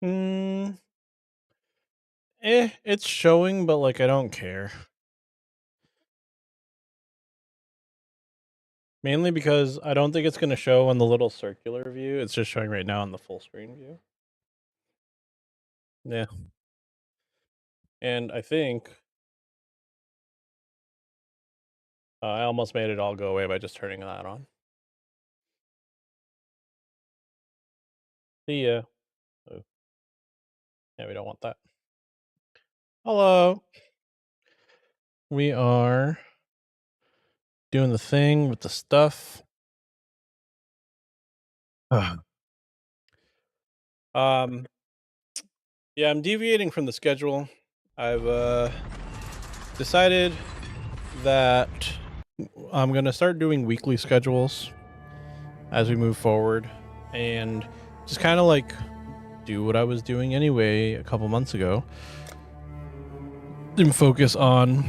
Mm, it's showing, but like I don't care. Mainly because I don't think it's gonna show on the little circular view. It's just showing right now on the full screen view. Yeah, and I think I almost made it all go away by just turning that on. See ya. Oh, yeah, we don't want that. Hello. We are doing the thing with the stuff. Ugh. um, yeah, I'm deviating from the schedule. I've decided that I'm gonna start doing weekly schedules as we move forward, and just kind of like do what I was doing anyway a couple months ago, and focus on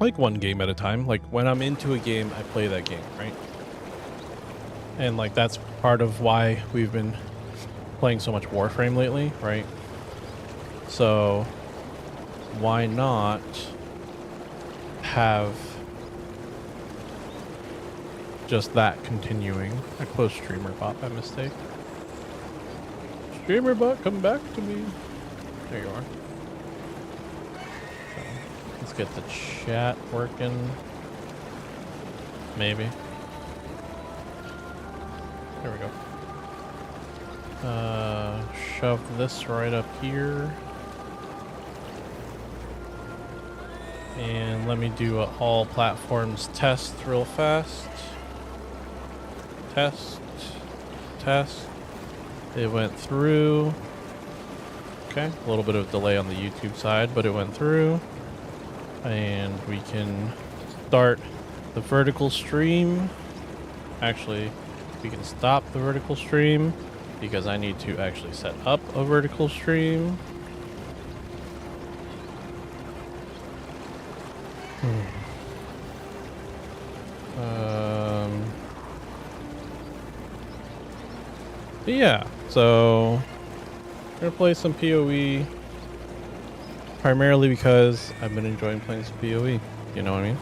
like one game at a time. Like when I'm into a game, I play that game, right? And like that's part of why we've been playing so much Warframe lately, right? So why not have just that continuing? A close streamer bot by mistake. Streamer bot, come back to me. There you are. So, let's get the chat working. Maybe. There we go. Shove this right up here. And let me do a all platforms test real fast. Test. Test. It went through. Okay, a little bit of delay on the YouTube side, but it went through. And we can start the vertical stream. Actually, we can stop the vertical stream because I need to actually set up a vertical stream. But yeah, so I'm gonna play some PoE primarily because I've been enjoying playing some PoE. You know what I mean?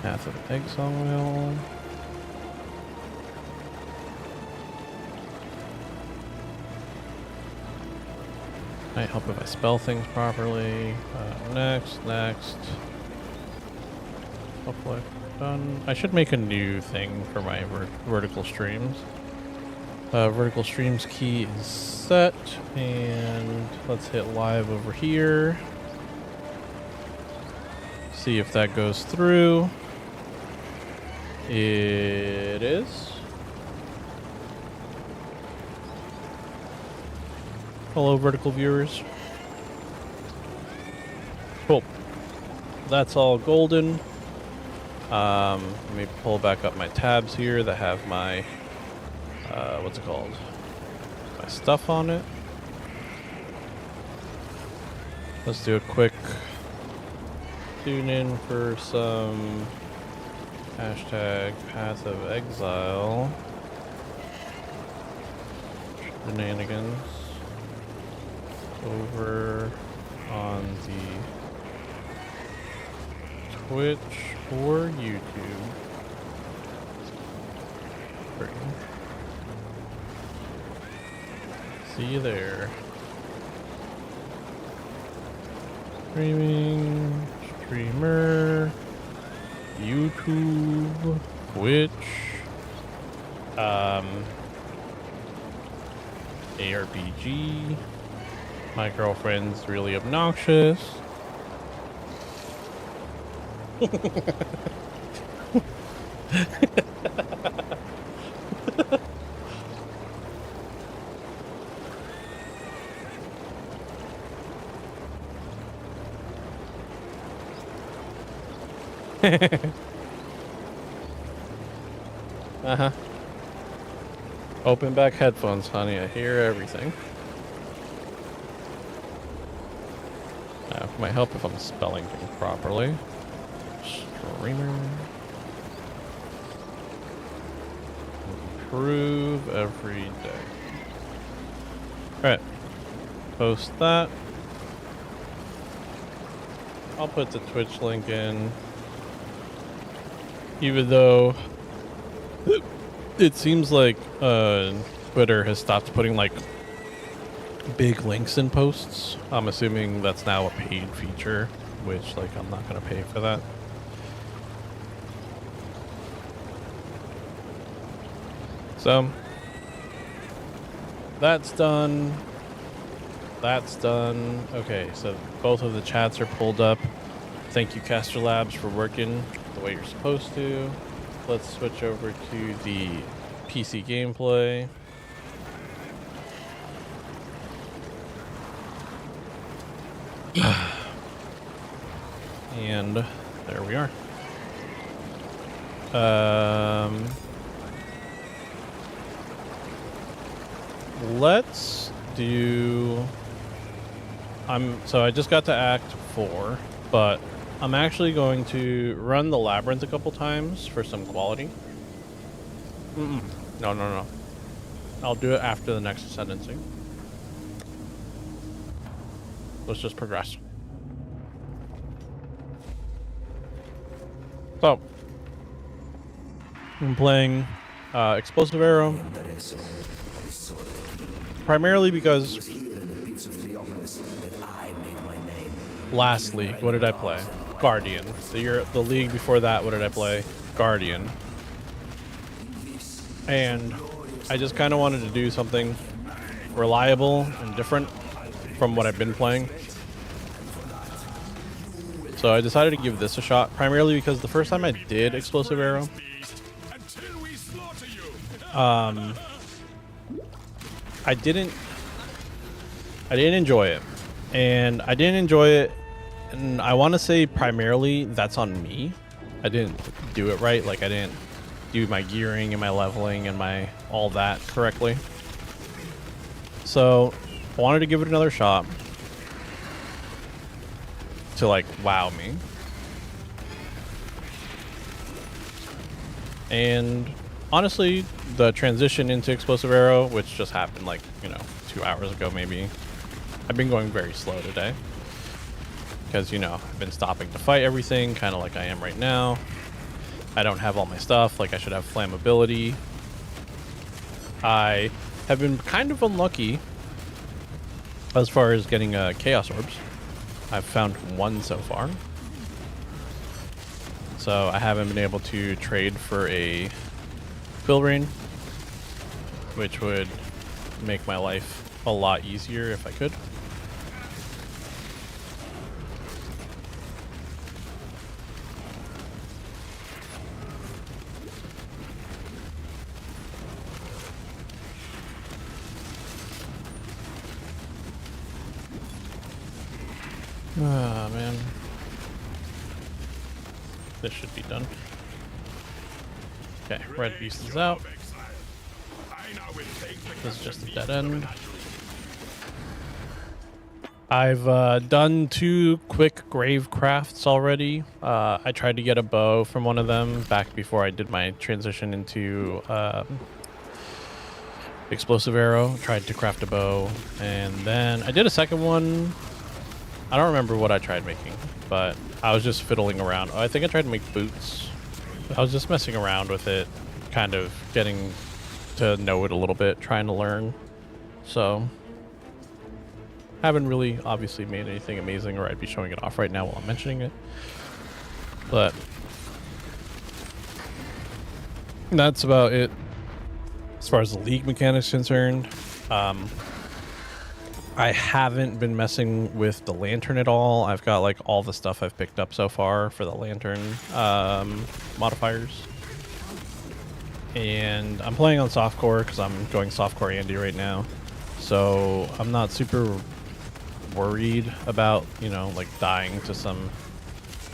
Path of Exile. Might help if I spell things properly. Next. Hopefully done. I should make a new thing for my vertical streams. Vertical streams key is set, and let's hit live over here. See if that goes through. It is. Hello, vertical viewers. Cool. That's all golden. Let me pull back up my tabs here that have my, what's it called? My stuff on it. Let's do a quick tune in for some hashtag Path of Exile. Shenanigans. Over on the Twitch or YouTube. Great. See you there. Streaming, streamer, YouTube, Twitch, ARPG. My girlfriend's really obnoxious. Uh-huh. Open back headphones, honey. I hear everything. Might help if I'm spelling things properly. Reamer. Improve every day. Alright. Post that. I'll put the Twitch link in. Even though it seems like Twitter has stopped putting like big links in posts. I'm assuming that's now a paid feature, which like I'm not gonna pay for that. So that's done. That's done. Okay, so both of the chats are pulled up. Thank you, Caster Labs, for working the way you're supposed to. Let's switch over to the PC gameplay. And there we are. Let's do... So I just got to Act 4, but I'm actually going to run the Labyrinth a couple times for some quality. No. I'll do it after the next sentencing. Let's just progress. So, I'm playing Explosive Arrow. Primarily because last league, what did I play? Guardian. The league before that, what did I play? Guardian. And I just kind of wanted to do something reliable and different from what I've been playing. So I decided to give this a shot, primarily because the first time I did Explosive Arrow, I didn't enjoy it. And I didn't enjoy it, and I want to say primarily that's on me. I didn't do it right. Like, I didn't do my gearing and my leveling and my all that correctly. So I wanted to give it another shot to like wow me. And honestly, the transition into Explosive Arrow, which just happened like, 2 hours ago maybe, I've been going very slow today because, I've been stopping to fight everything, kind of like I am right now. I don't have all my stuff, like I should have flammability. I have been kind of unlucky as far as getting Chaos Orbs. I've found one so far. So I haven't been able to trade for a Quill Rain, which would make my life a lot easier if I could. Ah, man. This should be done. Okay, Red Beast is out. This is just a dead end. I've done 2 quick grave crafts already. I tried to get a bow from one of them back before I did my transition into Explosive Arrow. Tried to craft a bow, and then I did a second one. I don't remember what I tried making, but I was just fiddling around. I think I tried to make boots. I was just messing around with it, kind of getting to know it a little bit, trying to learn. So haven't really obviously made anything amazing, or I'd be showing it off right now while I'm mentioning it. But that's about it as far as the league mechanics concerned. I haven't been messing with the lantern at all. I've got like all the stuff I've picked up so far for the lantern modifiers. And I'm playing on softcore because I'm going softcore Andy right now. So I'm not super worried about, like dying to some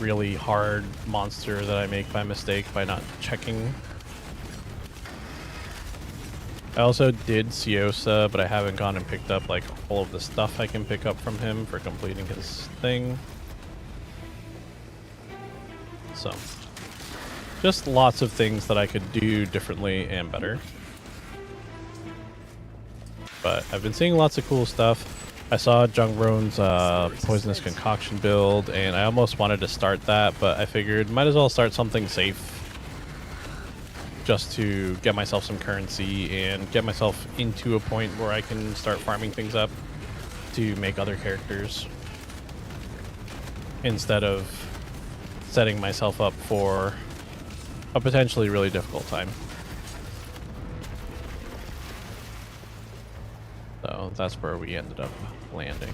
really hard monster that I make by mistake by not checking. I also did Ciosa, but I haven't gone and picked up like all of the stuff I can pick up from him for completing his thing. So Just lots of things that I could do differently and better. But I've been seeing lots of cool stuff. I saw Jungrone's Poisonous Concoction build, and I almost wanted to start that, but I figured might as well start something safe just to get myself some currency and get myself into a point where I can start farming things up to make other characters instead of setting myself up for a potentially really difficult time. So that's where we ended up landing.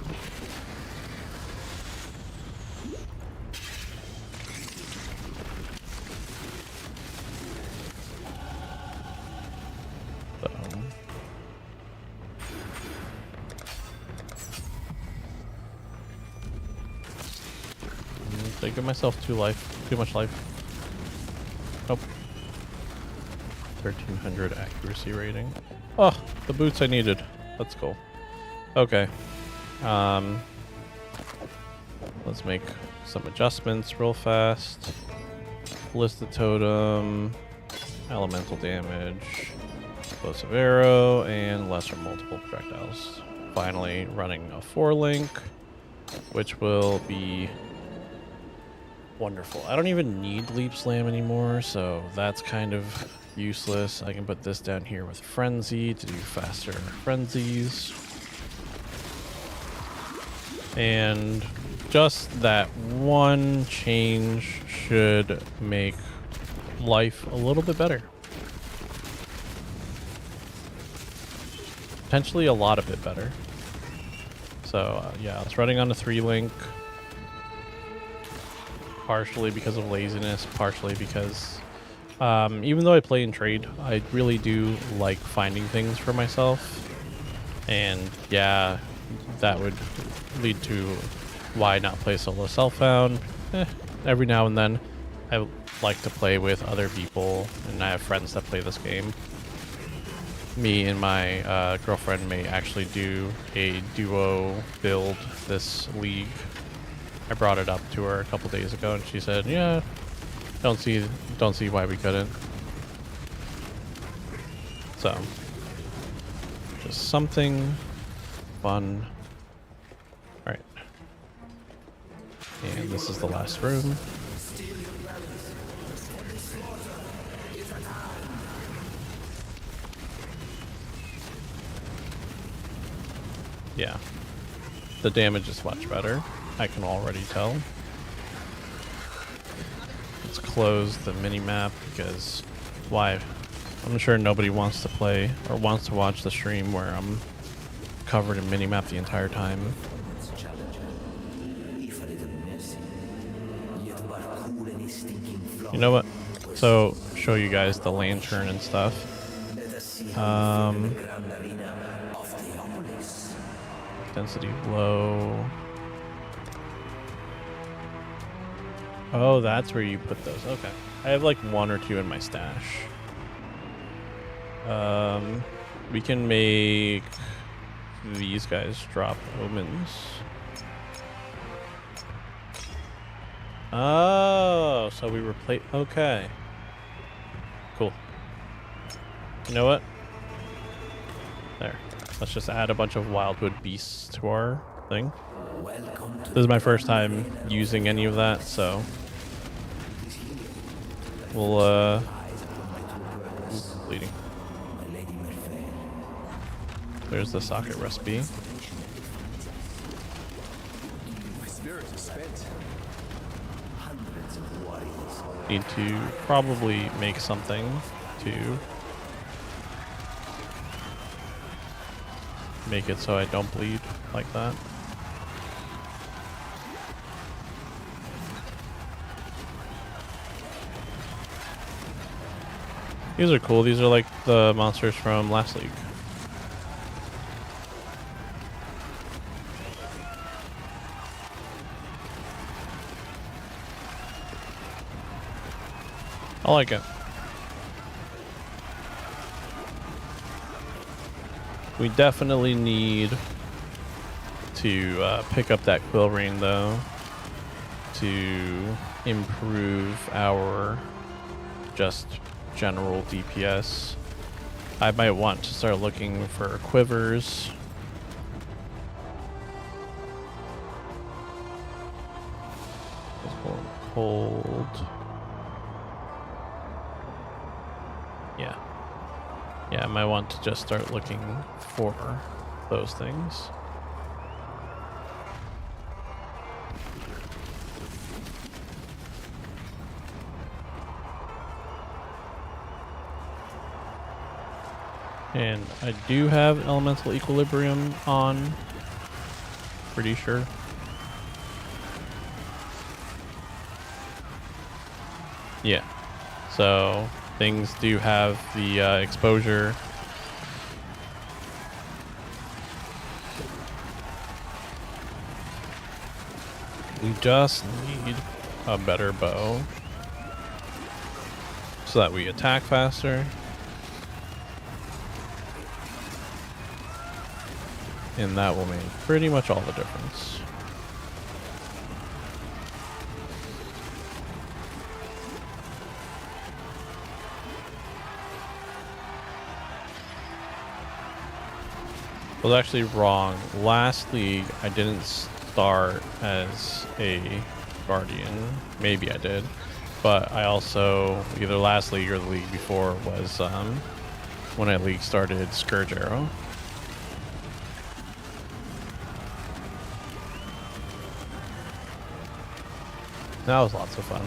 So did I give myself too much life? Nope. 1300 accuracy rating. Oh, the boots I needed. That's cool. Okay. Let's make some adjustments real fast. Ballista totem, elemental damage, explosive arrow, and lesser multiple projectiles. Finally running a 4-link, which will be wonderful. I don't even need leap slam anymore, so that's kind of useless. I can put this down here with frenzy to do faster frenzies. And just that one change should make life a little bit better. Potentially a lot of it better. So yeah, I was running on a 3-link. Partially because of laziness, partially because even though I play and trade, I really do like finding things for myself. And yeah, that would lead to why not play solo self-found. Every now and then I like to play with other people, and I have friends that play this game. Me and my girlfriend may actually do a duo build this league. I brought it up to her a couple days ago, and she said, "Yeah, don't see why we couldn't." So, just something fun. All right, and this is the last room. Yeah, the damage is much better. I can already tell. Let's close the mini-map because why? I'm sure nobody wants to play or wants to watch the stream where I'm covered in mini-map the entire time. You know what? So, show you guys the lantern and stuff. Density low. Oh, that's where you put those. Okay. I have like 1 or 2 in my stash. We can make these guys drop omens. Oh, so we replace. Okay. Cool. You know what? There. Let's just add a bunch of wildwood beasts to our thing. This is my first time using any of that, so we'll bleeding. There's the socket recipe. Need to probably make something to make it so I don't bleed like that. These are cool. These are like the monsters from last league. I like it. We definitely need to pick up that quill ring though to improve our just general DPS. I might want to start looking for quivers. Hold. Yeah. Yeah, I might want to just start looking for those things. And I do have elemental equilibrium on. Pretty sure. Yeah. So things do have the exposure. We just need a better bow so that we attack faster. And that will make pretty much all the difference. I was actually wrong. Last league, I didn't start as a guardian. Maybe I did. But I also, either last league or the league before, was when I league started Scourge Arrow. That was lots of fun.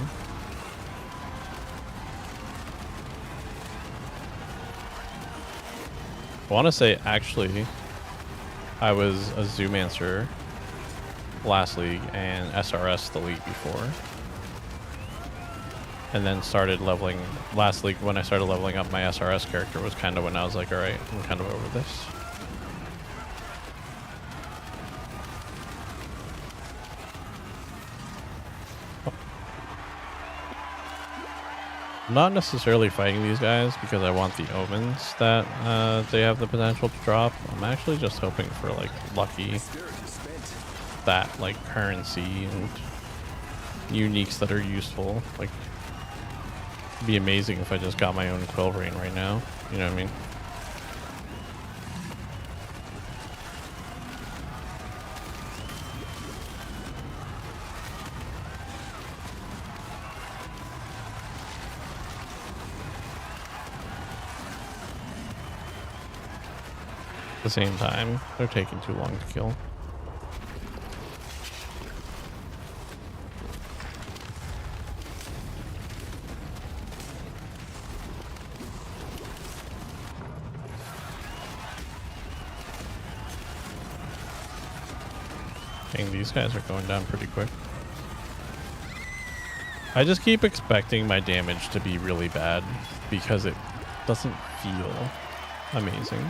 I want to say, actually, I was a Zoomancer last league and SRS the league before. And then started leveling, last league when I started leveling up my SRS character was kind of when I was like, alright, I'm kind of over this. I'm not necessarily fighting these guys because I want the omens that they have the potential to drop. I'm actually just hoping for like lucky, that like currency and uniques that are useful. Like, it'd be amazing if I just got my own Quilverain right now. You know what I mean? At the same time, they're taking too long to kill. Dang, these guys are going down pretty quick. I just keep expecting my damage to be really bad because it doesn't feel amazing.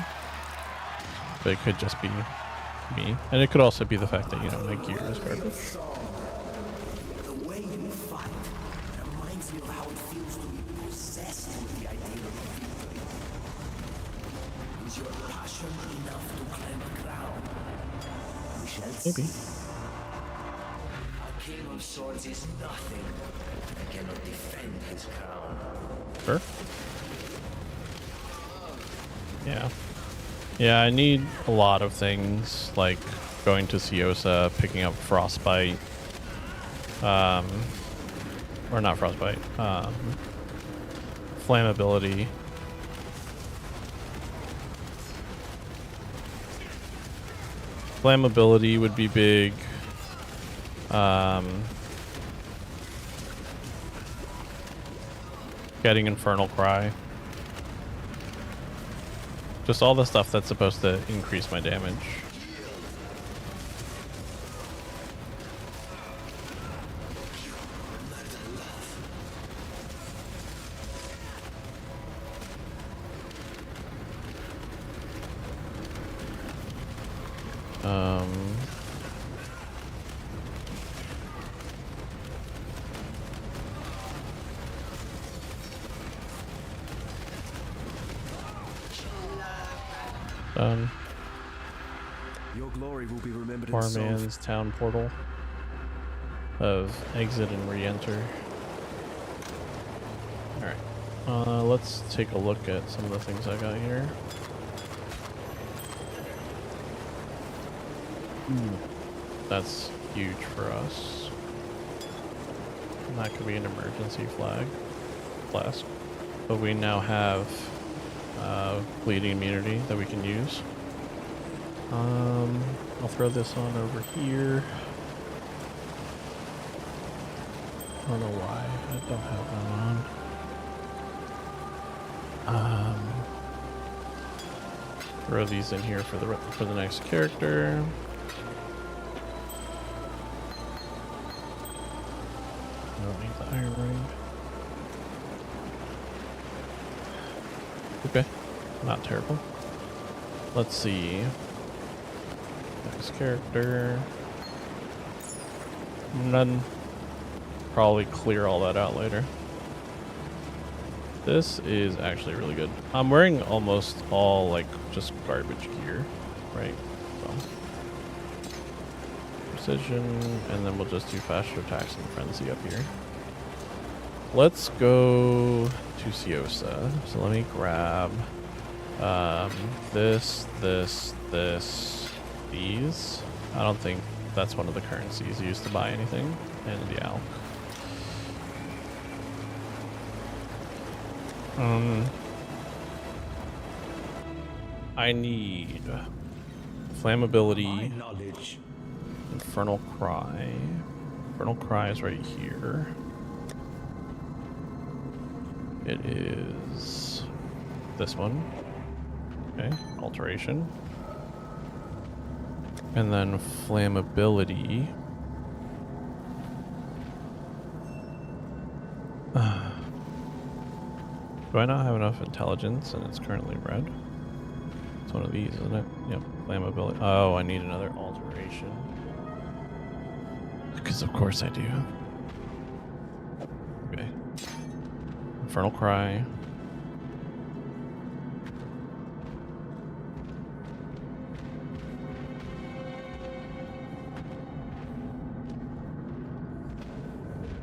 But it could just be me. And it could also be the fact that, you know, my gear is garbage. The way you fight reminds me of how it feels to be possessed with the idea of victory. Is your passion enough to climb a crown? We shall Maybe. see. A king of swords is nothing that cannot defend his crown. Sure. Yeah. Yeah, I need a lot of things, like going to Siosa, picking up Frostbite, or not Frostbite, Flammability. Flammability would be big. Getting Infernal Cry. Just all the stuff that's supposed to increase my damage. Your glory will be remembered in Farman's town portal of exit and re-enter. Alright. Let's take a look at some of the things I got here. That's huge for us. And that could be an emergency flask. But we now have bleeding immunity that we can use. I'll throw this on over here. I don't know why I don't have that on. Throw these in here for the next character. I don't need the iron ring. Okay, not terrible. Let's see. Next character. None. Probably clear all that out later. This is actually really good. I'm wearing almost all like just garbage gear, right? So precision, and then we'll just do faster attacks and frenzy up here. Let's go to Ciosa. So let me grab this, these. I don't think that's one of the currencies used to buy anything, and the alk. I need flammability, infernal cry. Infernal cry is right here. It is this one. Okay, alteration. And then flammability. Do I not have enough intelligence and it's currently red? It's one of these, isn't it? Yep, flammability. Oh, I need another alteration. Because of course I do. Okay. Infernal cry.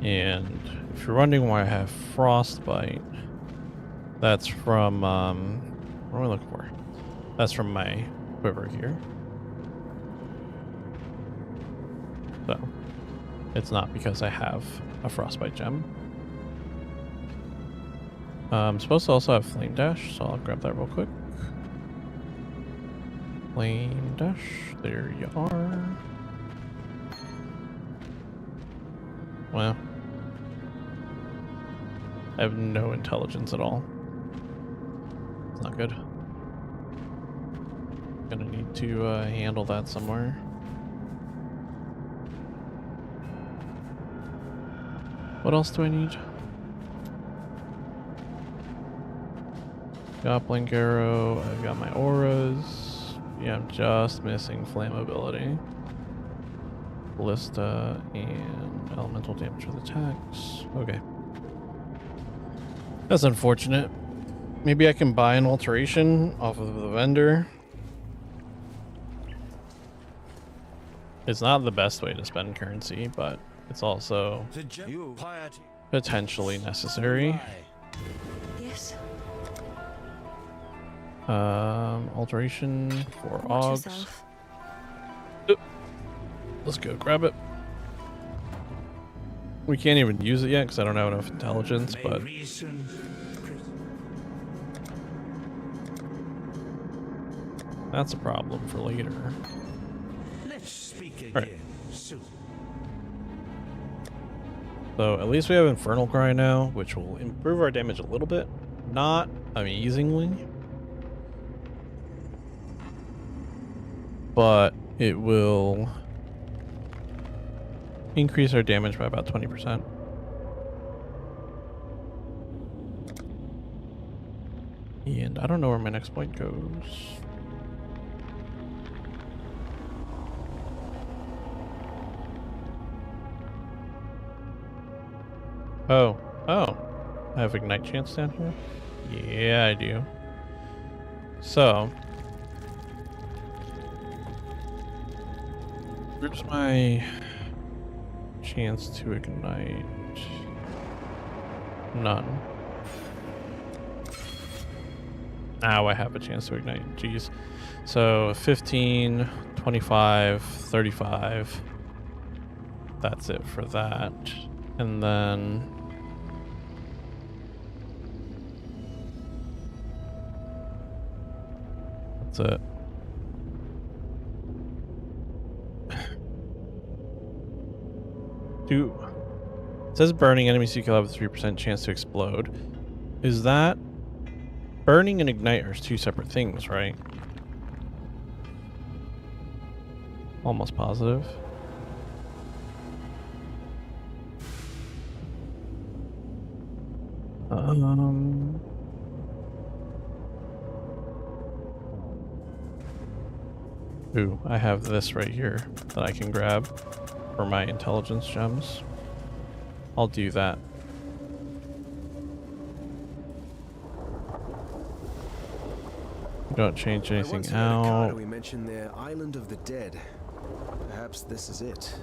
And if you're wondering why I have frostbite, that's from, what am I looking for? That's from my quiver here. So, it's not because I have a frostbite gem. I'm supposed to also have flame dash, so I'll grab that real quick. Flame dash, there you are. Well, I have no intelligence at all. It's not good. Gonna need to handle that somewhere. What else do I need? Got blink arrow. I've got my auras. Yeah, I'm just missing flammability. Ballista and elemental damage with attacks. Okay. That's unfortunate. Maybe I can buy an alteration off of the vendor. It's not the best way to spend currency, but it's also potentially necessary. Yes. Alteration for Watch Augs. yourself. Let's go grab it. We can't even use it yet because I don't have enough intelligence, but that's a problem for later. Let's speak again Right. soon. So at least we have Infernal Cry now, which will improve our damage a little bit. Not amazingly, but it will increase our damage by about 20%. And I don't know where my next point goes. Oh, I have Ignite chance down here? Yeah, I do. So, where's my chance to ignite? None. Now I have a chance to ignite. Jeez. So 15, 25, 35. That's it for that. And then that's it. It says burning enemies you kill have a 3% chance to explode. Is that burning and ignite are two separate things, right? Almost positive. Ooh, I have this right here that I can grab for my intelligence gems. I'll do that. Don't change anything out. We mentioned their island of the dead. Perhaps this is it.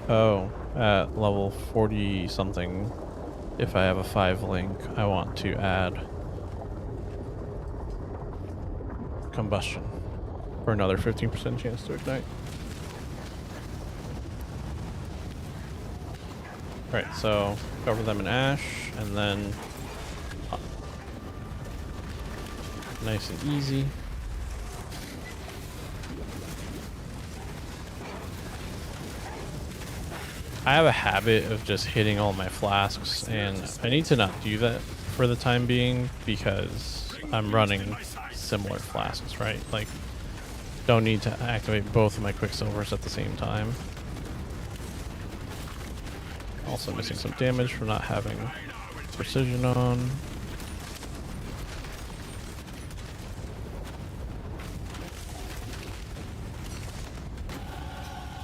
Oh, at level 40 something, if I have a 5 link, I want to add combustion for another 15% chance to ignite. Right, so cover them in ash, and then nice and easy. I have a habit of just hitting all my flasks, and I need to not do that for the time being because I'm running similar flasks, right? Like, don't need to activate both of my quicksilvers at the same time. Also missing some damage from not having precision on.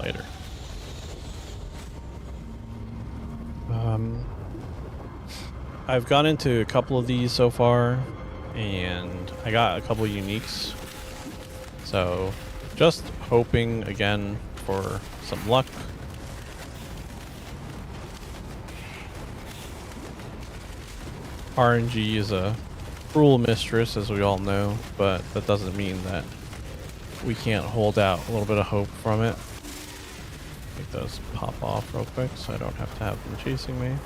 Later. I've gone into a couple of these so far, and I got a couple of uniques. So, just hoping again for some luck. RNG is a cruel mistress, as we all know, but that doesn't mean that we can't hold out a little bit of hope from it. Make those pop off real quick so I don't have to have them chasing me.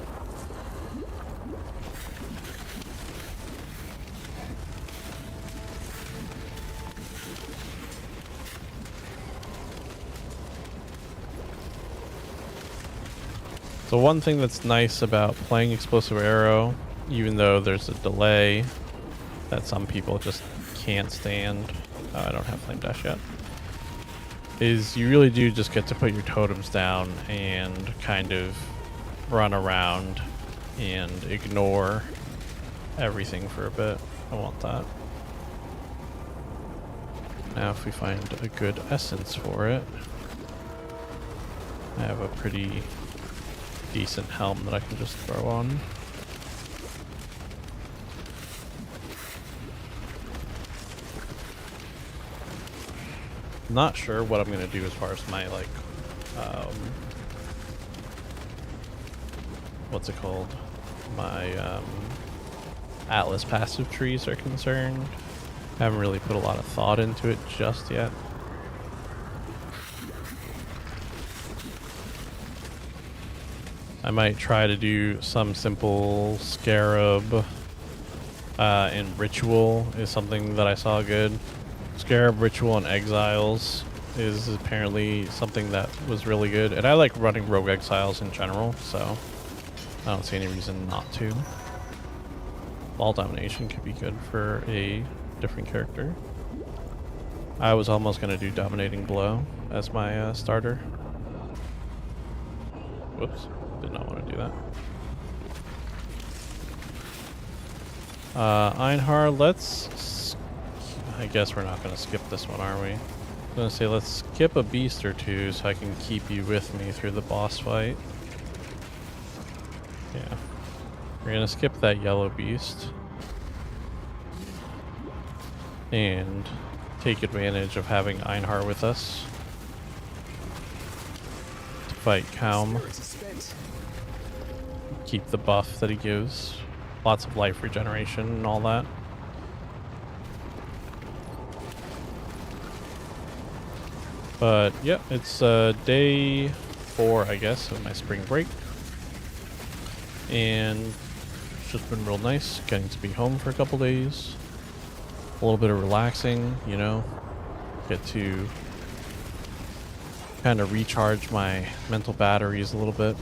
So one thing that's nice about playing Explosive Arrow, even though there's a delay that some people just can't stand, I don't have Flame Dash yet, is you really do just get to put your totems down and kind of run around and ignore everything for a bit. I want that. Now if we find a good essence for it, I have a pretty decent helm that I can just throw on. Not sure what I'm gonna do as far as my like what's it called? My Atlas passive trees are concerned. I haven't really put a lot of thought into it just yet. I might try to do some simple scarab and ritual is something that I saw good. Scarab, ritual, and exiles is apparently something that was really good. And I like running rogue exiles in general, so I don't see any reason not to. Ball domination could be good for a different character. I was almost going to do dominating blow as my starter. Whoops. Did not want to do that. Einhar, I guess we're not going to skip this one, are we? I'm going to say let's skip a beast or two so I can keep you with me through the boss fight. Yeah. We're going to skip that yellow beast. And take advantage of having Einhar with us to fight Kaum. Keep the buff that he gives. lots of life regeneration and all that. But yeah, it's day 4, I guess, of my spring break. And it's just been real nice getting to be home for a couple days. A little bit of relaxing, you know. Get to kind of recharge my mental batteries a little bit.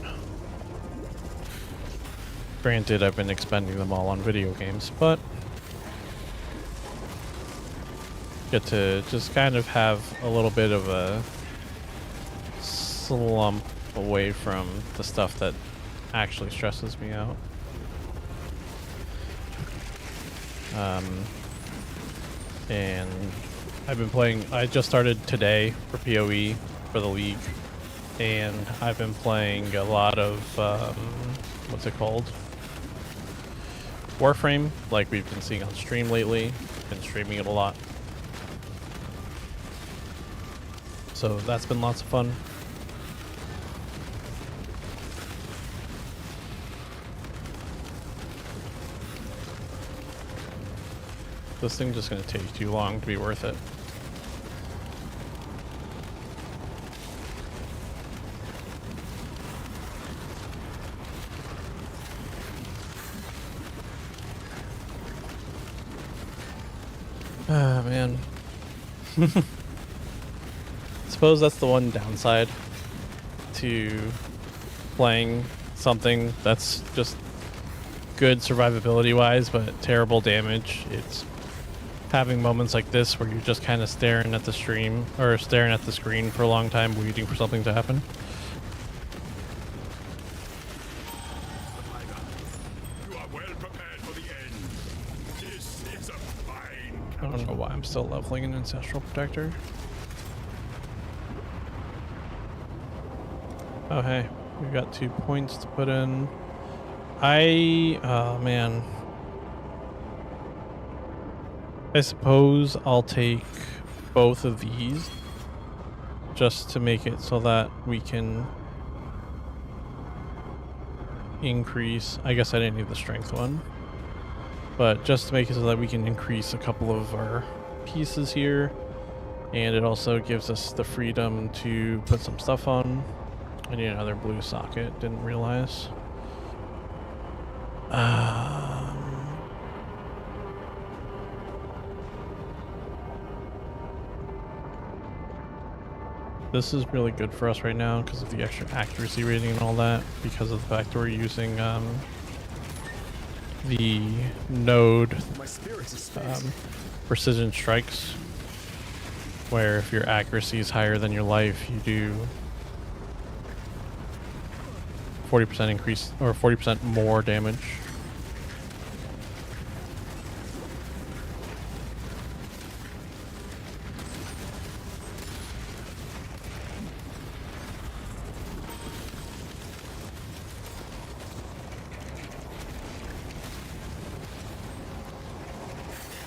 Granted, I've been expending them all on video games, but get to just kind of have a little bit of a slump away from the stuff that actually stresses me out. And I've been playing, I just started today for PoE for the league, and I've been playing a lot of, what's it called? Warframe, like we've been seeing on stream lately. Been streaming it a lot. So that's been lots of fun. This thing's just gonna take too long to be worth it. Ah, man. Suppose that's the one downside to playing something that's just good survivability wise, but terrible damage. It's having moments like this where you're just kind of staring at the stream or staring at the screen for a long time waiting for something to happen. You are well prepared for the end. This is a fine I don't know why I'm still leveling an Ancestral Protector. Oh hey, we've got 2 points to put in. Oh man. I suppose I'll take both of these just to make it so that we can increase. I guess I didn't need the strength one, but just to make it so that we can increase a couple of our pieces here, and it also gives us the freedom to put some stuff on. I need another blue socket, didn't realize. This is really good for us right now because of the extra accuracy rating and all that, because of the fact we're using the node My spirit is fixed. precision strikes, where if your accuracy is higher than your life, you do 40% increase or 40% more damage.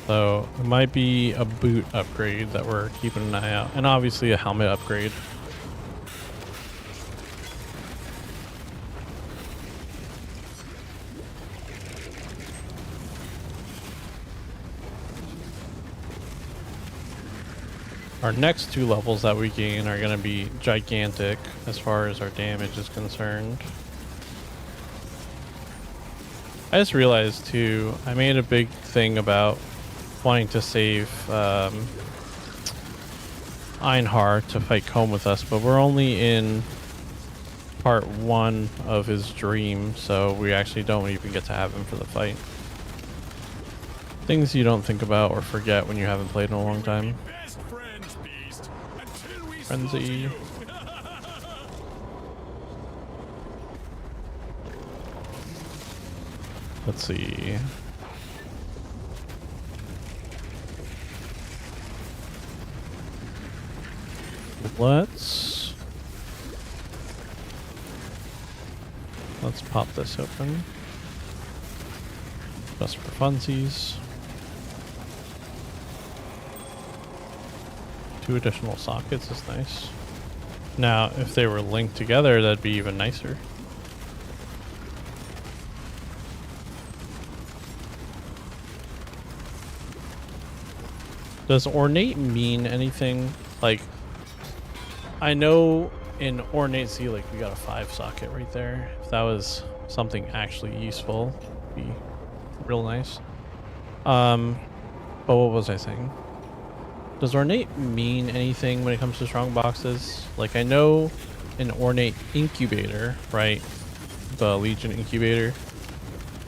So it might be a boot upgrade that we're keeping an eye out, and obviously a helmet upgrade. Our next 2 levels that we gain are going to be gigantic as far as our damage is concerned. I just realized too, I made a big thing about wanting to save Einhar to fight Comb with us, but we're only in part 1 of his dream, so we actually don't even get to have him for the fight. Things you don't think about or forget when you haven't played in a long time. best friends, Beast, until we Frenzy. Let's see. Let's pop this open. Just for funsies. 2 additional sockets is nice. Now, if they were linked together, that'd be even nicer. Does ornate mean anything? Like, I know in ornate, see, like, we got a 5 socket right there. If that was something actually useful, it'd be real nice. But what was I saying? Does ornate mean anything when it comes to strong boxes? Like, I know an ornate incubator, right? The Legion incubator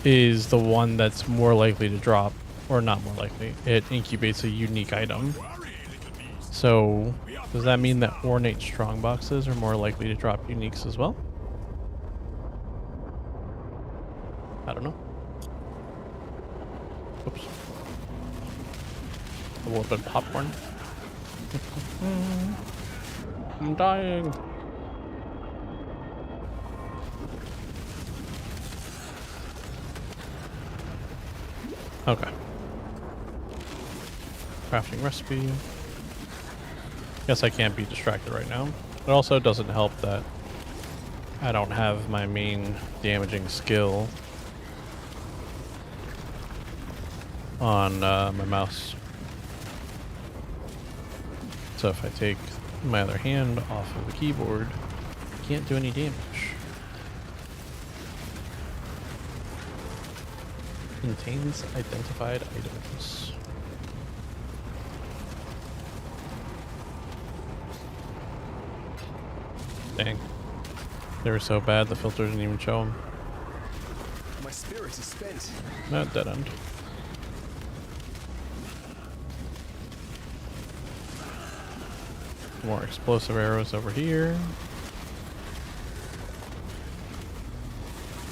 is the one that's more likely to drop, or not more likely. It incubates a unique item. So does that mean that ornate strong boxes are more likely to drop uniques as well? I don't know. Oops. A little bit of popcorn. I'm dying. Okay. Crafting recipe. Guess I can't be distracted right now. It also doesn't help that I don't have my main damaging skill on my mouse. So if I take my other hand off of the keyboard, I can't do any damage. Contains identified items. Dang. They were so bad the filter didn't even show them. My spirit is spent. Not dead end. More explosive arrows over here.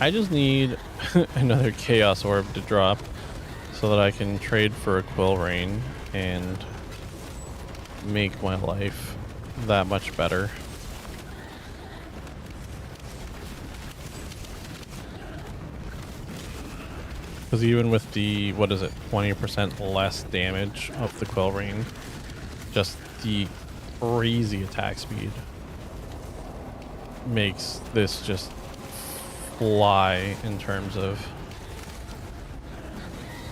I just need another chaos orb to drop so that I can trade for a quill rain and make my life that much better. Because even with the, what is it, 20% less damage of the quill rain, just the crazy attack speed makes this just fly in terms of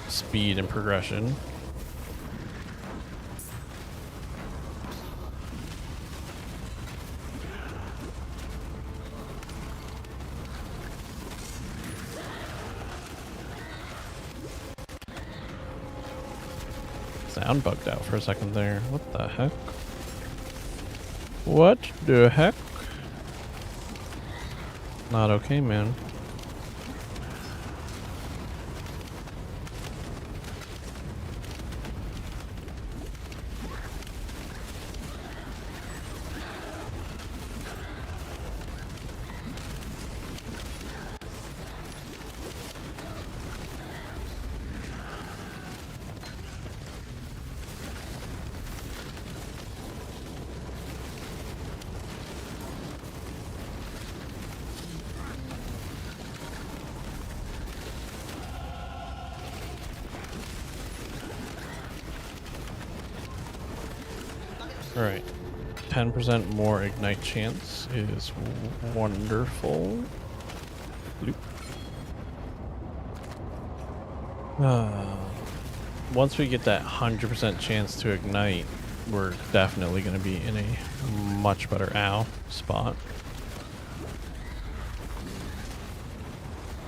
speed and progression. Sound bugged out for a second there. What the heck? What the heck? Not okay, man. Alright. 10% more ignite chance is wonderful. Bloop. Once we get that 100% chance to ignite, we're definitely going to be in a much better spot.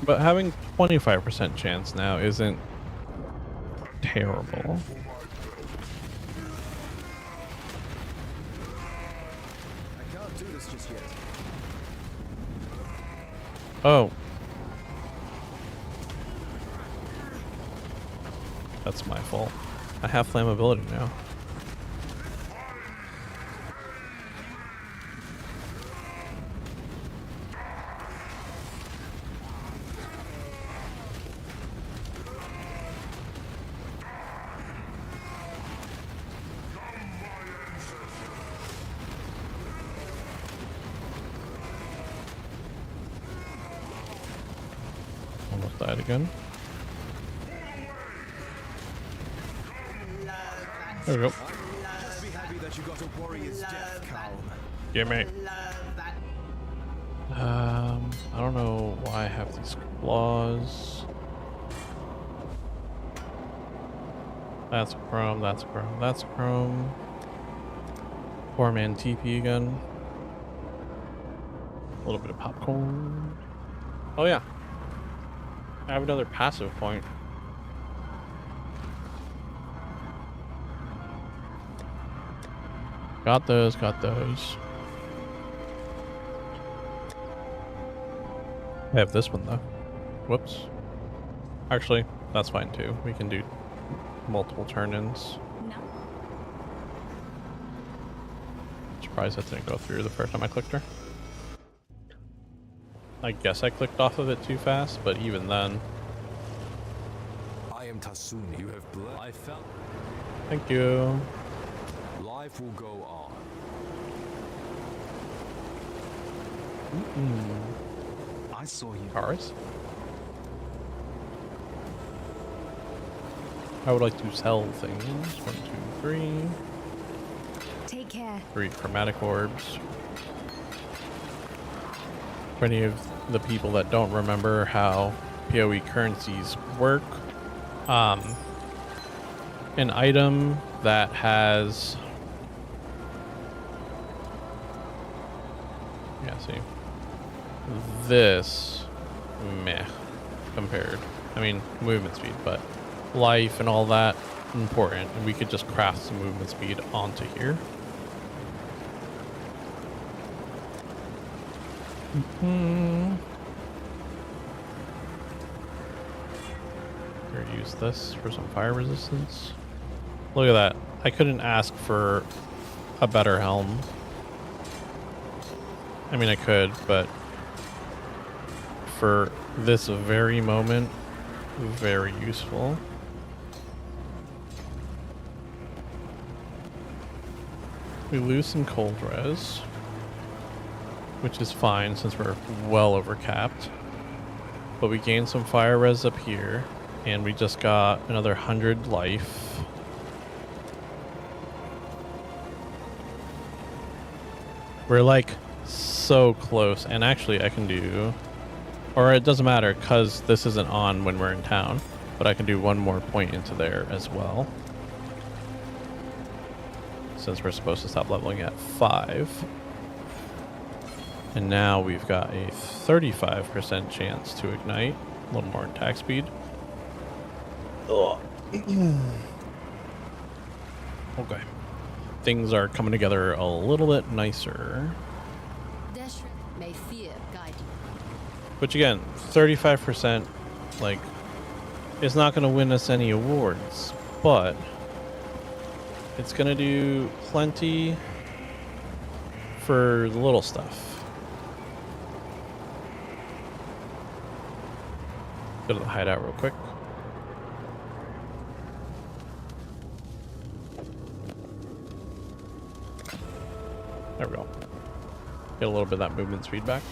But having 25% chance now isn't terrible. I can't do this just yet. Oh. That's my fault. I have flammability now. Almost died again. There we go. Just be happy that you got a warrior's death, Carl. Gimme. I don't know why I have these claws. That's chrome, that's chrome, that's chrome. 4-man TP again. A little bit of popcorn. Oh yeah. I have another passive point. Got those, got those. I have this one though. Whoops. Actually, that's fine too. We can do multiple turn-ins. No. Surprised that didn't go through the first time I clicked her. I guess I clicked off of it too fast, but even then. I am Tasuni. You have blood. I felt. Thank you. Life will go on. I saw you. Cars. I would like to sell things. 1, 2, 3. Take care. 3 chromatic orbs. For any of the people that don't remember how PoE currencies work, an item that has, yeah, see, this, meh, compared. I mean, movement speed, but life and all that, important. And we could just craft some movement speed onto here. Here, use this for some fire resistance. Look at that. I couldn't ask for a better helm. I mean, I could, but for this very moment, very useful. We lose some cold res, which is fine since we're well over capped. But we gain some fire res up here, and we just got another 100 life. We're like so close, and actually I can do, or it doesn't matter because this isn't on when we're in town, but I can do one more point into there as well. Since we're supposed to stop leveling at 5. And now we've got a 35% chance to ignite. A little more attack speed. Okay. Things are coming together a little bit nicer. May fear guide you. Which again, 35%, like, it's not going to win us any awards, but it's going to do plenty for the little stuff. Go to the hideout real quick. There we go. Get a little bit of that movement speed back.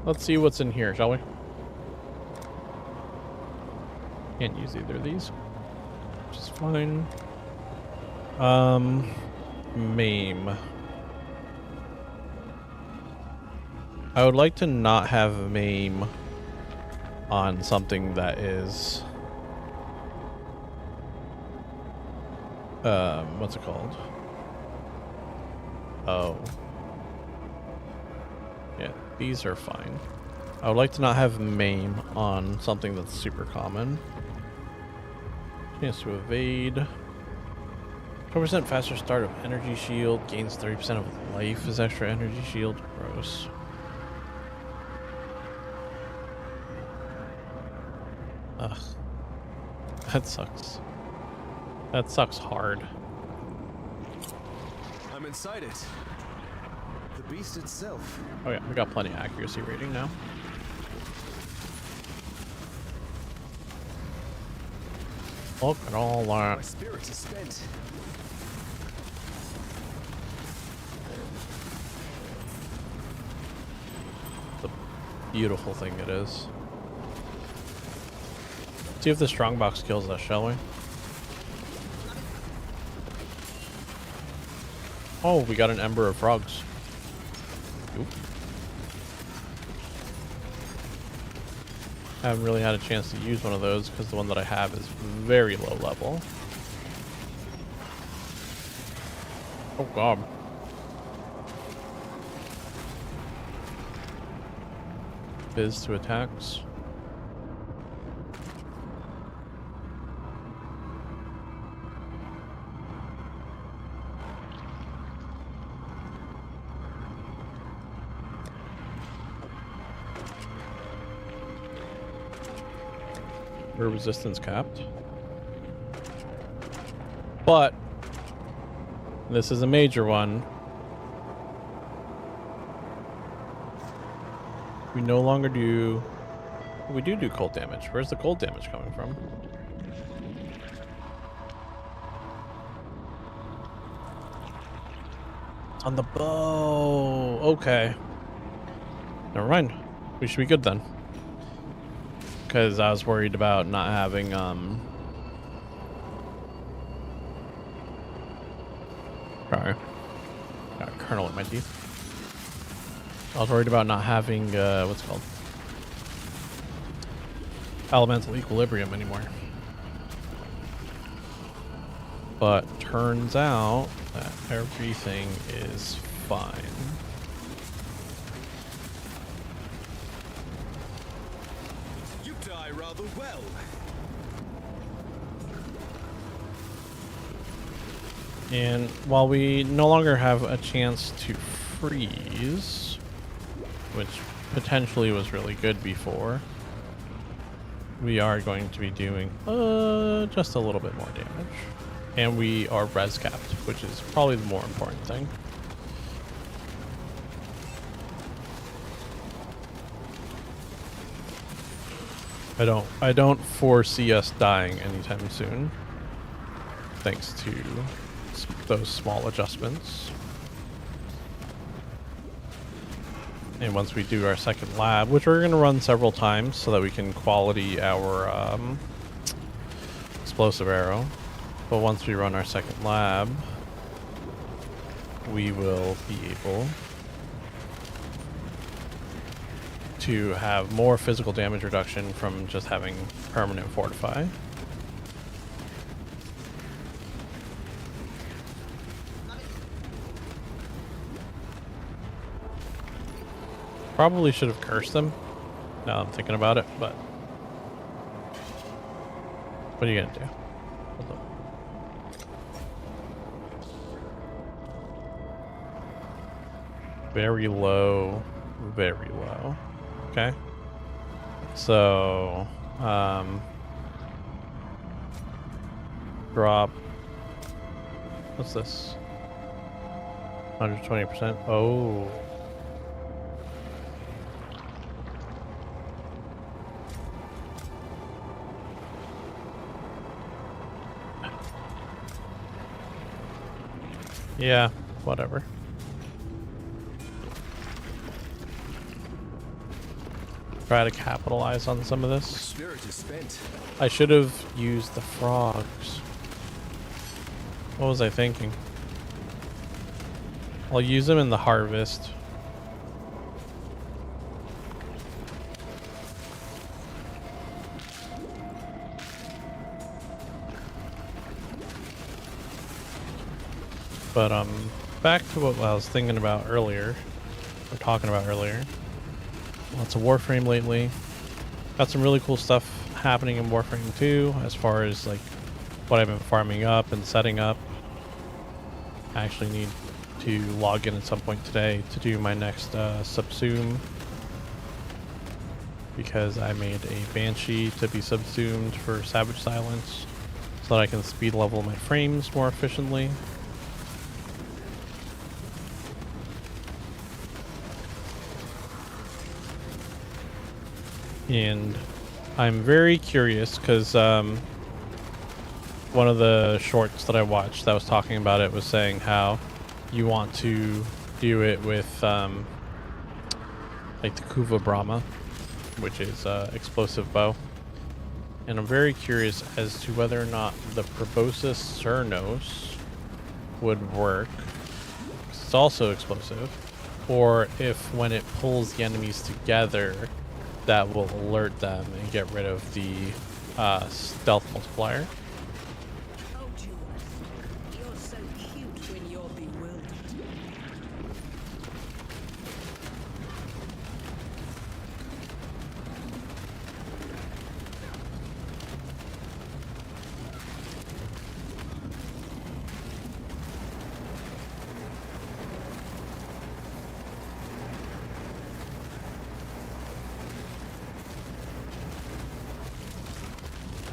Let's see what's in here, shall we? Can't use either of these, which is fine. Mayb. I would like to not have Mayb on something that is what's it called? Oh. Yeah, these are fine. I would like to not have Mayb on something that's super common. Chance to evade. 12% faster start of energy shield, gains 30% of life as extra energy shield. Gross. Ugh. That sucks. That sucks hard. I'm inside it. The beast itself. Oh yeah, we got plenty of accuracy rating now. Look at all My that. spirit is spent. The beautiful thing it is. See if the strongbox kills us, shall we? Oh, we got an Ember of Frogs. Oop. I haven't really had a chance to use one of those because the one that I have is very low level. Oh god. Biz to attacks. Her resistance capped. But this is a major one. We no longer do... We do cold damage. Where's the cold damage coming from? It's on the bow. Okay. Never mind. We should be good then. Because I was worried about not having, Sorry. Got a kernel in my teeth. I was worried about not having, what's it called? Elemental equilibrium anymore. But turns out that everything is fine. You die rather well. And while we no longer have a chance to freeze, which potentially was really good before, we are going to be doing just a little bit more damage. And we are res capped, which is probably the more important thing. I don't foresee us dying anytime soon, thanks to those small adjustments. And once we do our second lab, which we're going to run several times so that we can quality our explosive arrow, but once we run our second lab, we will be able to have more physical damage reduction from just having permanent fortify. Probably should have cursed them, now I'm thinking about it, but what are you gonna do? Hold up. Very low, very low. Okay. So, drop. What's this? 120%. Oh. Yeah, whatever. Try to capitalize on some of this. Spirit is spent. I should have used the frogs. What was I thinking? I'll use them in the harvest. But back to what I was thinking about earlier, or talking about earlier. Lots of Warframe lately. Got some really cool stuff happening in Warframe 2 as far as like what I've been farming up and setting up. I actually need to log in at some point today to do my next subsume, because I made a Banshee to be subsumed for Savage Silence so that I can speed level my frames more efficiently. And I'm very curious because one of the shorts that I watched that was talking about it was saying how you want to do it with like the Kuva Brahma, which is explosive bow. And I'm very curious as to whether or not the Proboscis Cernos would work. It's also explosive. or if when it pulls the enemies together, that will alert them and get rid of the stealth multiplier. Oh, Jules, you're so cute when you're bewildered.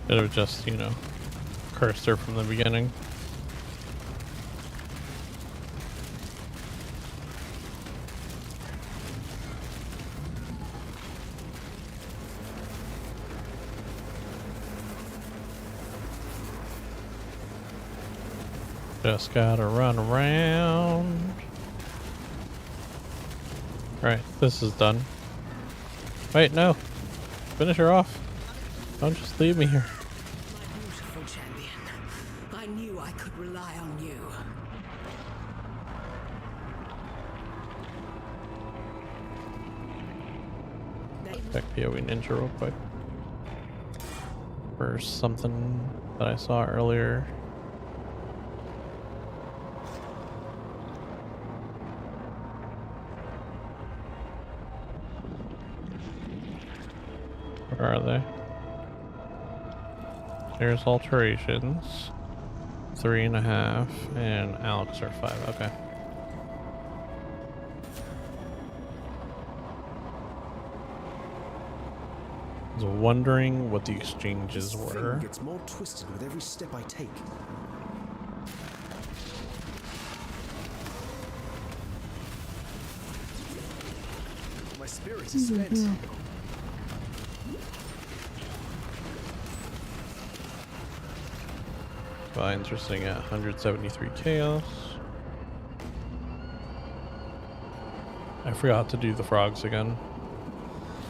Should have just, you know, cursed her from the beginning. Just gotta run around. Alright, this is done. Wait, no. Finish her off. Don't just leave me here. My beautiful champion. I knew I could rely on you. Check POE Ninja real quick. For something that I saw earlier. Where are they? There's alterations. 3.5 and Alex are 5. Okay. I was wondering what the exchanges This were. thing gets more twisted with every step I take. My spirit is spent. Vines are sitting at 173 chaos. I forgot to do the frogs again.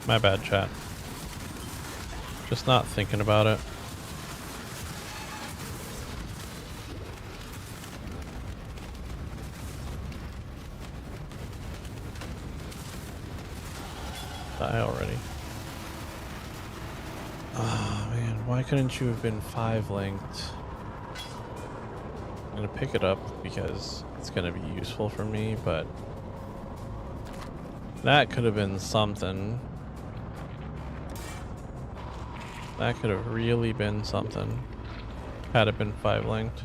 My bad, chat. Just not thinking about it. Die already. Oh man, why couldn't you have been 5 linked? I'm gonna pick it up because it's gonna be useful for me, but that could have been something. That could have really been something had it been 5 linked.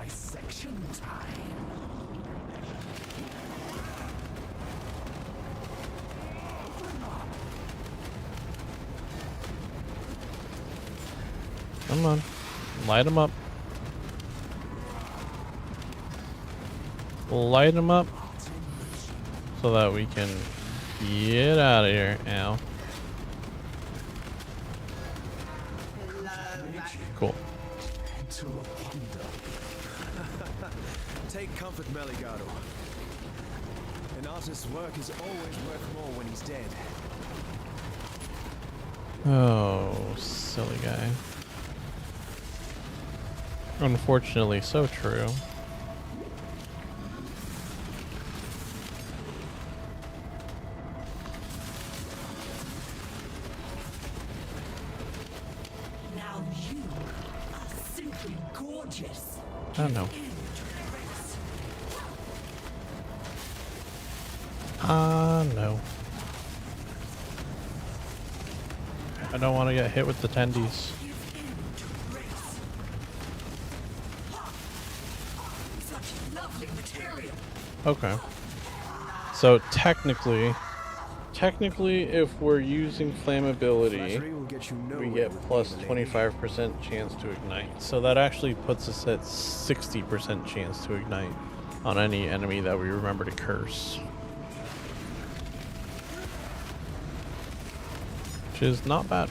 Dissection time. Come on, light them up. Light them up so that we can get out of here. Ow. Cool. Take comfort, Meligado. An artist's work is always worth more when he's dead. Oh, silly guy. Unfortunately, so true. Now you are simply gorgeous. I don't know. No. I don't want to get hit with the tendies. Such lovely material. Okay. So technically, if we're using flammability, Flattery will get you we nowhere get with plus me, lady. 25% chance to ignite. So that actually puts us at 60% chance to ignite on any enemy that we remember to curse. Which is not bad.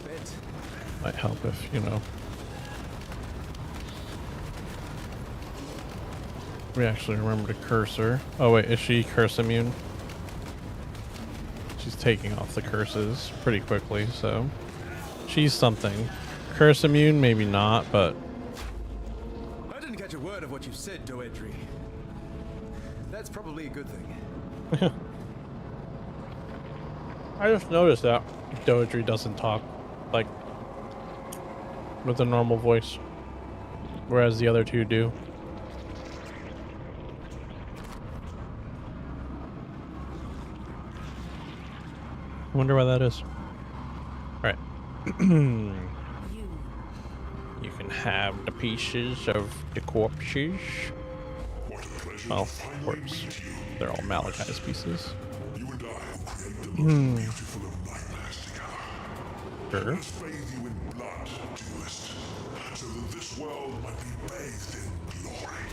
spent. Might help if, you know, we actually remember to curse her. Oh wait, is she curse immune? She's taking off the curses pretty quickly, so she's something. Curse immune, maybe not, but I didn't catch a word of what you said, Doedri. That's probably a good thing. I just noticed that Doedri doesn't talk like with a normal voice, whereas the other two do. I wonder why that is. Right. You can have the pieces of the corpses. Well, corpse. They're all Malachi's pieces. You and I will create the most beautiful of nightmares together. Sure. Let us bathe you in blood, duelist, so that this world might be bathed in glory.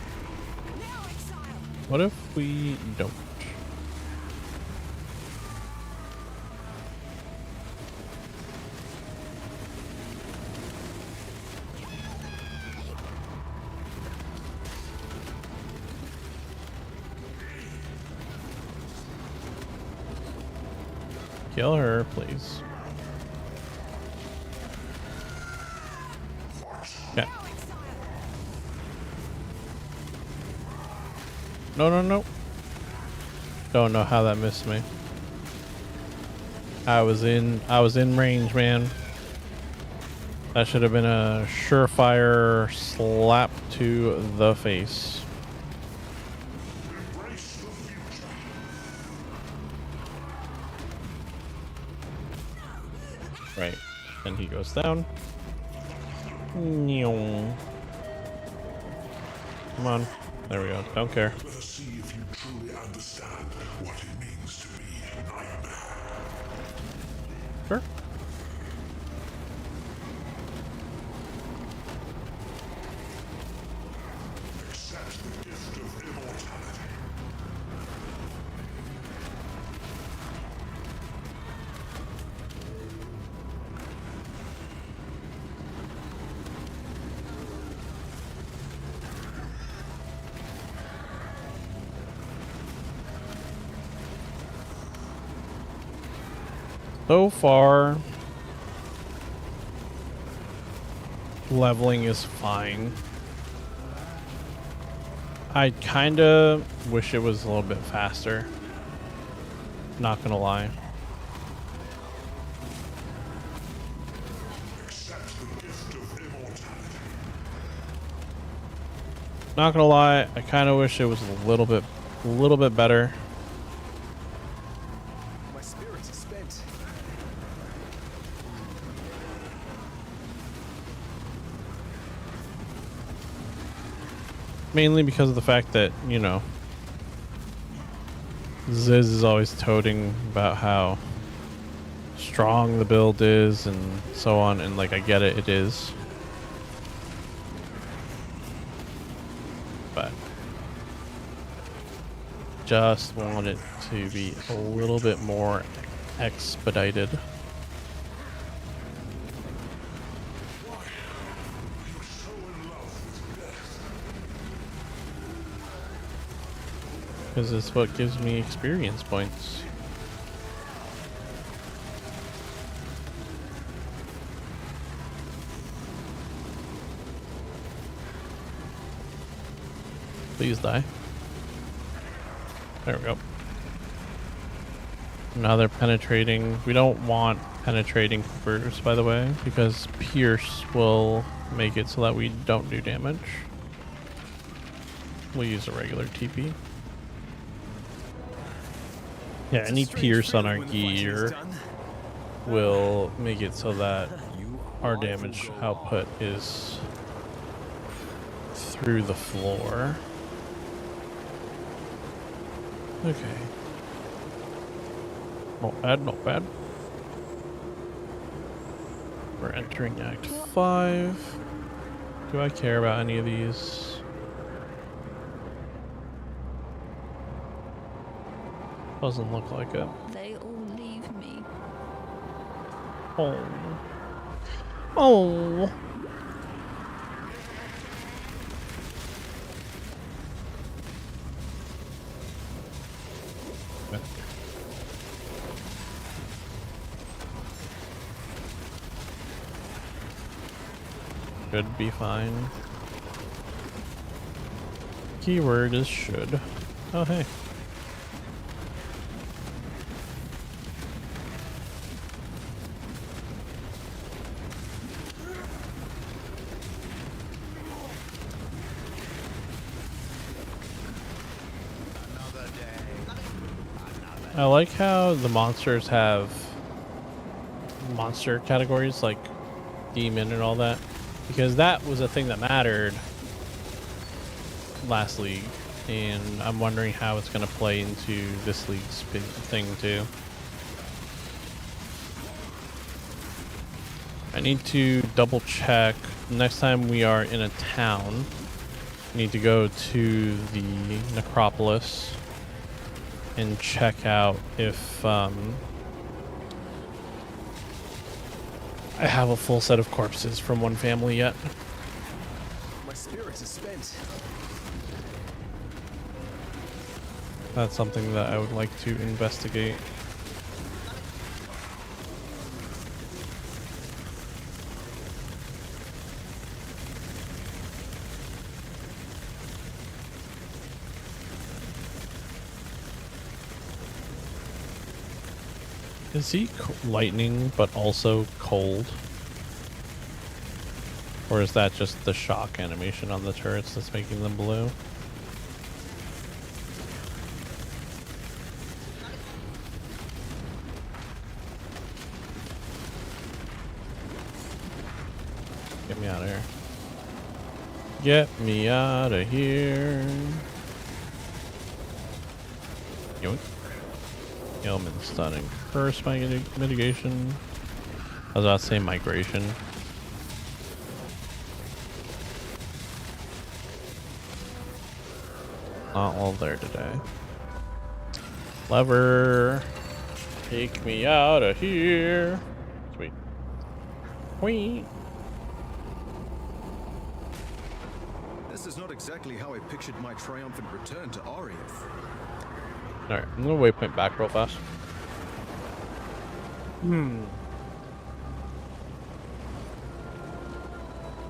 Now, Exile! What if we don't? Kill her, please. Okay. No, no, no. Don't know how that missed me. I was in range, man. That should have been a surefire slap to the face. Right. And he goes down. Come on. There we go. Don't care. Let us see if you truly understand what it means to be nightmare. Sure. Accept the gift of immortality. So far, leveling is fine. I kinda wish it was a little bit faster. Not gonna lie. Accept the gift of immortality. Not gonna lie, I kinda wish it was a little bit better. My spirits are spent. Mainly because of the fact that, you know, Ziz is always toting about how strong the build is and so on, and like I get it, it is. But just want it to be a little bit more expedited. Because it's what gives me experience points. Please die. There we go. Now they're penetrating. We don't want penetrating first, by the way, because Pierce will make it so that we don't do damage. We'll use a regular TP. Yeah, any Pierce on our gear will make it so that our damage output is through the floor. Okay. Not bad, not bad. We're entering Act 5. Do I care about any of these? Doesn't look like it. They all leave me. Oh. Oh. Should be fine. Keyword is should. Oh, hey. I like how the monsters have monster categories like demon and all that, because that was a thing that mattered last league, and I'm wondering how it's going to play into this league's thing too. I need to double check next time we are in a town. I need to go to the Necropolis and check out if I have a full set of corpses from one family yet. My spirits are spent. That's something that I would like to investigate. Is he lightning but also cold? Or is that just the shock animation on the turrets that's making them blue? Get me out of here. Get me out of here. Yoink. Ailment stunning. Curse mitigation. I was about to say migration. Not all there today. Lever. Take me out of here. Sweet. Whee. This is not exactly how I pictured my triumphant return to Arieth. Alright, I'm gonna waypoint back real fast.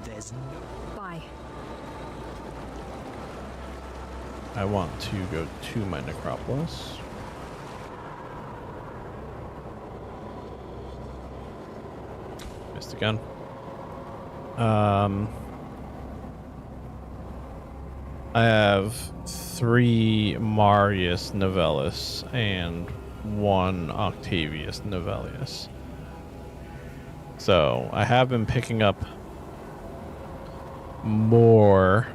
There's no. Bye. I want to go to my Necropolis. Missed again. I have 3 Marius Novellis and 1 Octavius Novellius. So I have been picking up more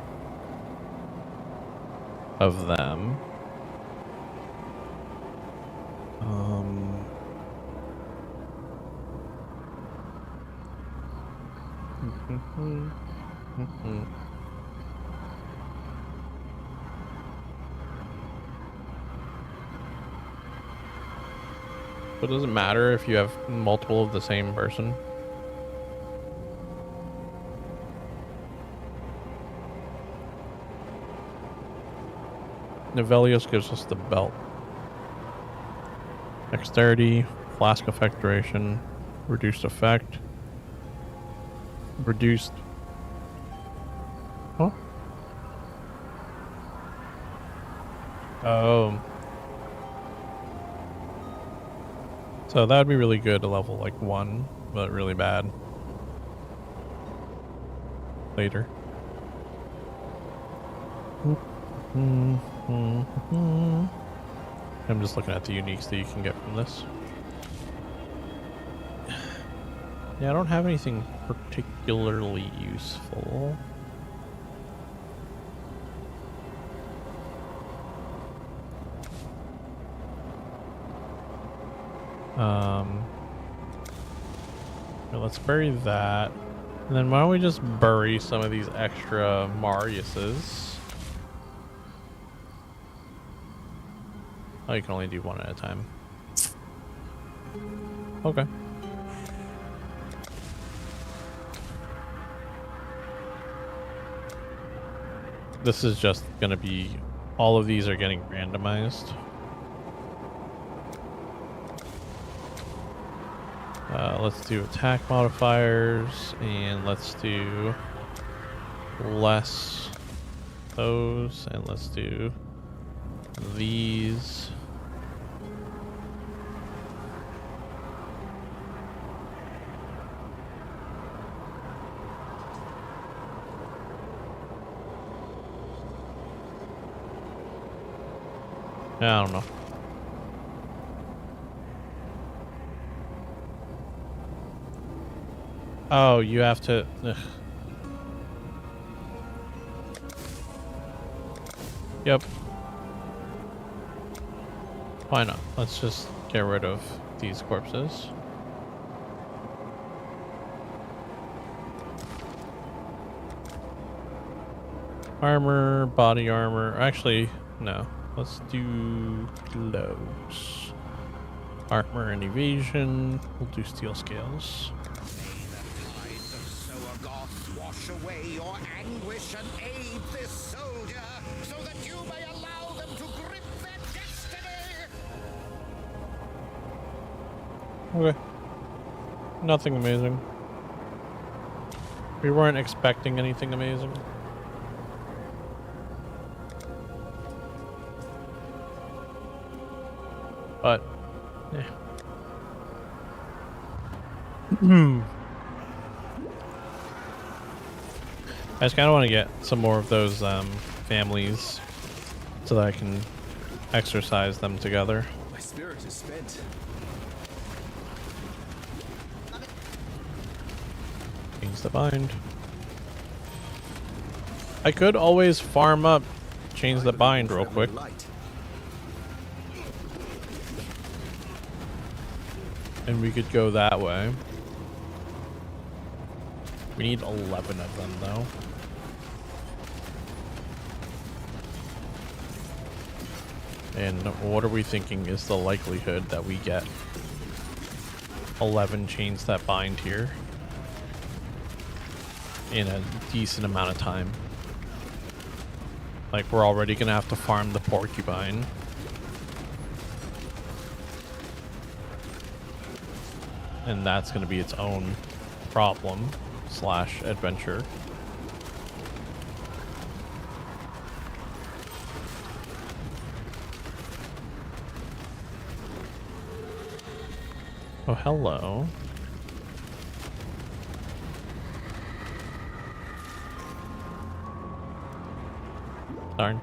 of them. But does it matter if you have multiple of the same person? Novellius gives us the belt. Dexterity, flask effect duration, reduced effect, reduced. Huh? Oh. So that would be really good to level like 1, but really bad later. I'm just looking at the uniques that you can get from this. Yeah, I don't have anything particularly useful. Let's bury that. And then why don't we just bury some of these extra Mariuses? Oh, you can only do one at a time. this is just gonna be, all of these are getting randomized. Let's do attack modifiers, and let's do less those, and let's do these. I don't know. Oh, you have to... Ugh. Yep. Why not? Let's just get rid of these corpses. Armor, body armor. Actually, no. Let's do gloves. Armor and evasion. We'll do steel scales. Wash away your anguish and aid this soldier, so that you may allow them to grip their destiny. Okay. Nothing amazing. We weren't expecting anything amazing. But, yeah. I just kind of want to get some more of those families so that I can exercise them together. My spirit is spent. Change the bind. I could always farm up, change the bind real quick. And we could go that way. We need 11 of them, though. And what are we thinking is the likelihood that we get 11 chains that bind here in a decent amount of time? Like, we're already gonna have to farm the porcupine. And that's gonna be its own problem / adventure. Oh, hello. Darn.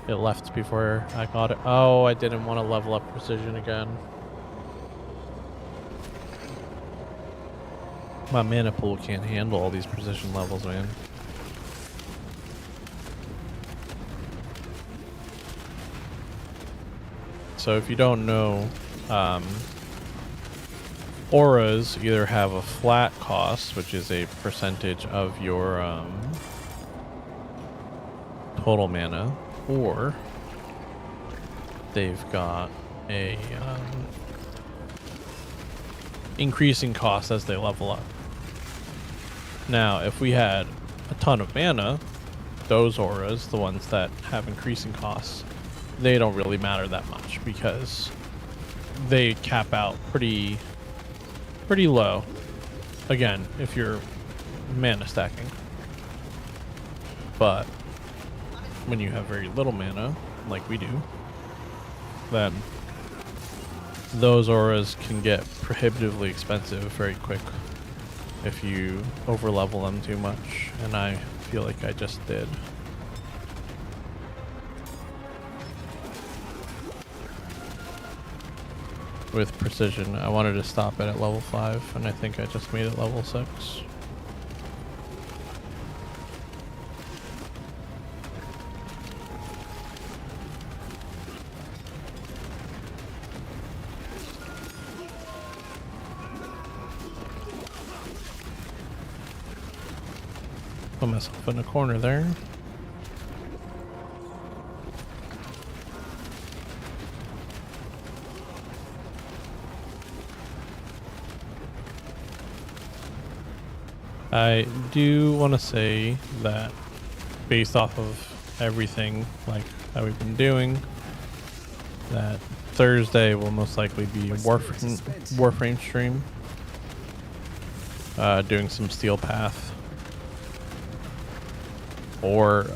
It left before I got it. Oh, I didn't want to level up precision again. My mana pool can't handle all these precision levels, man. So if you don't know, auras either have a flat cost, which is a percentage of your total mana, or they've got a increasing cost as they level up. Now, if we had a ton of mana, those auras, the ones that have increasing costs, they don't really matter that much because they cap out pretty low. Again, if you're mana stacking. But when you have very little mana, like we do, then those auras can get prohibitively expensive very quick if you overlevel them too much, and I feel like I just did. With precision, I wanted to stop it at level 5, and I think I just made it level 6. Put myself in a corner there. I do want to say that based off of everything like how we've been doing, that Thursday will most likely be a Warframe stream. Doing some Steel Path. Or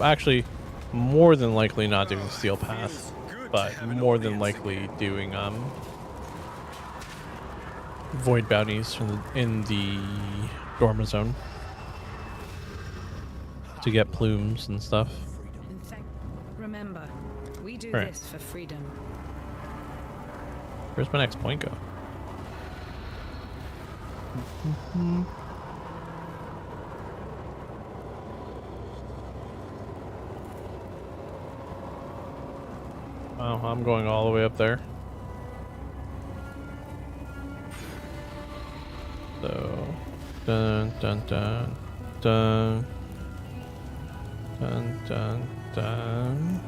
actually more than likely not doing Steel Path, but more than likely doing void bounties in the Dorma zone to get plumes and stuff. In fact, remember, we do Right. this for freedom. Where's my next point go? Wow, I'm going all the way up there. So, dun dun dun dun dun dun dun.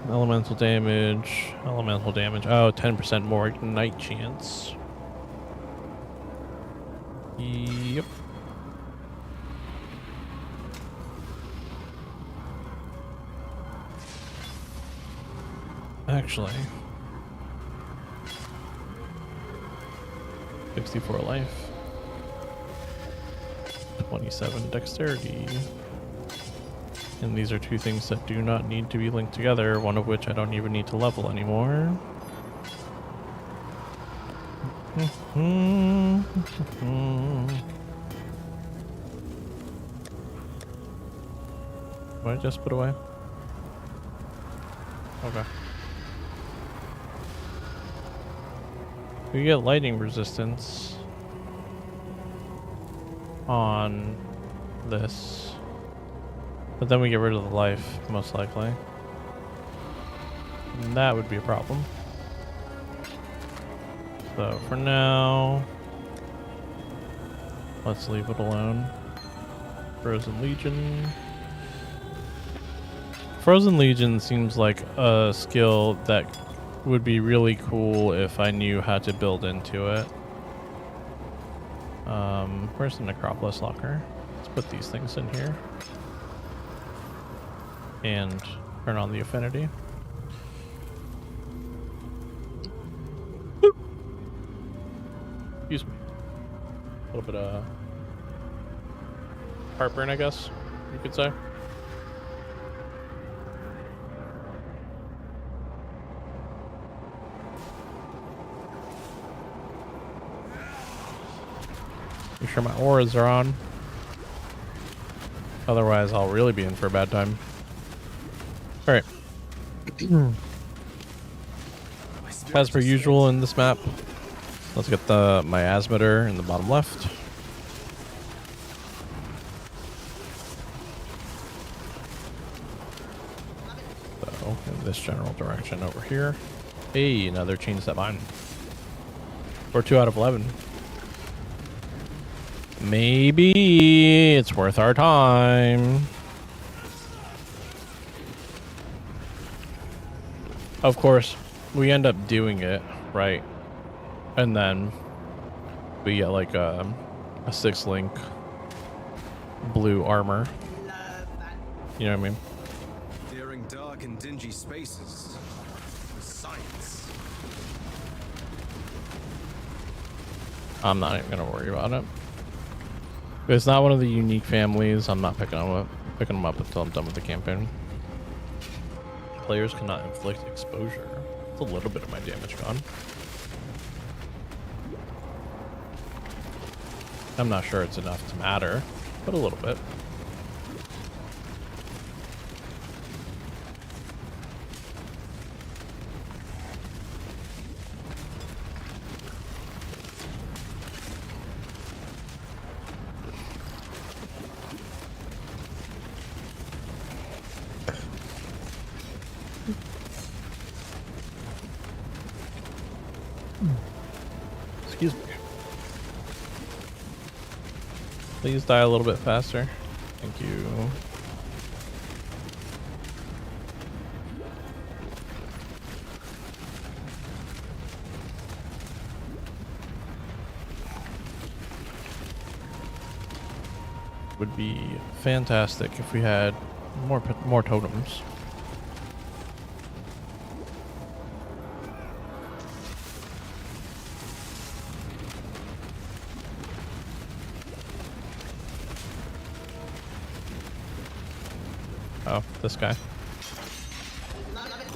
Elemental damage. Oh, 10% more ignite chance. Yep. Actually, 64 life, 27 dexterity. And these are two things that do not need to be linked together, one of which I don't even need to level anymore. What I just put away? Okay. We get lightning resistance on this. But then we get rid of the life, most likely. And that would be a problem. So for now, let's leave it alone. Frozen Legion. Frozen Legion seems like a skill that would be really cool if I knew how to build into it. Where's the Necropolis locker? Let's put these things in here. And turn on the affinity. Boop. Excuse me. A little bit of heartburn, I guess you could say. Make sure my auras are on. Otherwise, I'll really be in for a bad time. Alright. As per usual in this map, let's get the miasmator in the bottom left. So, in this general direction over here. Hey, another chain set mine. Or 2 out of 11. Maybe it's worth our time. Of course, we end up doing it, right? And then we get like a 6-link blue armor. You know what I mean? During dark and dingy spaces. Science. I'm not even gonna worry about it. If it's not one of the unique families, I'm not picking them up until I'm done with the campaign. Players cannot inflict exposure. It's a little bit of my damage gone. I'm not sure it's enough to matter, but a little bit. Excuse me. Please die a little bit faster. Thank you. would be fantastic if we had more totems. Oh, this guy.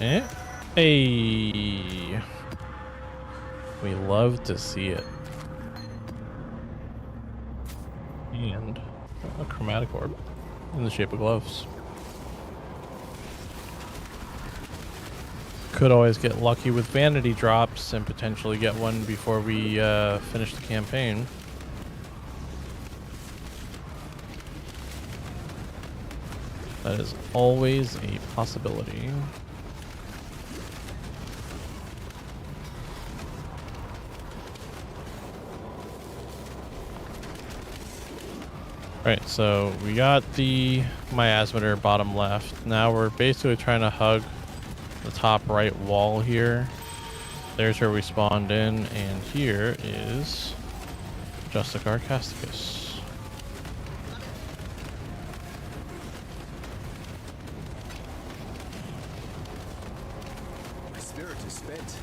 Eh? Hey. We love to see it. And a chromatic orb in the shape of gloves. Could always get lucky with vanity drops and potentially get one before we finish the campaign. That is always a possibility. Right, so we got the miasmator bottom left. Now we're basically trying to hug the top right wall here. There's where we spawned in, and here is Justicar Casticus. My spirit is spent.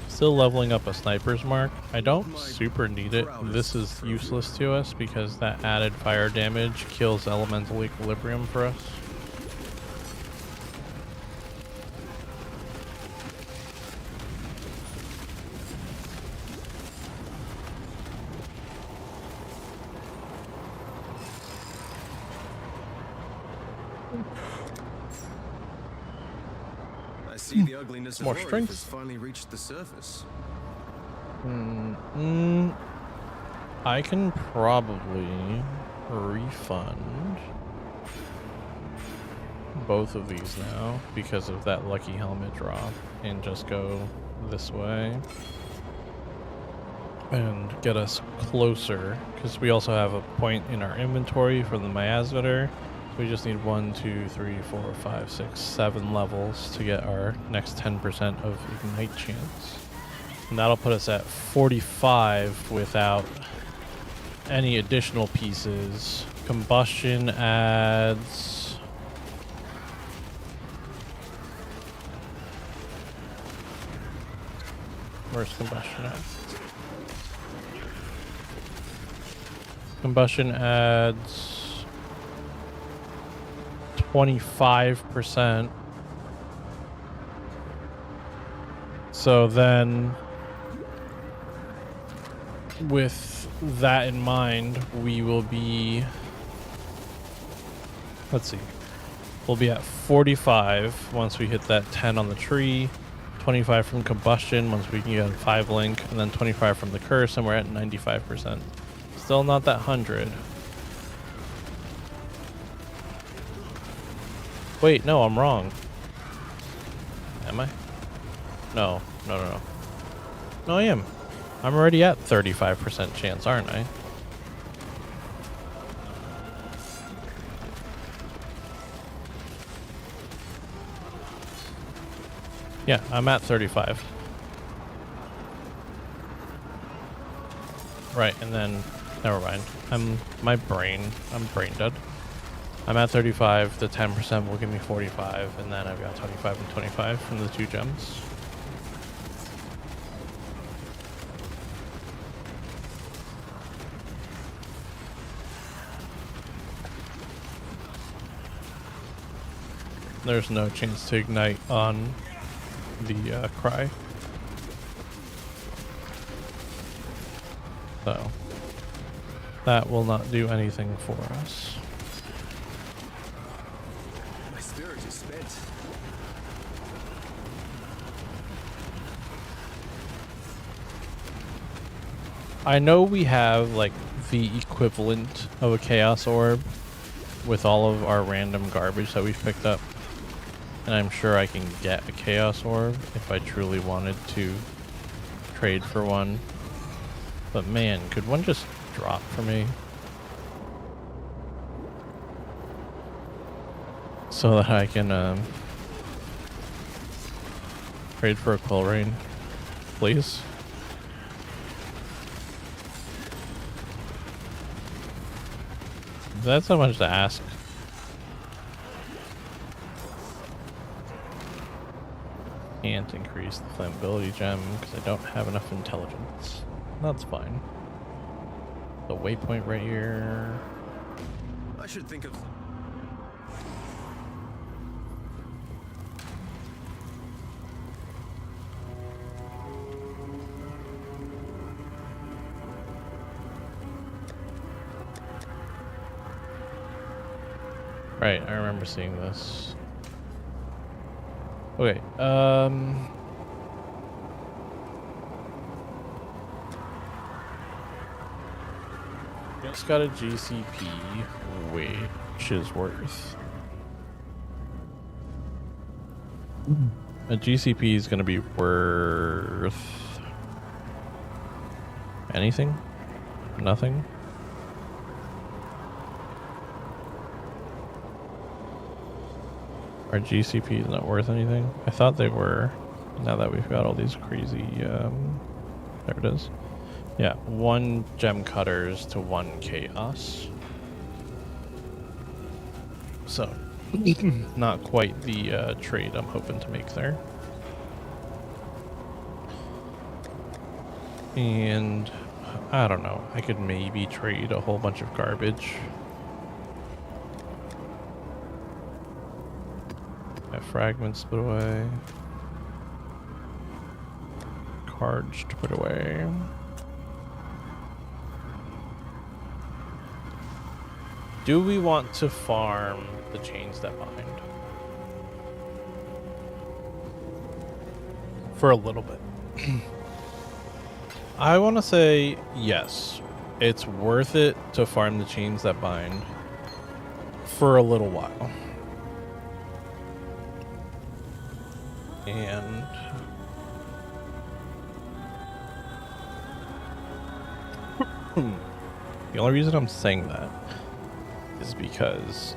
Still leveling up a sniper's mark. I don't super need it. This is useless to us because that added fire damage kills elemental equilibrium for us. I see the ugliness More of life strength. has finally reached the surface. I can probably refund both of these now because of that lucky helmet drop and just go this way and get us closer, because we also have a point in our inventory for the miasmator. We just need 1, 2, 3, 4, 5, 6, 7 levels to get our next 10% of ignite chance. And that'll put us at 45 without any additional pieces. Combustion adds... Where's combustion at? Combustion adds 25%. So then, with that in mind, we will be, let's see, we'll be at 45 once we hit that 10 on the tree, 25 from combustion once we can get a 5 link, and then 25 from the curse, and we're at 95%. Still not that 100. Wait, no, I'm wrong. Am I? No. No, I am. I'm already at 35% chance, aren't I? Yeah, I'm at 35. Right, and then, never mind. I'm brain dead. I'm at 35, the 10% will give me 45, and then I've got 25 and 25 from the 2 gems. There's no chance to ignite on the cry. So, that will not do anything for us. My spirit is spent. I know we have like the equivalent of a chaos orb with all of our random garbage that we've picked up, and I'm sure I can get a chaos orb if I truly wanted to trade for one. But man, could one just drop for me? So that I can Trade for a Quill Rain, please. That's so much to ask. Can't increase the flammability gem because I don't have enough intelligence. That's fine. The waypoint right here. I should think of. Right, I remember seeing this. Okay, just got a GCP, which is worth. A GCP is going to be worth anything? Nothing? Our GCP is not worth anything? I thought they were. Now that we've got all these crazy, there it is. Yeah, 1 gem cutters to 1 chaos. So, not quite the trade I'm hoping to make there. And, I don't know, I could maybe trade a whole bunch of garbage. Fragments put away. Cards to put away. Do we want to farm the chains that bind? For a little bit. I want to say yes. It's worth it to farm the chains that bind for a little while. And the only reason I'm saying that is because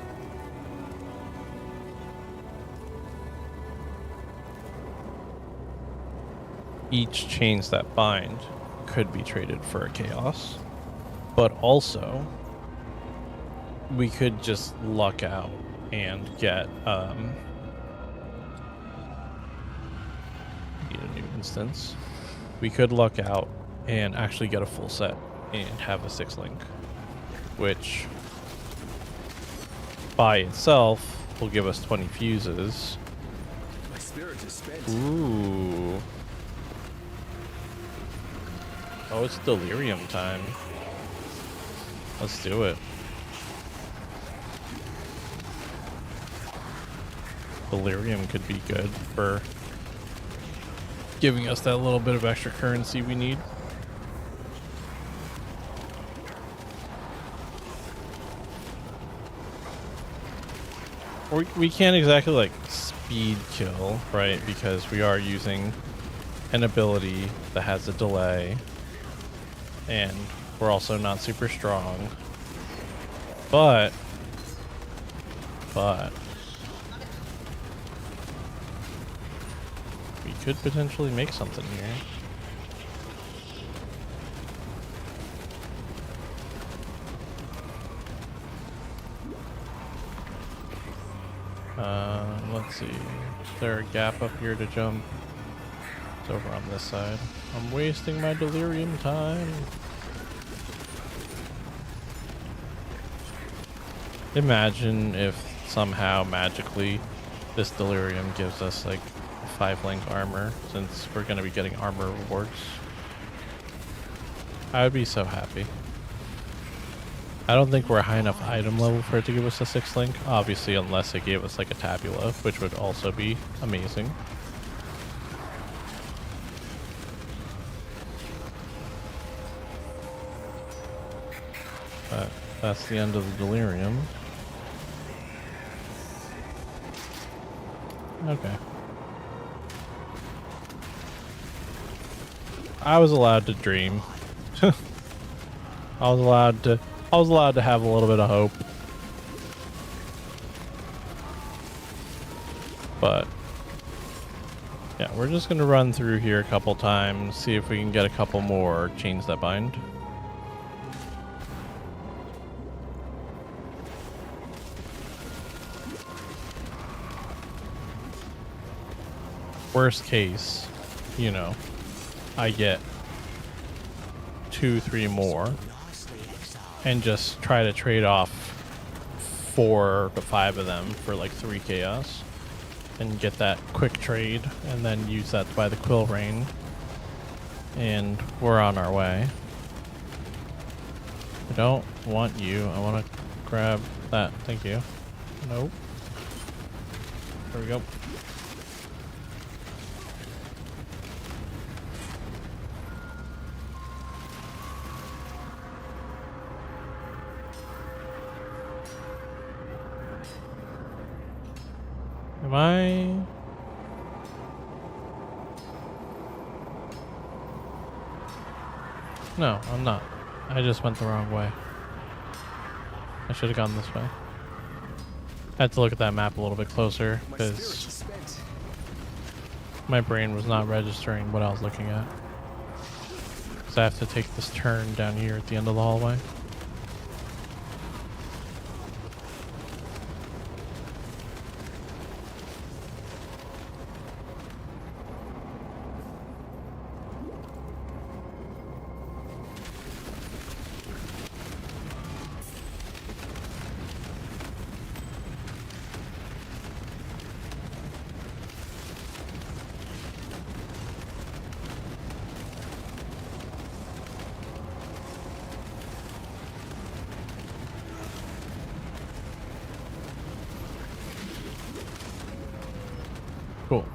each chains that bind could be traded for a chaos, but also we could just luck out and get a new instance. We could luck out and actually get a full set and have a 6-link, which by itself will give us 20 fuses. My spirit is spent. Ooh. Oh, it's delirium time. Let's do it. Delirium could be good for giving us that little bit of extra currency we need. We can't exactly like speed kill, right? Because we are using an ability that has a delay, and we're also not super strong. But we could potentially make something here. Let's see. Is there a gap up here to jump? It's over on this side. I'm wasting my delirium time. Imagine if somehow magically this delirium gives us like 5-link armor, since we're going to be getting armor rewards. I would be so happy. I don't think we're a high enough item level for it to give us a 6-link, obviously, unless it gave us like a tabula, which would also be amazing. But that's the end of the delirium. Okay. I was allowed to dream. I was allowed to have a little bit of hope. But Yeah, we're just gonna run through here a couple times, see if we can get a couple more chains that bind. Worst case, you know, I get 2, 3 more and just try to trade off 4 to 5 of them for like 3 chaos and get that quick trade and then use that to buy the quill rain, and we're on our way. I don't want you. I want to grab that. Thank you. Nope. There we go. Am I? No, I'm not. I just went the wrong way. I should have gone this way. I had to look at that map a little bit closer My spirit is because spent. my brain was not registering what I was looking at. Because I have to take this turn down here at the end of the hallway. Cool.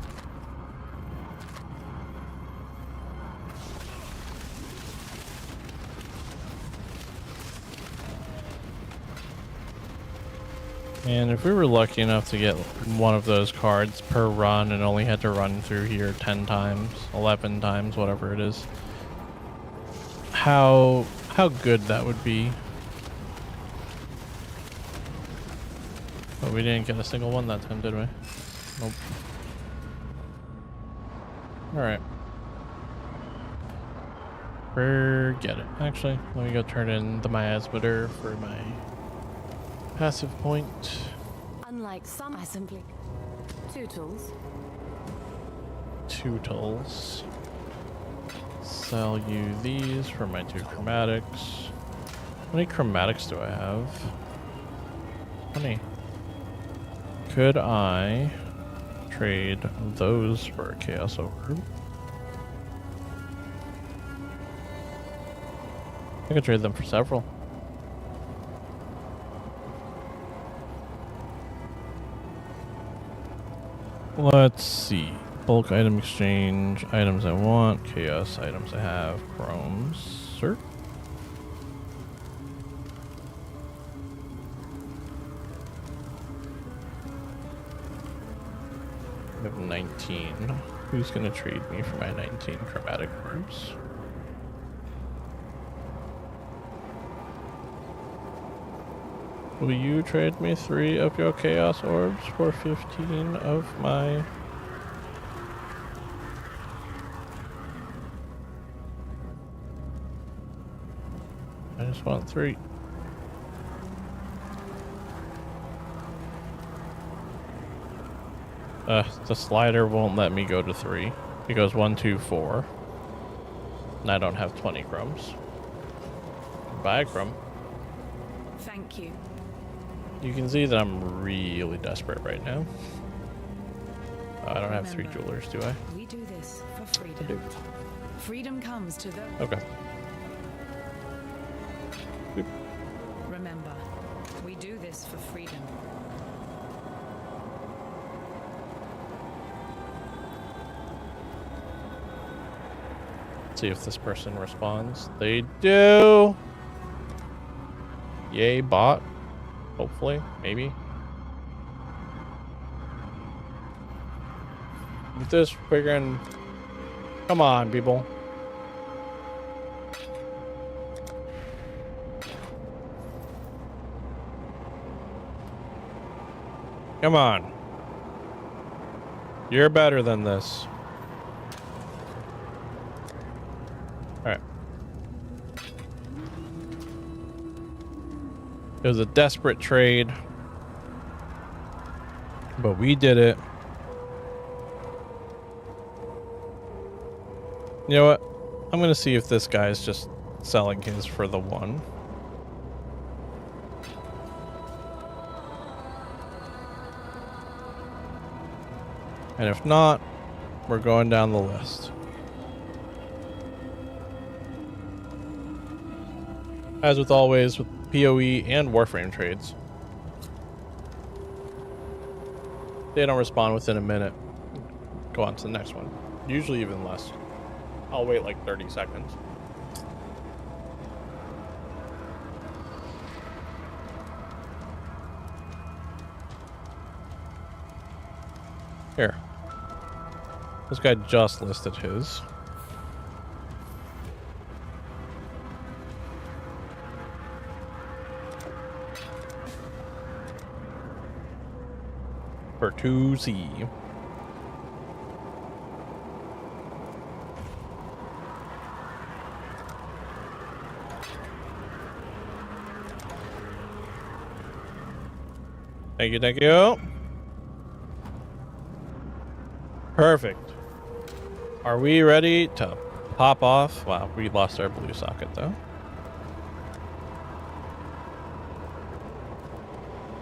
And if we were lucky enough to get one of those cards per run and only had to run through here 10 times, 11 times, whatever it is, how good that would be. But we didn't get a single one that time, did we? Nope. Alright. Forget it. Actually, let me go turn in the miasmater for my passive point. Unlike some, I simply 2 tools. 2 tools. Sell you these for my 2 chromatics. How many chromatics do I have? How many? Could I trade those for a chaos orb? I could trade them for several. Let's see. Bulk item exchange. Items I want. Chaos items I have. Chromes. Sir. I have 19. Who's gonna trade me for my 19 chromatic orbs? Will you trade me 3 of your chaos orbs for 15 of my... I just want 3. The slider won't let me go to 3. It goes 1, 2, 4. And I don't have 20 crumbs. Buy a crumb. Thank you. You can see that I'm really desperate right now. I don't have 3 Remember, jewelers, do I? We do this for I freedom. do. Freedom comes to those. Okay. Boop. Remember, we do this for freedom. See if this person responds. They do. Yay, bot. Hopefully, maybe. Get this friggin'. Come on, people. Come on. You're better than this. It was a desperate trade, but we did it. You know what? I'm going to see if this guy's just selling his for the 1. And if not, we're going down the list. As with always with PoE and Warframe trades, they don't respond within a minute. Go on to the next one. Usually even less. I'll wait like 30 seconds. Here. This guy just listed his. For 2C. Thank you, thank you. Perfect. Are we ready to pop off? Wow, we lost our blue socket though.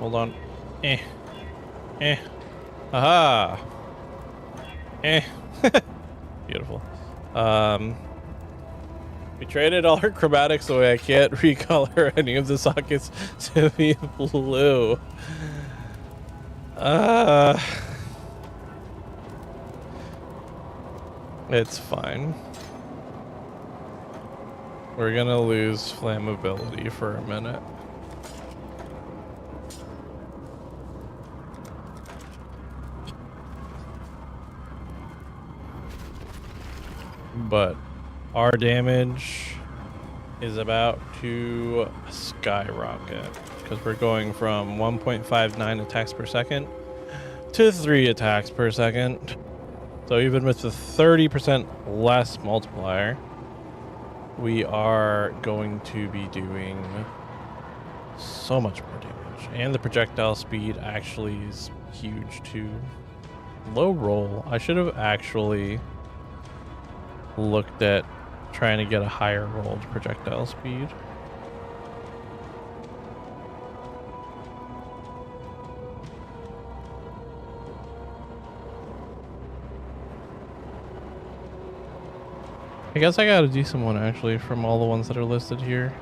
Hold on. Aha. Beautiful. We traded all our chromatics away. I can't recolor any of the sockets to be blue. It's fine. We're gonna lose flammability for a minute. But our damage is about to skyrocket because we're going from 1.59 attacks per second to 3 attacks per second. So even with the 30% less multiplier, we are going to be doing so much more damage. And the projectile speed actually is huge too. Low roll. I should have actually looked at trying to get a higher rolled projectile speed. I guess I got a decent one actually from all the ones that are listed here.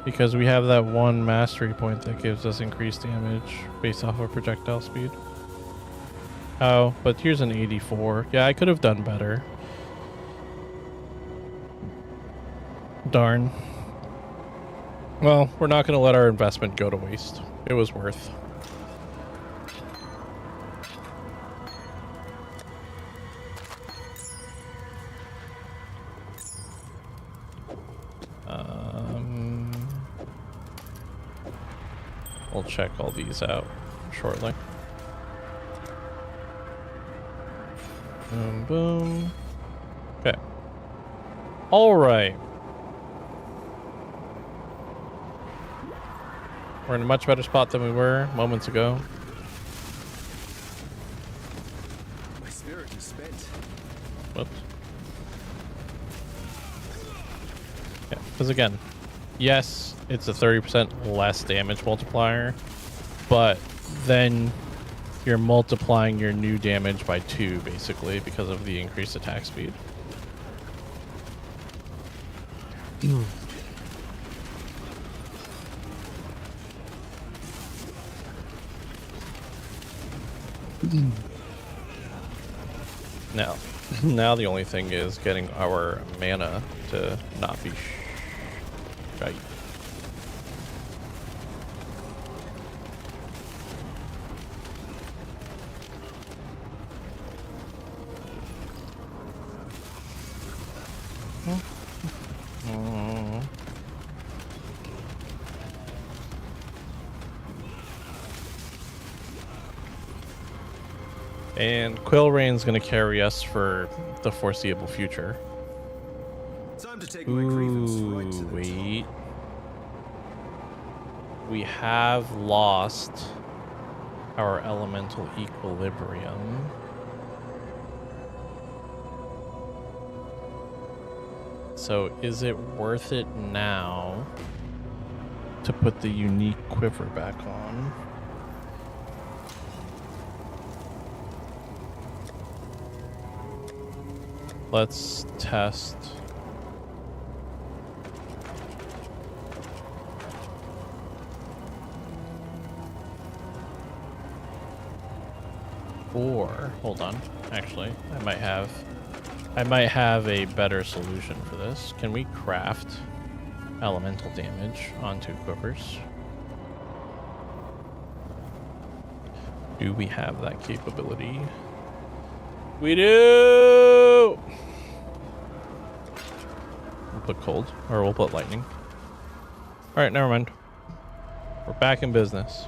Because we have that one mastery point that gives us increased damage based off of projectile speed. Oh, but here's an 84. Yeah, I could have done better. Darn. Well, we're not going to let our investment go to waste. It was worth. We'll check all these out shortly. Boom, boom. Okay. All right. We're in a much better spot than we were moments ago. My spirit is spent. Whoops. Yeah, because again, yes, it's a 30% less damage multiplier, but then you're multiplying your new damage by 2 basically because of the increased attack speed. Now the only thing is getting our mana to not be right. And Quill Rain's going to carry us for the foreseeable future. Time to take my grievance right to Ooh, the wait. We have lost our elemental equilibrium. So is it worth it now to put the unique quiver back on? Let's test. Or, hold on, actually, I might have a better solution for this. Can we craft elemental damage onto quivers? Do we have that capability? We do! We'll put cold, or we'll put lightning. Alright, never mind. We're back in business.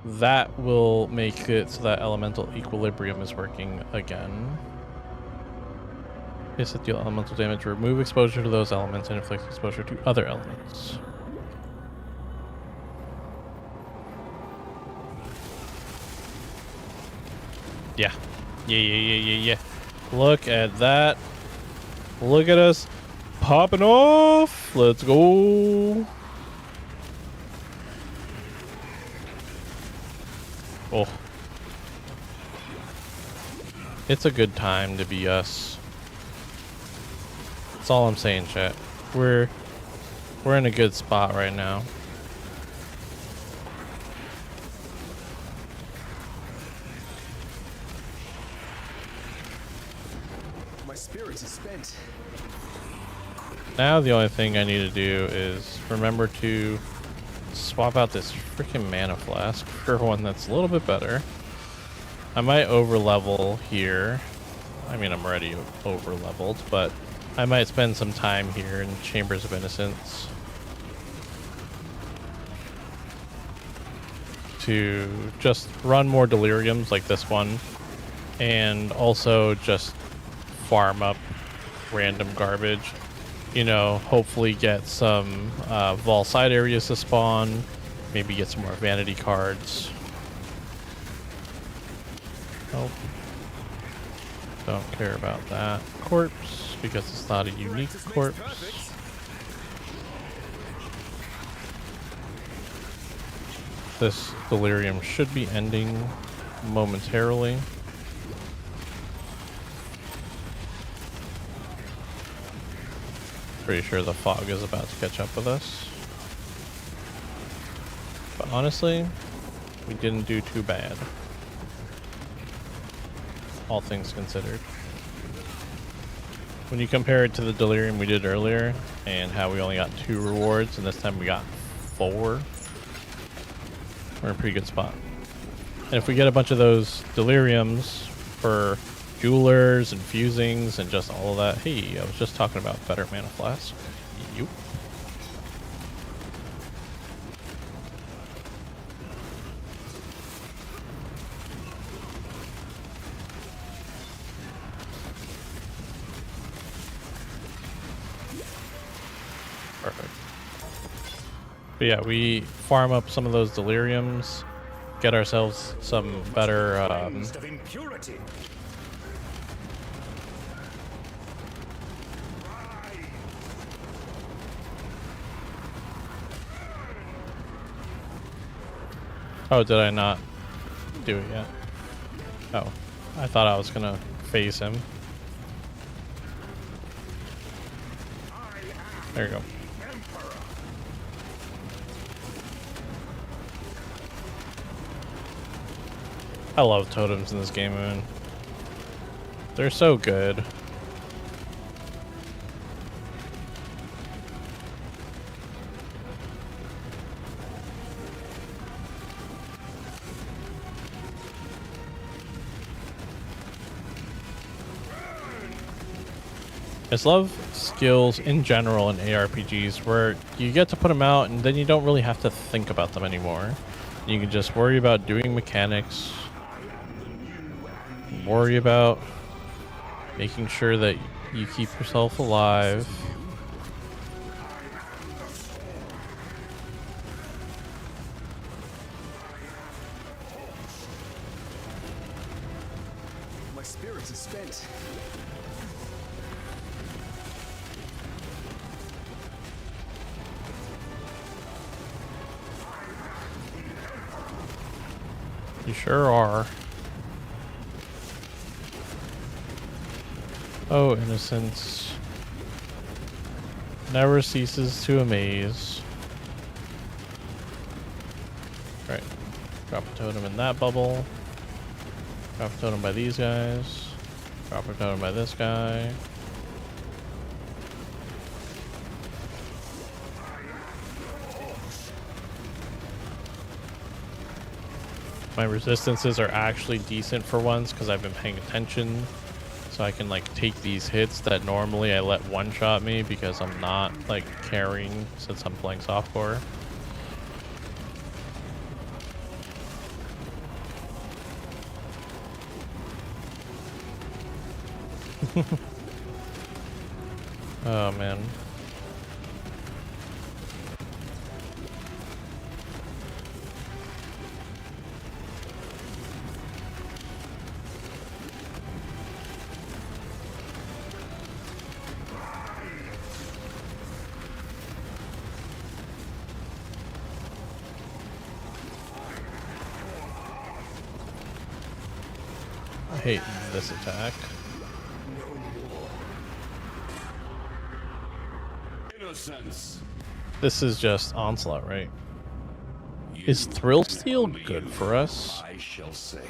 That will make it so that elemental equilibrium is working again. Is it deal elemental damage? Remove exposure to those elements and inflict exposure to other elements. Yeah. Yeah. Look at that. Look at us popping off. Let's go. Oh. It's a good time to be us. That's all I'm saying, chat. We're in a good spot right now. My spirit is spent. Now the only thing I need to do is remember to swap out this freaking mana flask for one that's a little bit better. I might over level here. I mean, I'm already over leveled, but I might spend some time here in Chambers of Innocence to just run more deliriums like this one, and also just farm up random garbage. You know, hopefully get some Vol side areas to spawn, maybe get some more vanity cards. Oh, don't care about that corpse because it's not a unique corpse. This delirium should be ending momentarily. Pretty sure the fog is about to catch up with us. But honestly, we didn't do too bad. All things considered. When you compare it to the delirium we did earlier and how we only got 2 rewards and this time we got 4, we're in a pretty good spot. And if we get a bunch of those deliriums for jewelers and fusings and just all of that, hey, I was just talking about better mana flask. Yup. Perfect. But yeah, we farm up some of those deliriums, get ourselves some better Of impurity. Oh, did I not do it yet? Oh, I thought I was gonna phase him. There you go. I love totems in this game, man. They're so good. I just love skills in general in ARPGs where you get to put them out and then you don't really have to think about them anymore. You can just worry about doing mechanics, worry about making sure that You keep yourself alive. My spirit is spent. You sure are. Oh, innocence never ceases to amaze. Right. Drop a totem in that bubble. Drop a totem by these guys. Drop a totem by this guy. My resistances are actually decent for once because I've been paying attention. So I can like take these hits that normally I let one-shot me because I'm not like carrying since I'm playing softcore. Oh man. I hate this attack. Innocence. This is just onslaught, right? Is Thrill Steel good for us? I shall save.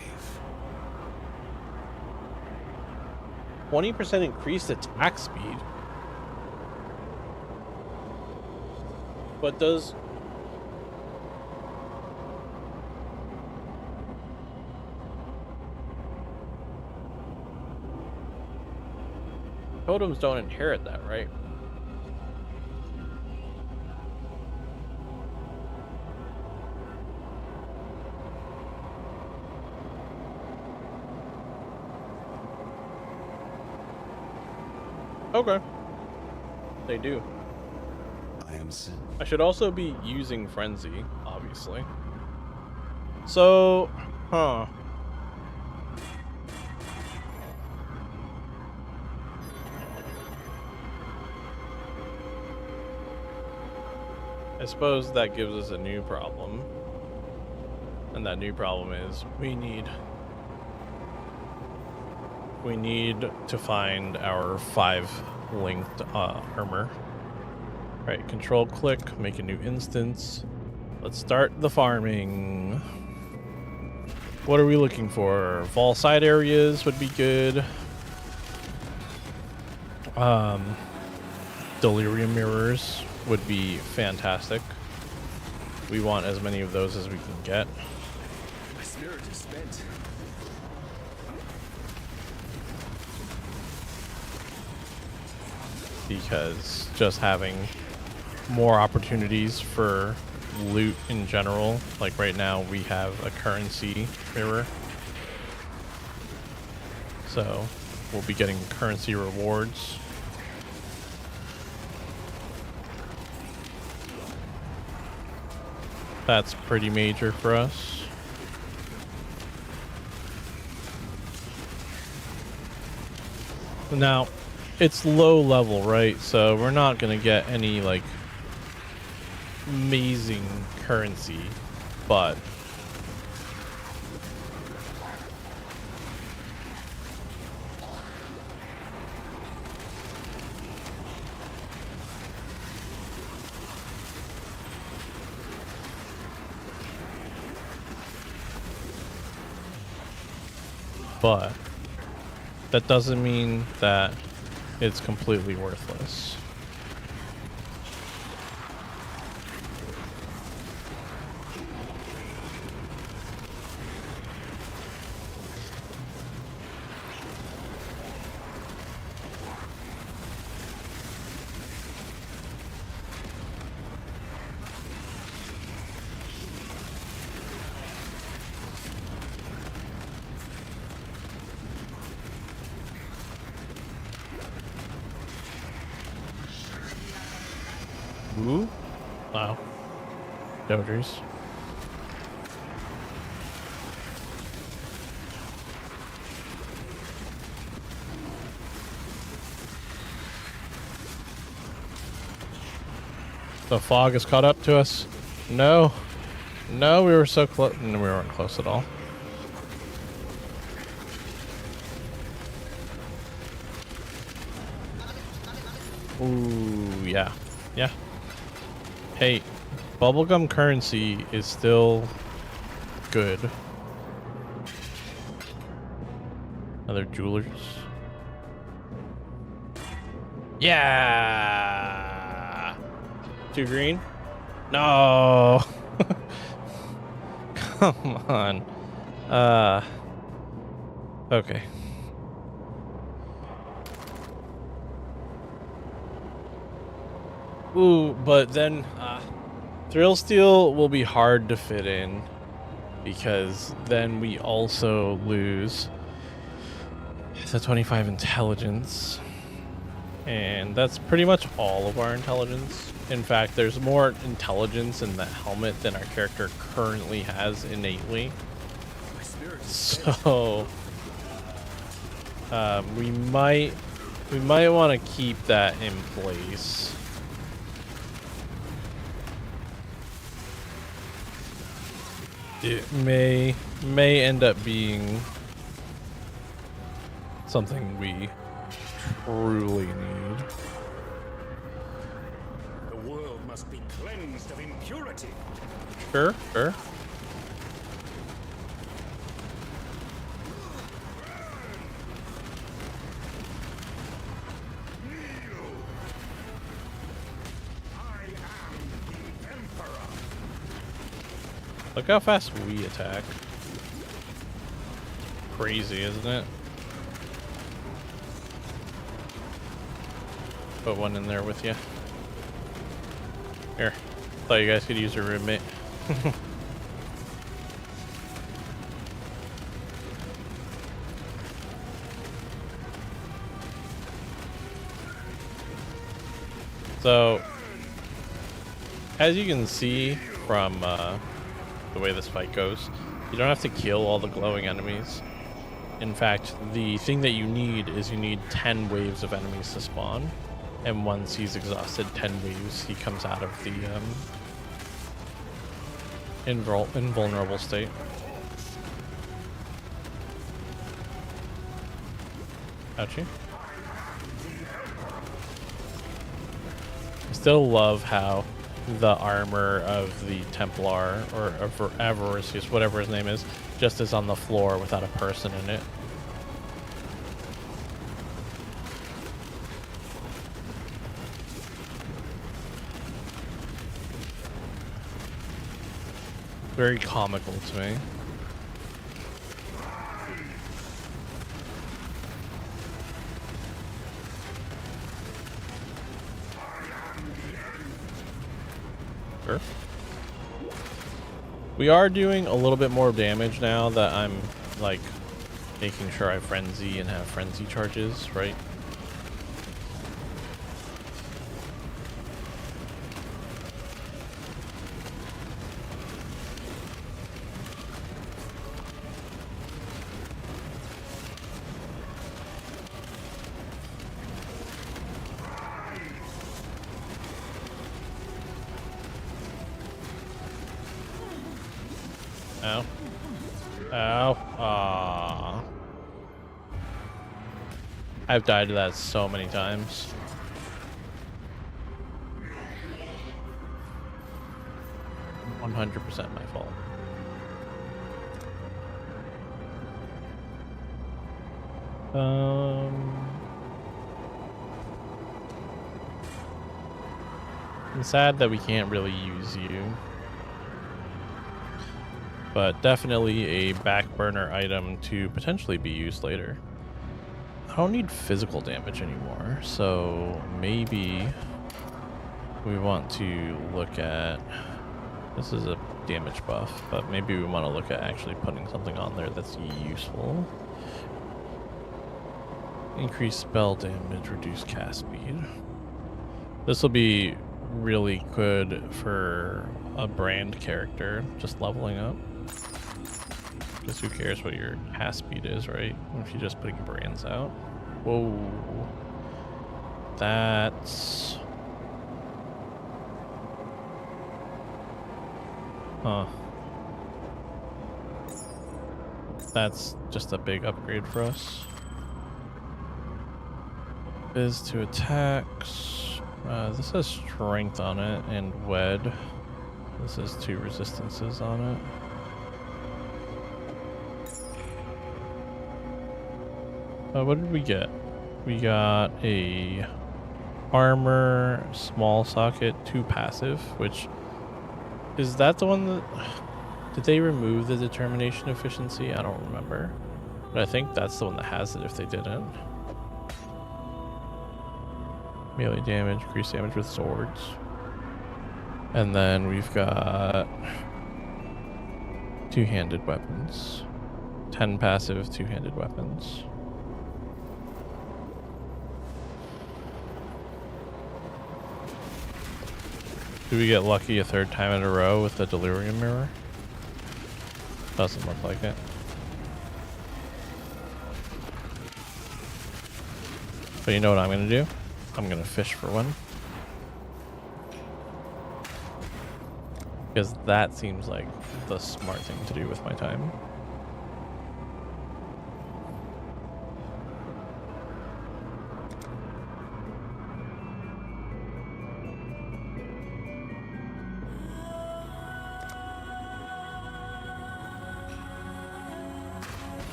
20% increased attack speed. But does... Totems don't inherit that, right? Okay. They do. I am sin. I should also be using Frenzy, obviously. So, huh. I suppose that gives us a new problem. And that new problem is we need to find our 5 linked armor. Right, control click, make a new instance. Let's start the farming. What are we looking for? Fall side areas would be good. Delirium mirrors would be fantastic. We want as many of those as we can get. My spirit is spent. Because just having more opportunities for loot in general, like right now we have a currency mirror, so we'll be getting currency rewards. That's pretty major for us. Now it's low level, right? So we're not gonna get any like amazing currency, but that doesn't mean that it's completely worthless. Ooh. Wow. Dodgers. The fog has caught up to us. No. No, we were so close. No, we weren't close at all. Ooh, yeah. Yeah. Hey, bubblegum currency is still good. Another jewelers. Yeah. 2 green? No. Come on. Okay. Ooh, but then Thrill Steel will be hard to fit in because then we also lose the 25 intelligence. And that's pretty much all of our intelligence. In fact, there's more intelligence in the helmet than our character currently has innately. So we might want to keep that in place. It may end up being something we truly need. The world must be cleansed of impurity. Sure, sure. Look how fast we attack. Crazy, isn't it? Put one in there with you. Here. Thought you guys could use your roommate. So, as you can see from the way this fight goes, you don't have to kill all the glowing enemies. In fact, the thing that you need is you need 10 waves of enemies to spawn. And once he's exhausted 10 waves, he comes out of the invulnerable state. Ouchie. I still love how the armor of the Templar, or Avaricius, whatever his name is, just is on the floor without a person in it. Very comical to me. Sure. We are doing a little bit more damage now that I'm like making sure I frenzy and have frenzy charges, right? Ow. Ow. Aww. I've died to that so many times. %100% my fault. I'm sad that we can't really use you. But definitely a back burner item to potentially be used later. I don't need physical damage anymore, so maybe we want to look at... This is a damage buff, but maybe we want to look at actually putting something on there that's useful. Increase spell damage, reduce cast speed. This will be really good for a brand character, just leveling up. Because who cares what your pass speed is, right? If you're just putting brands out. Whoa. That's... Huh. That's just a big upgrade for us. Biz to attacks. This has strength on it and wed. This has 2 resistances on it. What did we get? We got a armor, small socket, 2 passive, which is that the one that did they remove the determination efficiency? I don't remember, but I think that's the one that has it if they didn't. Melee damage, increased damage with swords. And then we've got 2-handed weapons. 10 passive, 2-handed weapons. Do we get lucky a 3rd time in a row with the delirium mirror? Doesn't look like it. But you know what I'm gonna do? I'm gonna fish for one. Because that seems like the smart thing to do with my time.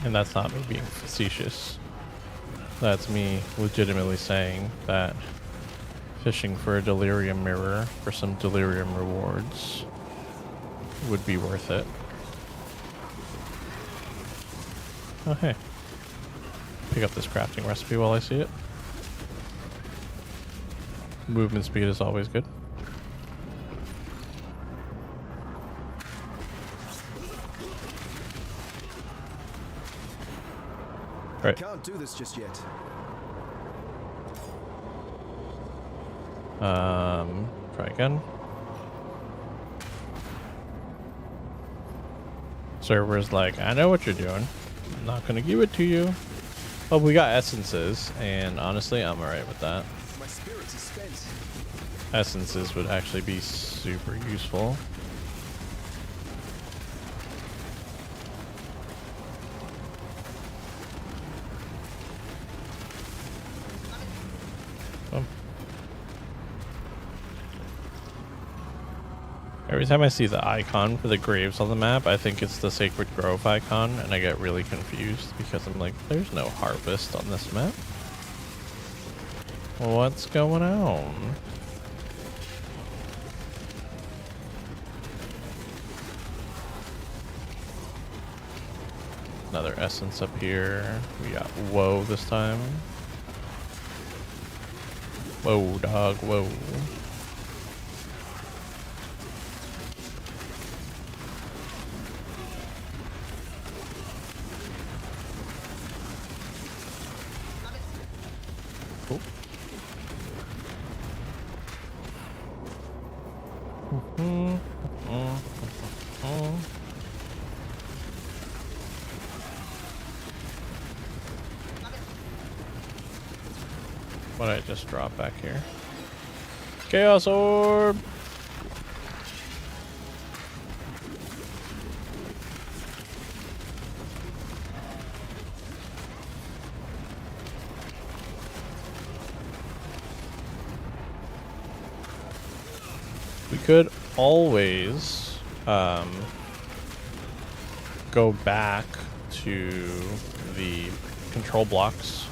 And that's not me being facetious. That's me legitimately saying that fishing for a delirium mirror for some delirium rewards would be worth it. Oh hey. Pick up this crafting recipe while I see it. Movement speed is always good. Right. Can't do this just yet. Try again. Server's like, I know what you're doing. I'm not gonna give it to you. Oh, we got essences, and honestly, I'm alright with that. My spirit is spent. Essences would actually be super useful. Every time I see the icon for the graves on the map, I think it's the Sacred Grove icon, and I get really confused because I'm like, there's no harvest on this map. What's going on? Another essence up here. We got whoa this time. Whoa, dog, whoa. What did I just drop back here? Chaos Orb! We could always go back to the control blocks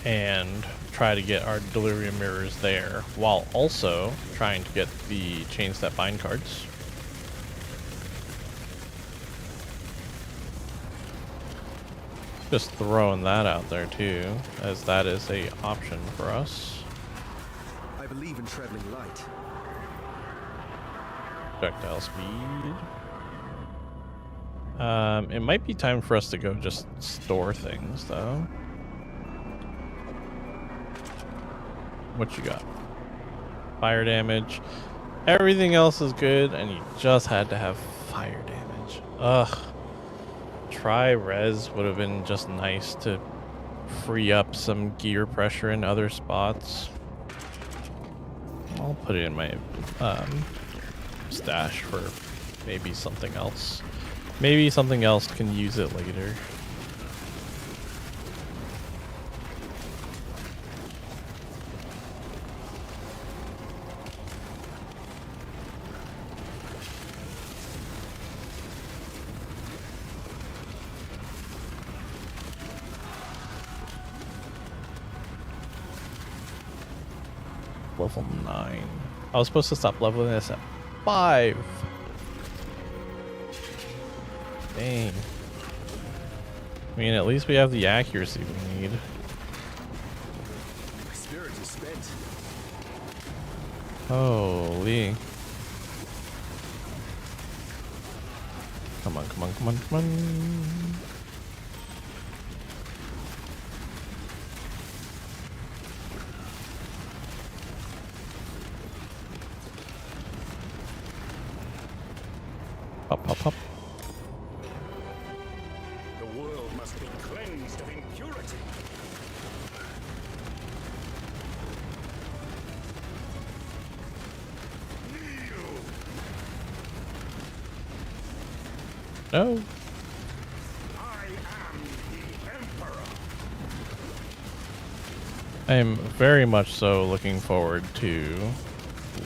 and try to get our delirium mirrors there while also trying to get the chains that bind cards. Just throwing that out there too, as that is a option for us. I believe in traveling light. Projectile speed. It might be time for us to go just store things though. What you got? fire damage. Everything else is good, and you just had to have fire damage. Ugh. Try res would have been just nice to free up some gear pressure in other spots. I'll put it in my stash for maybe something else. Maybe something else can use it later. Level 9. I was supposed to stop leveling this at 5. Dang. I mean, at least we have the accuracy we need. My spirit is spent. Holy. Come on, come on, come on, come on. Pop, pop, pop. The world must be cleansed of impurity. No. I am the Emperor. I am very much so looking forward to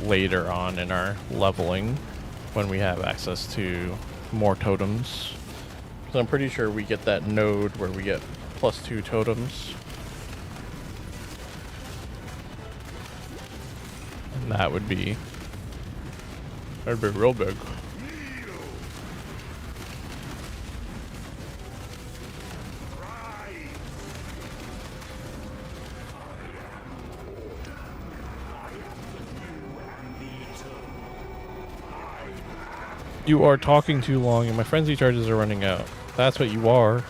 later on in our leveling when we have access to more totems. So I'm pretty sure we get that node where we get +2 totems. And that would be real big. You are talking too long and my frenzy charges are running out. That's what you are.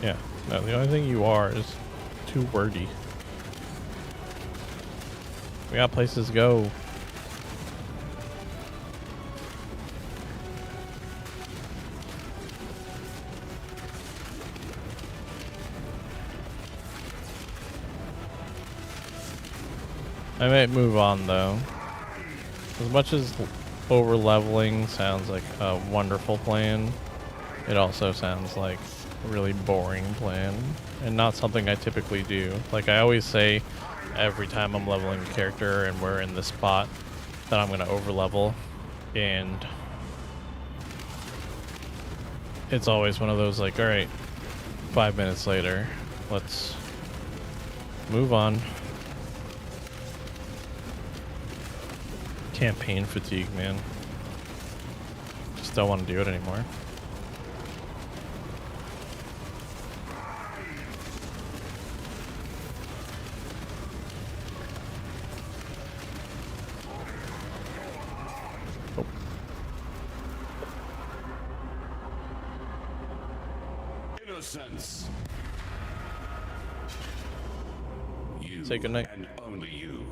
Yeah, no, the only thing you are is too wordy. We got places to go. I might move on though. As much as over leveling sounds like a wonderful plan, it also sounds like a really boring plan and not something I typically do. Like I always say every time I'm leveling a character and we're in the spot that I'm gonna over level, and it's always one of those like, all right, 5 minutes later, let's move on. Campaign fatigue, man. Just don't want to do it anymore. Oh. Innocence. You Say goodnight. and only you.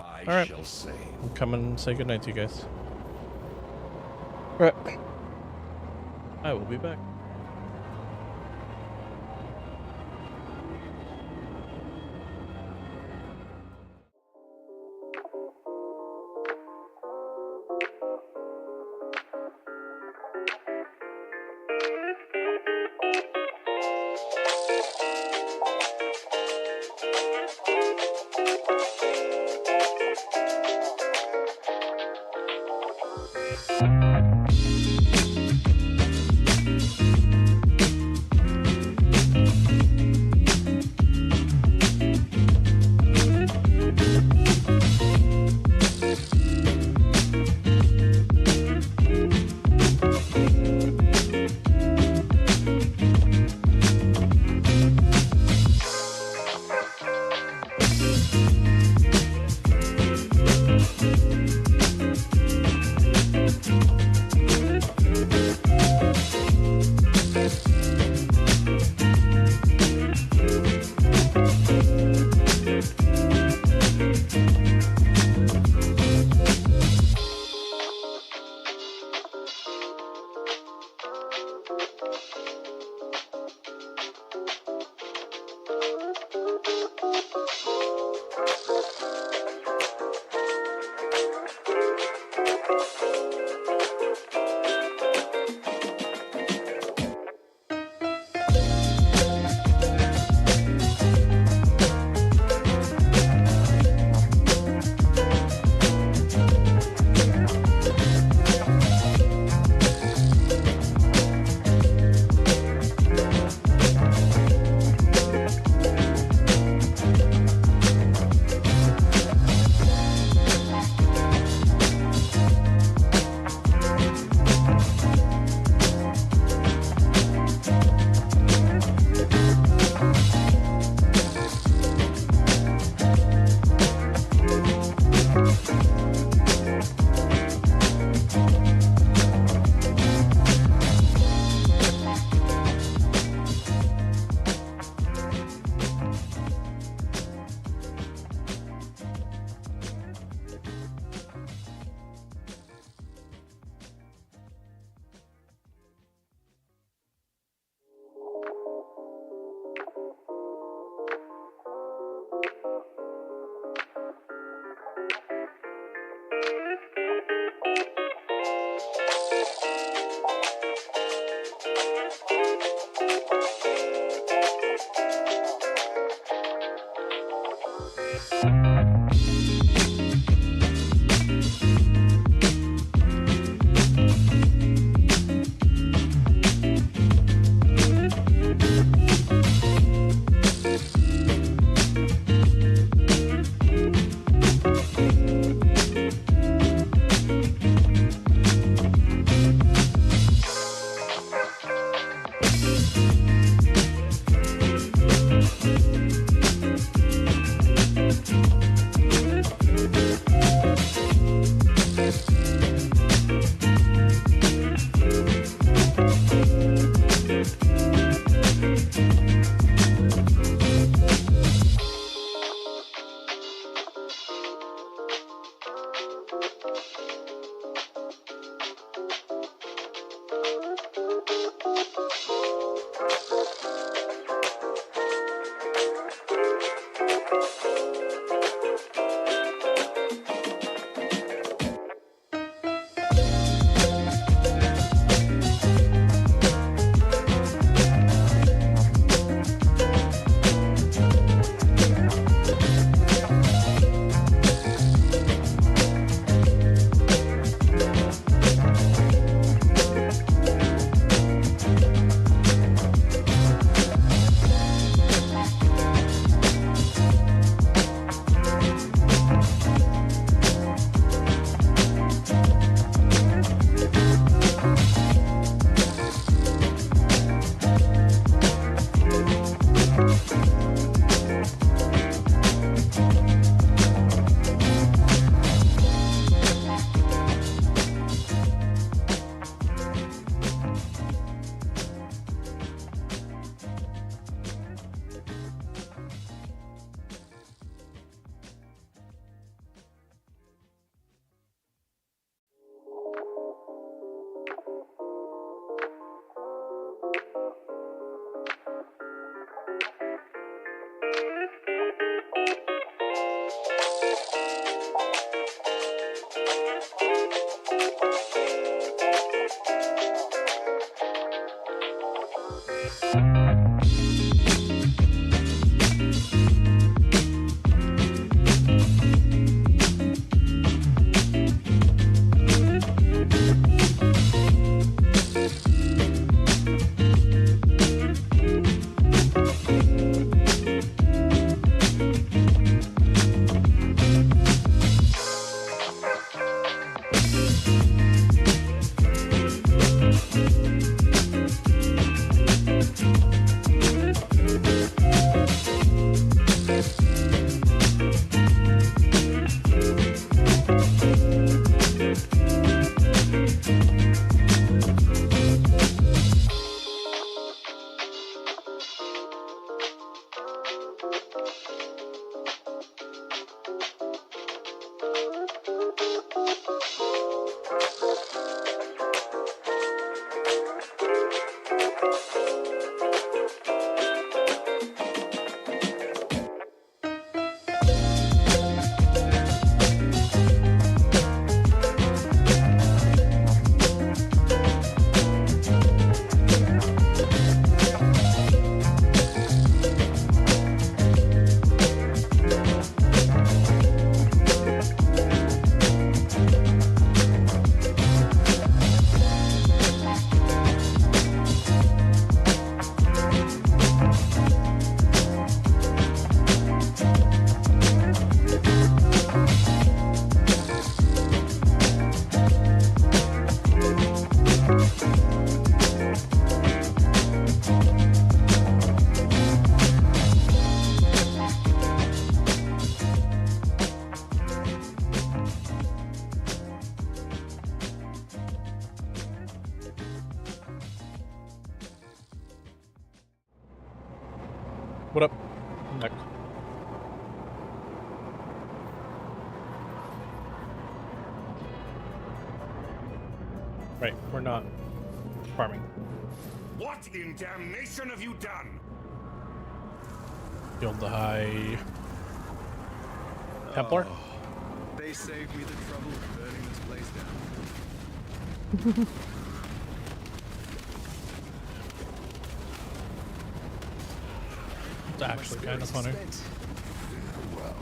I All right. shall say. Come and say goodnight to you guys. Right. I will be back. What up? Nick. Right, we're not farming. What in damnation have you done? Killed the High Templar. They saved me the trouble of burning this place down. It's actually kind of funny. Well,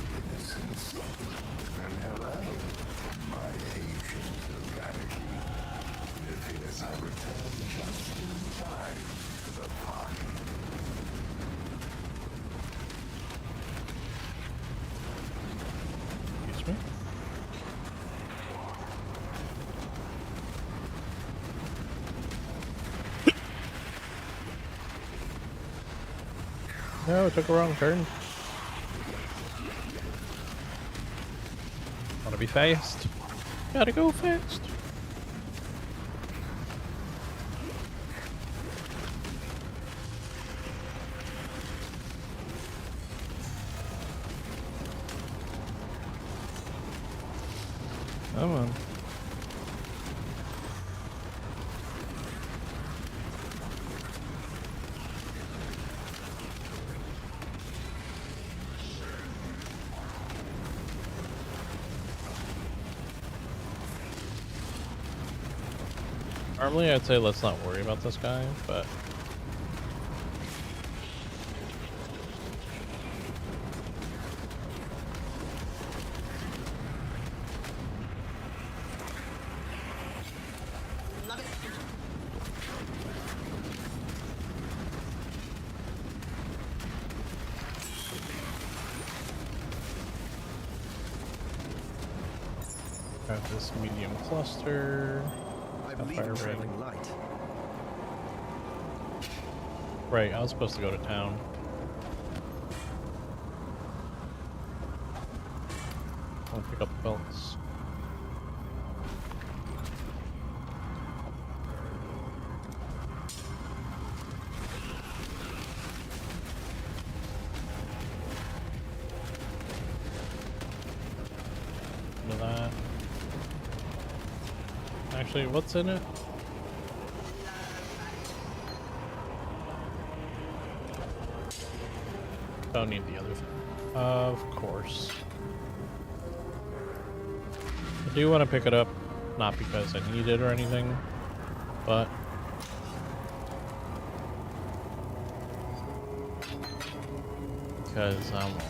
me. No, it took a wrong turn. Gotta be fast. Gotta go fast. Come on. Normally I'd say let's not worry about this guy, but got this medium cluster. I believe in traveling light. Right, I was supposed to go to town. I'll pick up the belts. Into that. Actually, what's in it? Don't need the other thing. Of course. I do want to pick it up, not because I need it or anything, but because I'm all it.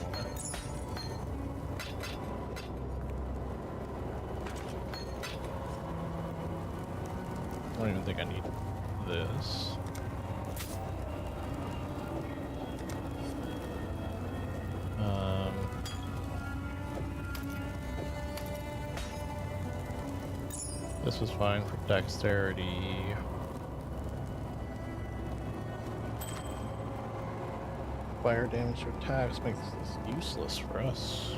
I don't even think I need this. This was fine for dexterity. Fire damage to attacks makes this useless for us.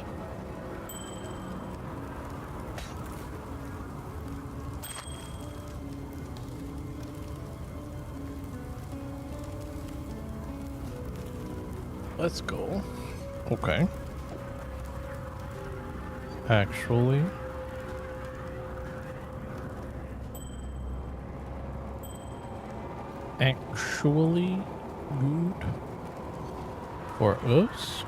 Let's go. Okay. Actually, good for us.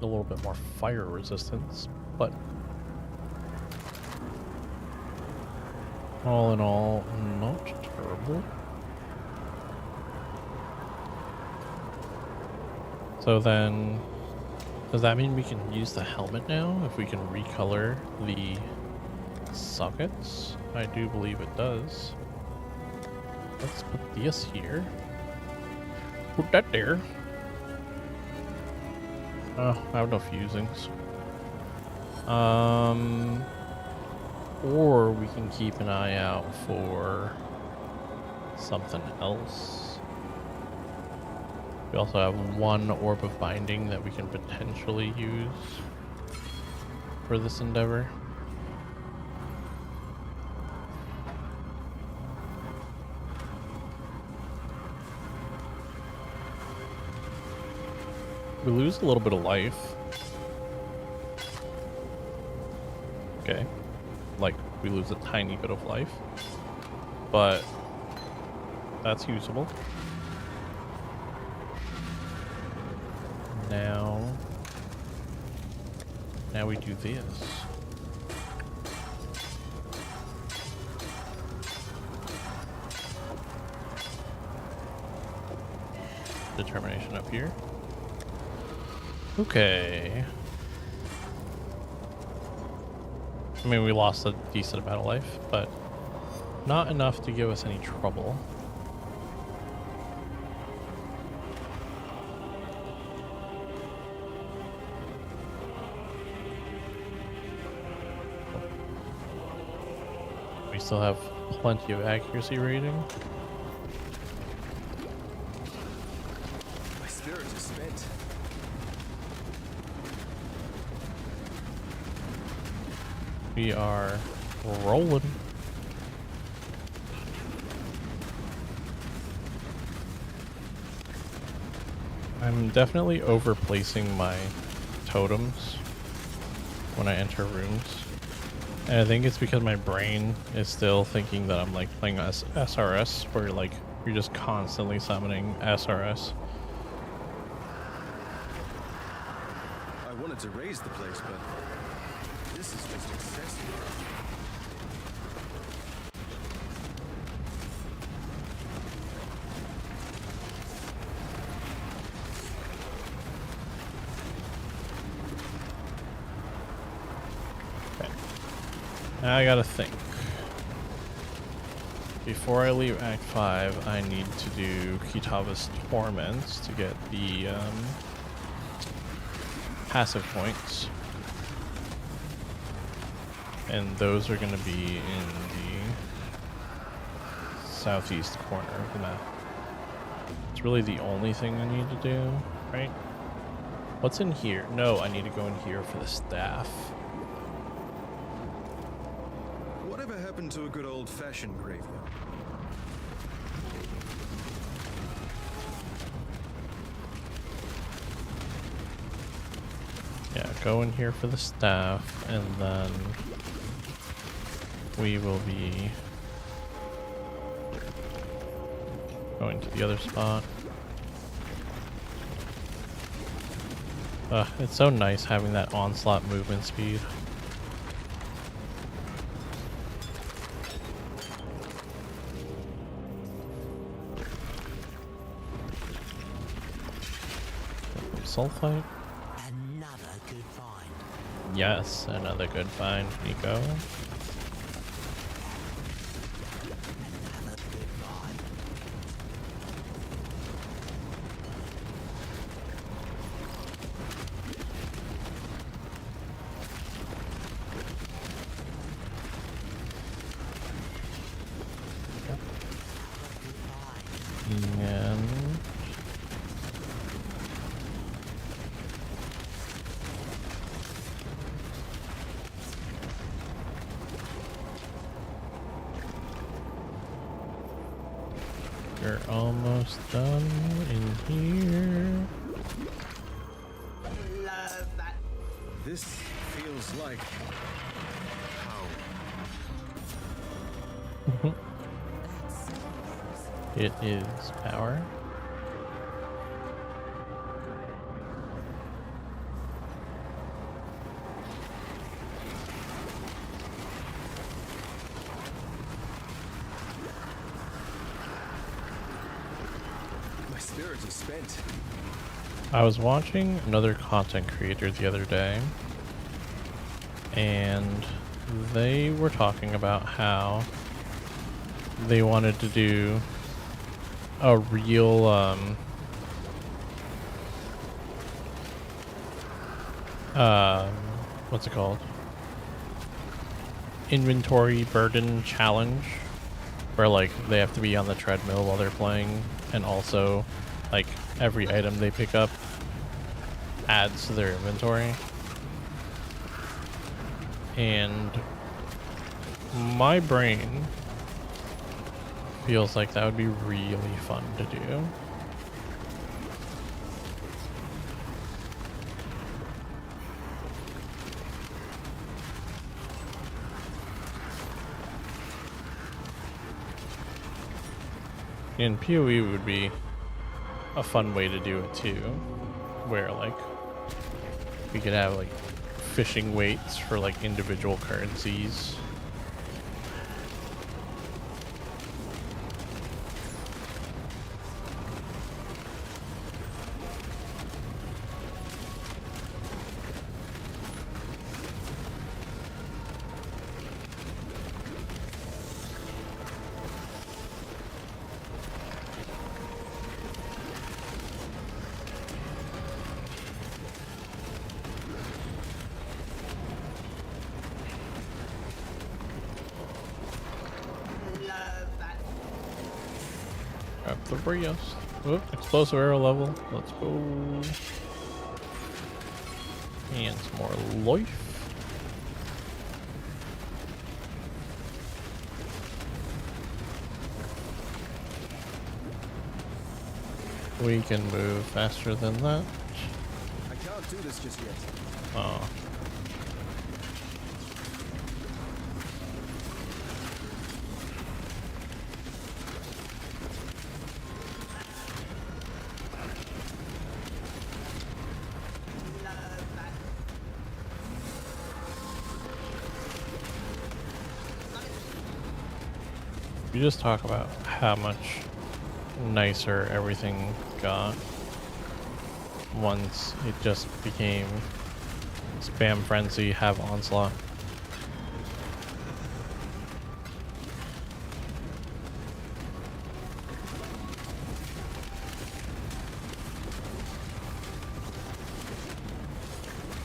A little bit more fire resistance, but all in all, not terrible. So then, does that mean we can use the helmet now if we can recolor the sockets? I do believe it does. Let's put this here. Put that there. Oh, I have no fusings. Or we can keep an eye out for something else. We also have one orb of binding that we can potentially use for this endeavor. We lose a little bit of life. Okay. Like, we lose a tiny bit of life. But that's usable. Now we do this. Determination up here. Okay. I mean, we lost a decent amount of life, but not enough to give us any trouble. we still have plenty of accuracy rating. My spirit is spent. We are rolling. I'm definitely overplacing my totems when I enter rooms. And I think it's because my brain is still thinking that I'm like playing SRS, where like you're just constantly summoning SRS. I wanted to raise the place, but this is just excessive. Now I gotta think. Before I leave Act 5, I need to do Kitava's Torments to get the passive points. And those are going to be in the southeast corner of the map. It's really the only thing I need to do, right? What's in here? No, I need to go in here for the staff. Whatever happened to a good old-fashioned graveyard? Yeah, go in here for the staff, and then we will be going to the other spot. It's so nice having that onslaught movement speed. Sulfite? Another good find. Yes, another good find, Nico. Another good find. And we're almost done in here. Love that. This feels like how? It is power. My spirit is spent. I was watching another content creator the other day, and they were talking about how they wanted to do a real what's it called? Inventory burden challenge, where like they have to be on the treadmill while they're playing, and also like every item they pick up adds to their inventory. And my brain feels like that would be really fun to do. In PoE would be a fun way to do it too, where like we could have like fishing weights for like individual currencies. Grab the Rios. Oop, explosive arrow level. Let's go. And some more life. We can move faster than that. I can't do this just yet. Oh. You just talk about how much nicer everything got once it just became spam frenzy, have onslaught.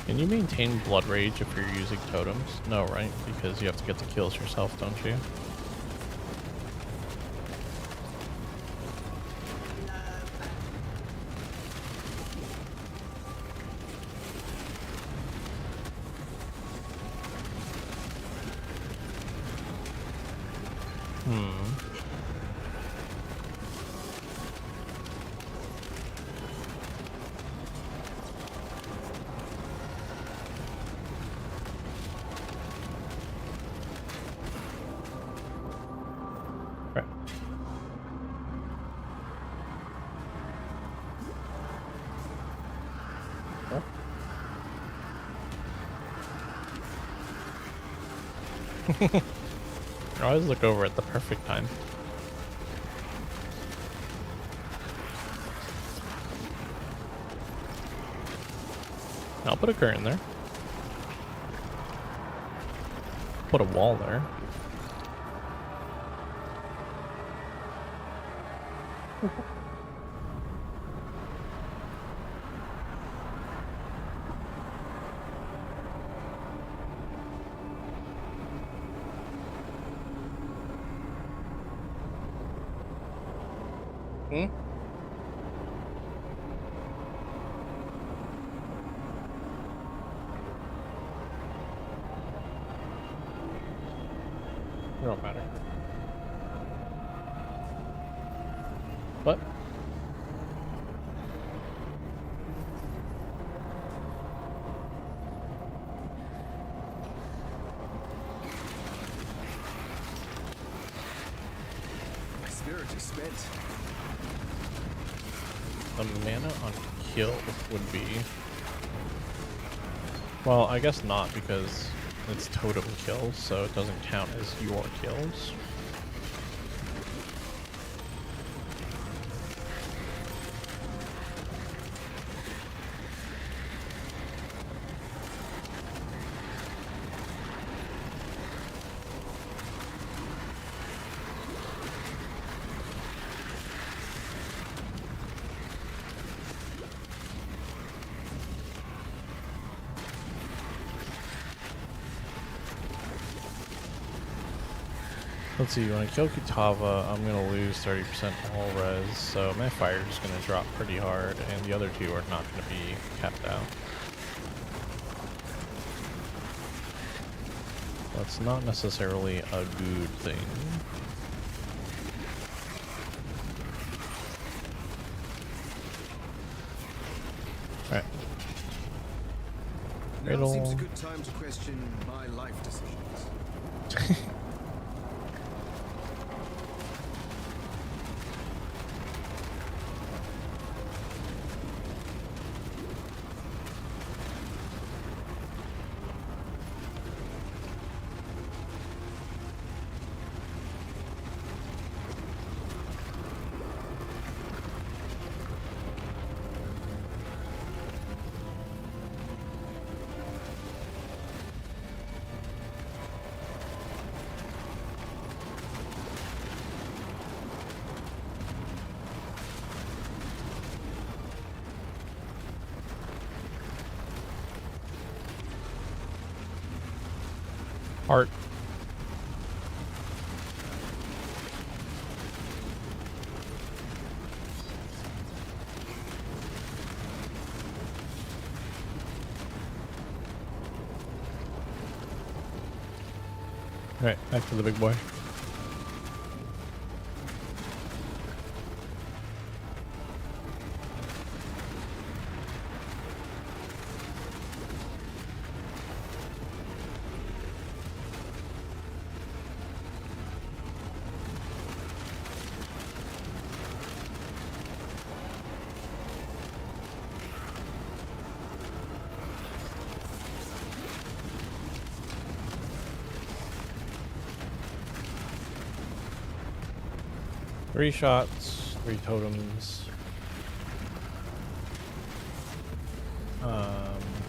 Can you maintain blood rage if you're using totems? No, right? Because you have to get the kills yourself, don't you? Right. I always look over at the perfect time. I'll put a curtain there. Put a wall there. Hmm? It don't matter. What? My spirit is spent. The mana on kill would be... Well, I guess not, because it's totem kills, so it doesn't count as your kills. Let's see, when I kill Kitava, I'm going to lose 30% all res, so my fire is going to drop pretty hard, and the other two are not going to be capped out. That's not necessarily a good thing. Alright. Now seems a good time to question my life decisions. Heart. Right, back to the big boy. Three shots, 3 totems.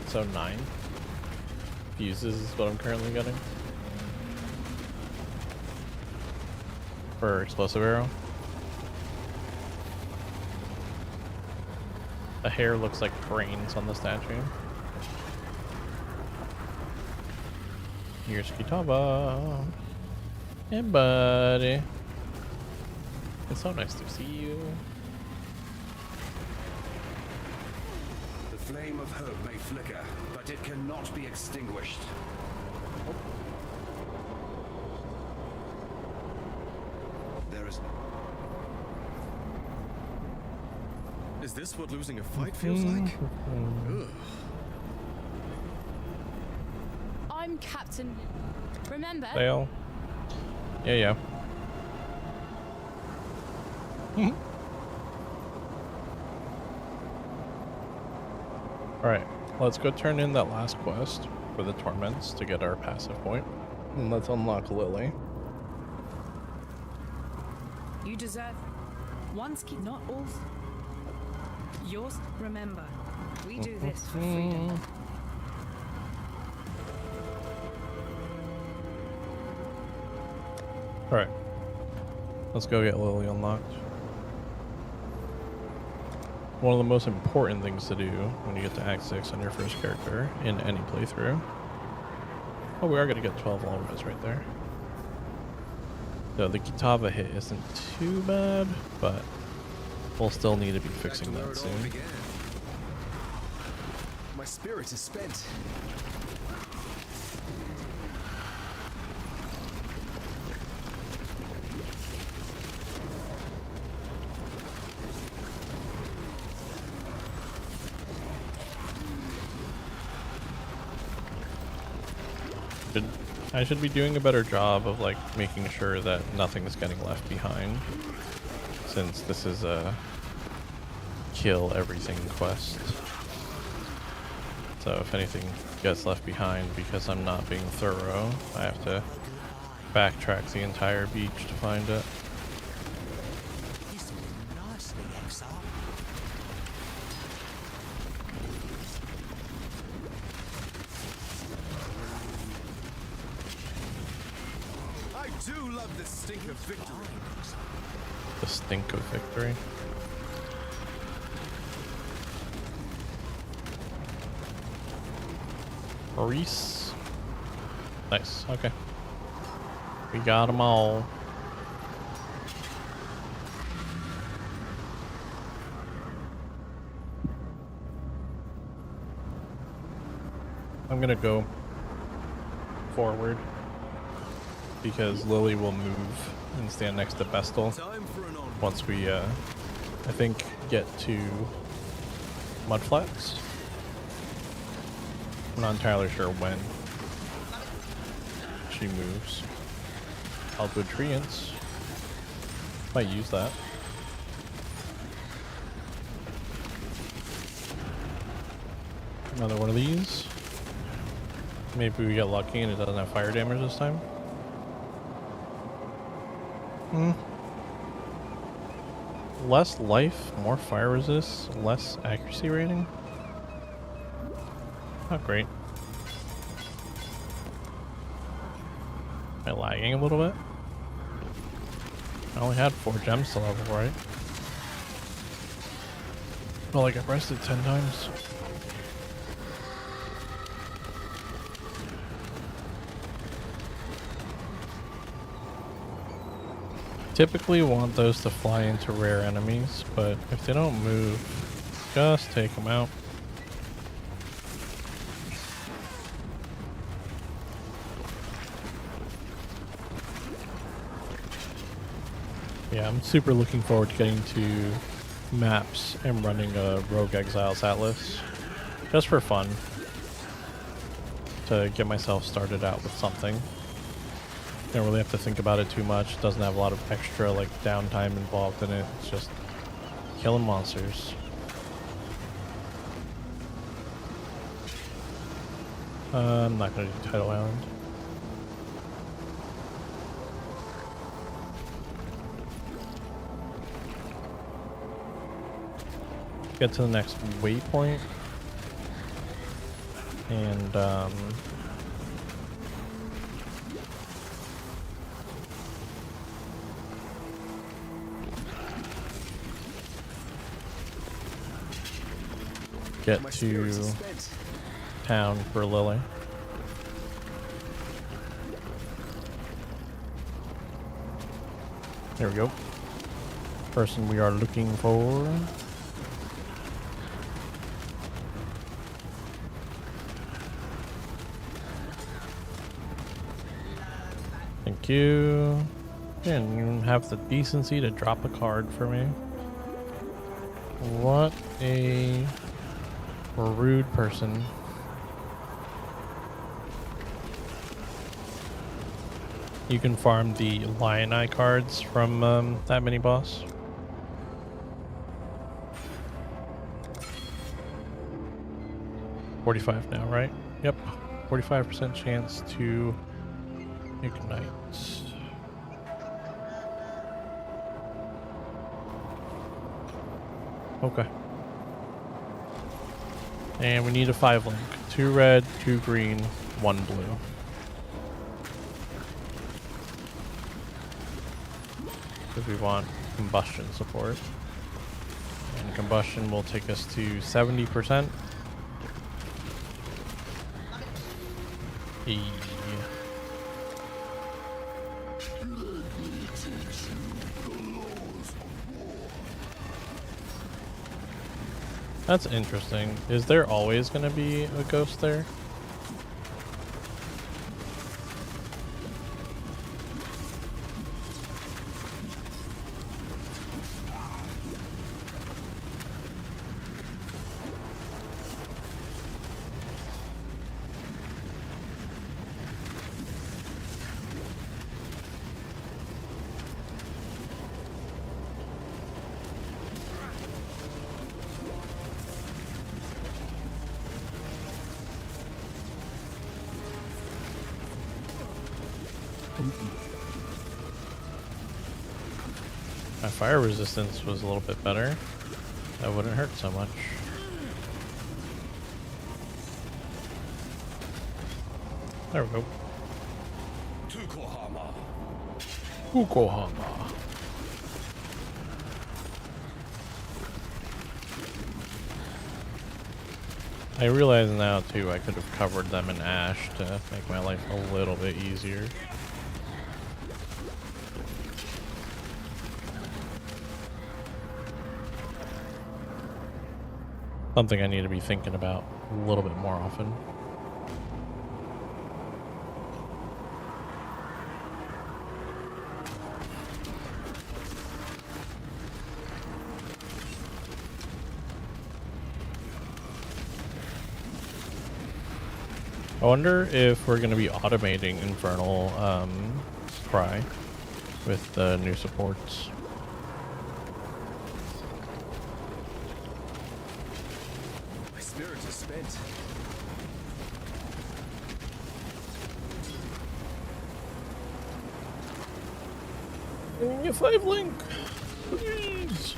So 9 fuses is what I'm currently getting for explosive arrow. The hair looks like brains on the statue. Here's Kitaba. Hey, buddy. It's so nice to see you. The flame of hope may flicker, but it cannot be extinguished. There is... Is this what losing a fight feels like? Ugh. I'm Captain. Remember? Sail. Yeah. Alright, let's go turn in that last quest for the torments to get our passive point. And let's unlock Lily. You deserve one's key, not all. Yours. Remember, we do this for freedom. Alright, let's go get Lily unlocked. One of the most important things to do when you get to Act 6 on your first character in any playthrough. Oh, we are going to get 12 Longbows right there. So the Kitava hit isn't too bad, but we'll still need to be fixing that soon. My spirit is spent. I should be doing a better job of like making sure that nothing's getting left behind, since this is a kill everything quest. So if anything gets left behind because I'm not being thorough, I have to backtrack the entire beach to find it. This will nicely, Exile. I do love the stink of victory. The stink of victory. Reese. Nice, okay. We got them all. I'm gonna go forward because Lily will move and stand next to Bestel once we, I think, get to Mudflats. I'm not entirely sure when she moves. Eldwood Treants. Might use that. Another one of these. Maybe we get lucky and it doesn't have fire damage this time. Less life, more fire resist, less accuracy rating. Not great. Am I lagging a little bit? I only had 4 gems to level, right? Well, like I pressed it 10 times. Typically want those to fly into rare enemies, but if they don't move, just take them out. Yeah, I'm super looking forward to getting to maps and running a Rogue Exiles Atlas. Just for fun. To get myself started out with something. Don't really have to think about it too much. Doesn't have a lot of extra like downtime involved in it. It's just killing monsters. I'm not gonna do Tidal Island. Get to the next waypoint. And get to town for Lily. There we go. Person we are looking for. Thank you. And you have the decency to drop a card for me. What a rude person. You can farm the Lion Eye cards from that mini boss. $45 now, right? Yep. 45% chance to ignite. Okay. And we need a 5 link. 2 red, 2 green, 1 blue. Because we want combustion support. And combustion will take us to 70%. That's interesting. Is there always going to be a ghost there? My fire resistance was a little bit better. That wouldn't hurt so much. There we go. Yokohama. I realize now too I could have covered them in ash to make my life a little bit easier. Something I need to be thinking about a little bit more often. I wonder if we're going to be automating Infernal Cry with the new supports. My spirit is spent. Give me a 5 link, please.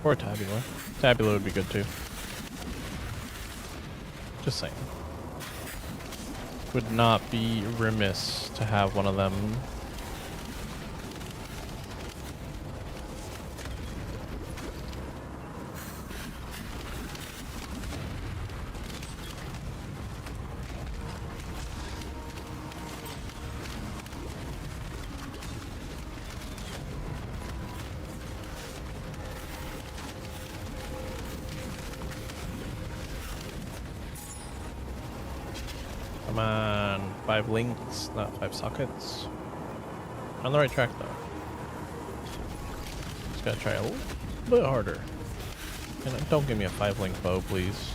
Or Tabula. Tabula would be good too. Just saying. Would not be remiss to have one of them. Come on, 5 links, not 5 sockets. On the right track though. gotta try a little bit harder. And don't give me a 5-link bow, please.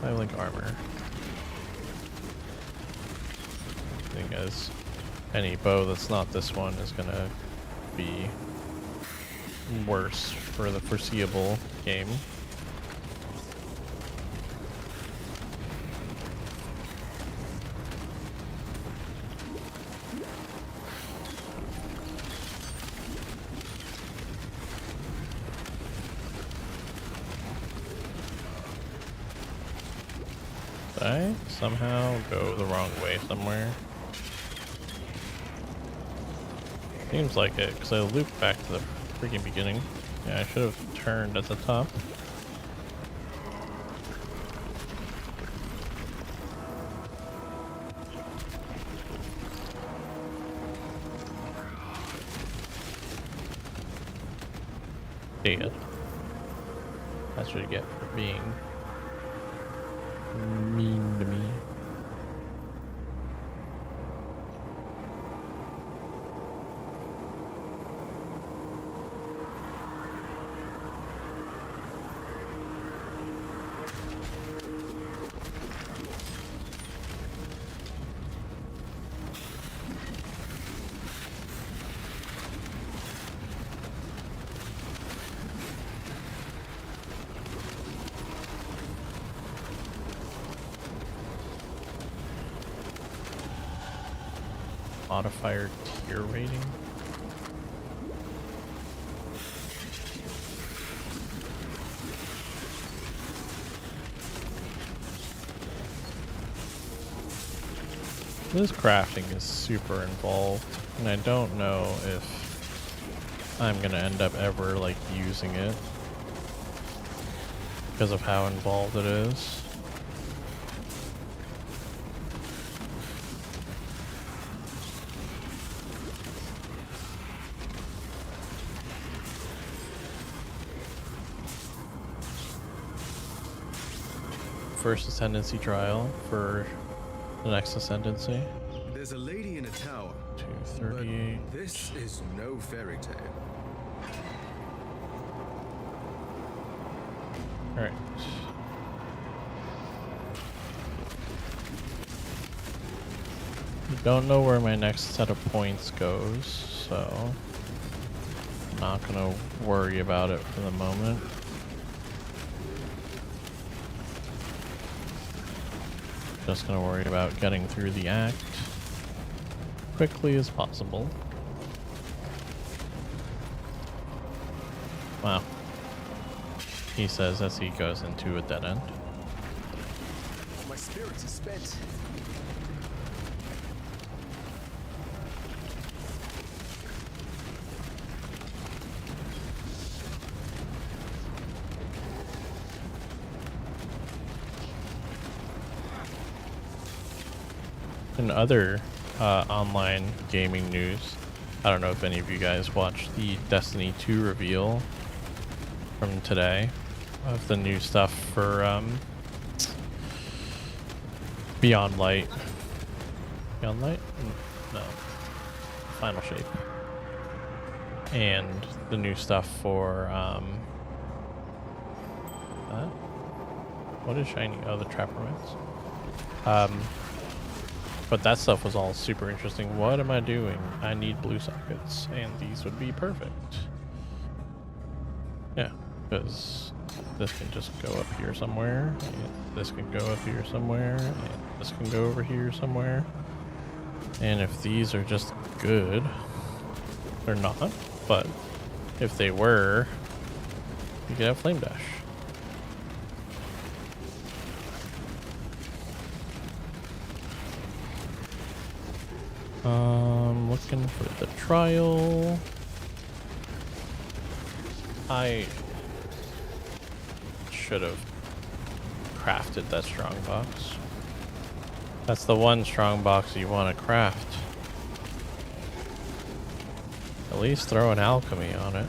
5-link armor. I think as any bow that's not this one is gonna be worse for the foreseeable game. Did I somehow go the wrong way somewhere? Seems like it, because I looped back to the freaking beginning. Yeah, I should have turned at the top. Dead. That's what you get for being mean to me. Modifier tier rating. This crafting is super involved, and I don't know if I'm gonna end up ever like using it because of how involved it is. First ascendancy trial for the next ascendancy. There's a lady in a tower. 238. But this is no fairy tale. Alright. Don't know where my next set of points goes, so I'm not gonna worry about it for the moment. Just gonna worry about getting through the act quickly as possible. Wow. He says as he goes into a dead end. My spirits are spent. In other online gaming news, I don't know if any of you guys watched the Destiny 2 reveal from today of the new stuff for Beyond Light. Beyond Light? No. Final Shape. And the new stuff for what is shiny? Oh, the Trapper Mines. But that stuff was all super interesting. What am I doing? I need blue sockets, and these would be perfect. Yeah, because this can just go up here somewhere, and this can go up here somewhere, and this can go over here somewhere. And if these are just good, they're not, but if they were, you could have Flame Dash. Looking for the trial. I should have crafted that strong box. That's the one strong box you want to craft. At least throw an alchemy on it.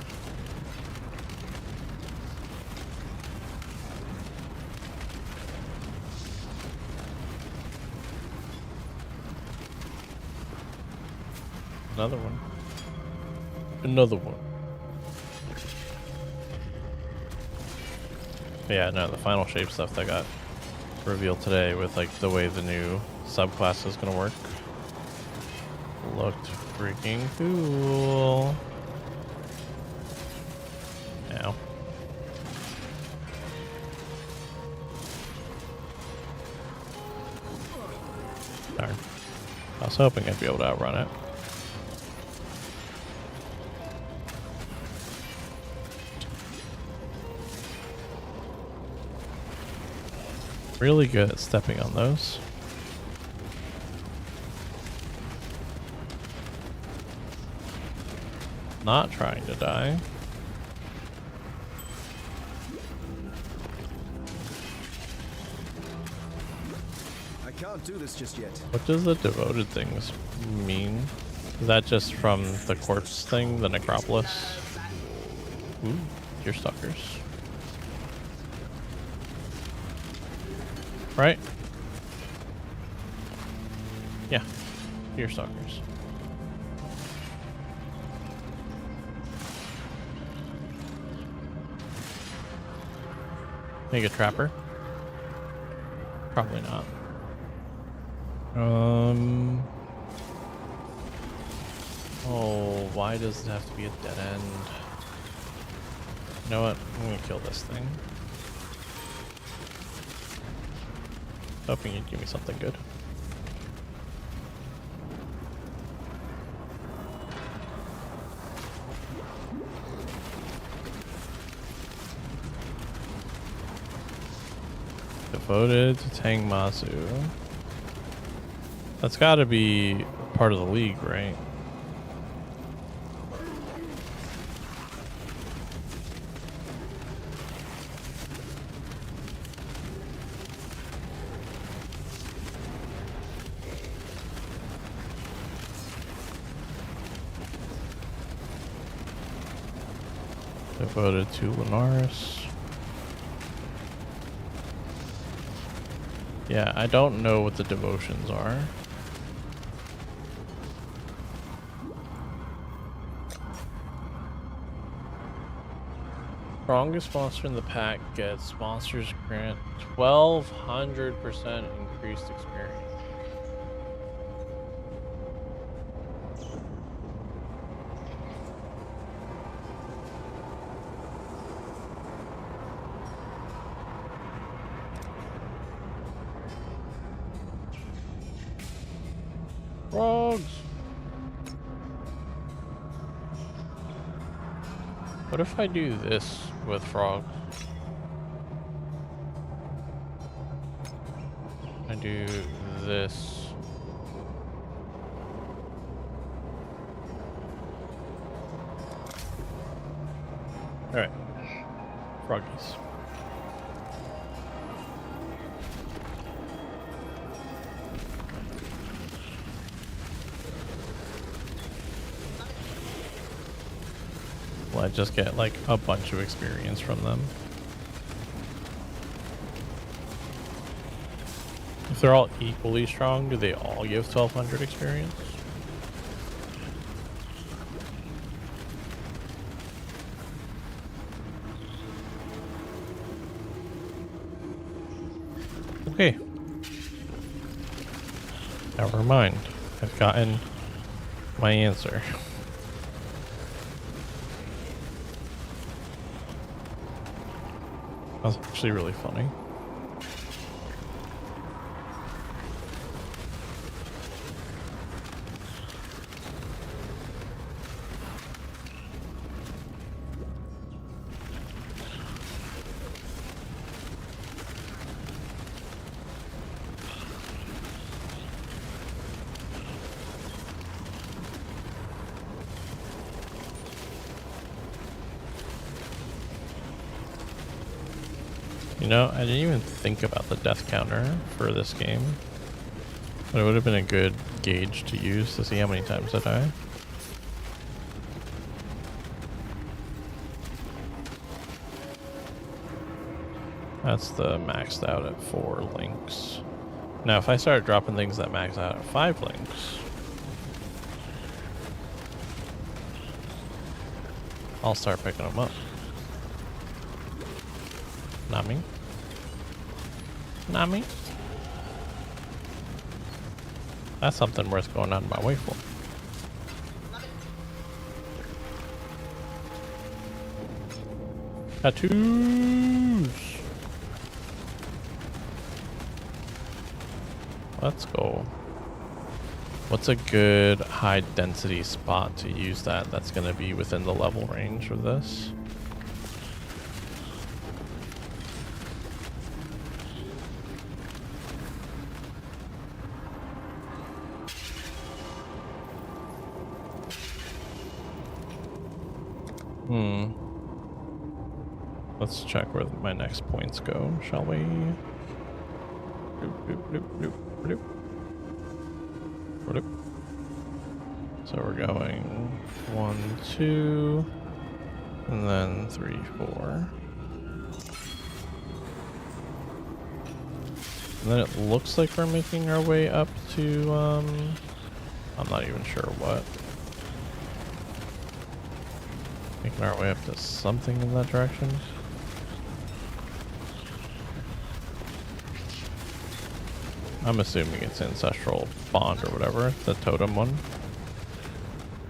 Another one. Another one. But yeah, no, the final shape stuff that got revealed today with like the way the new subclass is gonna work looked freaking cool. Now. Darn. I was hoping I'd be able to outrun it. Really good at stepping on those. Not trying to die. I can't do this just yet. What does the devoted things mean? Is that just from the corpse thing, the Necropolis? Ooh, deer stalkers. Right? Yeah, deer stalkers. Make a trapper? Probably not. Oh, why does it have to be a dead end? You know what? I'm gonna kill this thing. Hoping you'd give me something good. Devoted to Tangmazu. That's gotta be part of the league, right? Devoted to Lunaris. Yeah, I don't know what the devotions are. Strongest monster in the pack gets monsters grant 1200% increased experience. Frogs! What if I do this with frogs? I do this. Alright. Froggies. Will I just get like a bunch of experience from them? If they're all equally strong, do they all give 1200 experience? Okay. Never mind. I've gotten my answer. That was actually really funny. You know, I didn't even think about the death counter for this game, but it would have been a good gauge to use to see how many times I die. That's the maxed out at 4 links. Now, if I start dropping things that max out at 5 links, I'll start picking them up. Not me. Not me. That's something worth going out of my way for. Tattoos! Let's go. What's a good high density spot to use that's going to be within the level range of this? Let's check where my next points go, shall we? Bloop, bloop, bloop, bloop, bloop. Bloop. So we're going 1, 2, and then 3, 4. And then it looks like we're making our way up to, I'm not even sure what. Making our way up to something in that direction. I'm assuming it's Ancestral Bond or whatever, the totem one.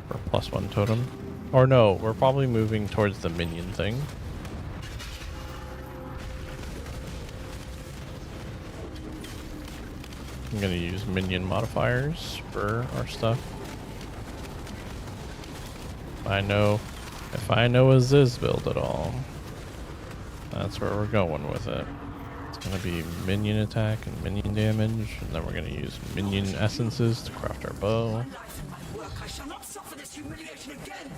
Or +1 totem. Or no, we're probably moving towards the minion thing. I'm gonna use minion modifiers for our stuff. If I know a Ziz build at all, that's where we're going with it. It's gonna be minion attack and minion damage, and then we're gonna use minion essences to craft our bow. My life and my work, I shall not suffer this humiliation again.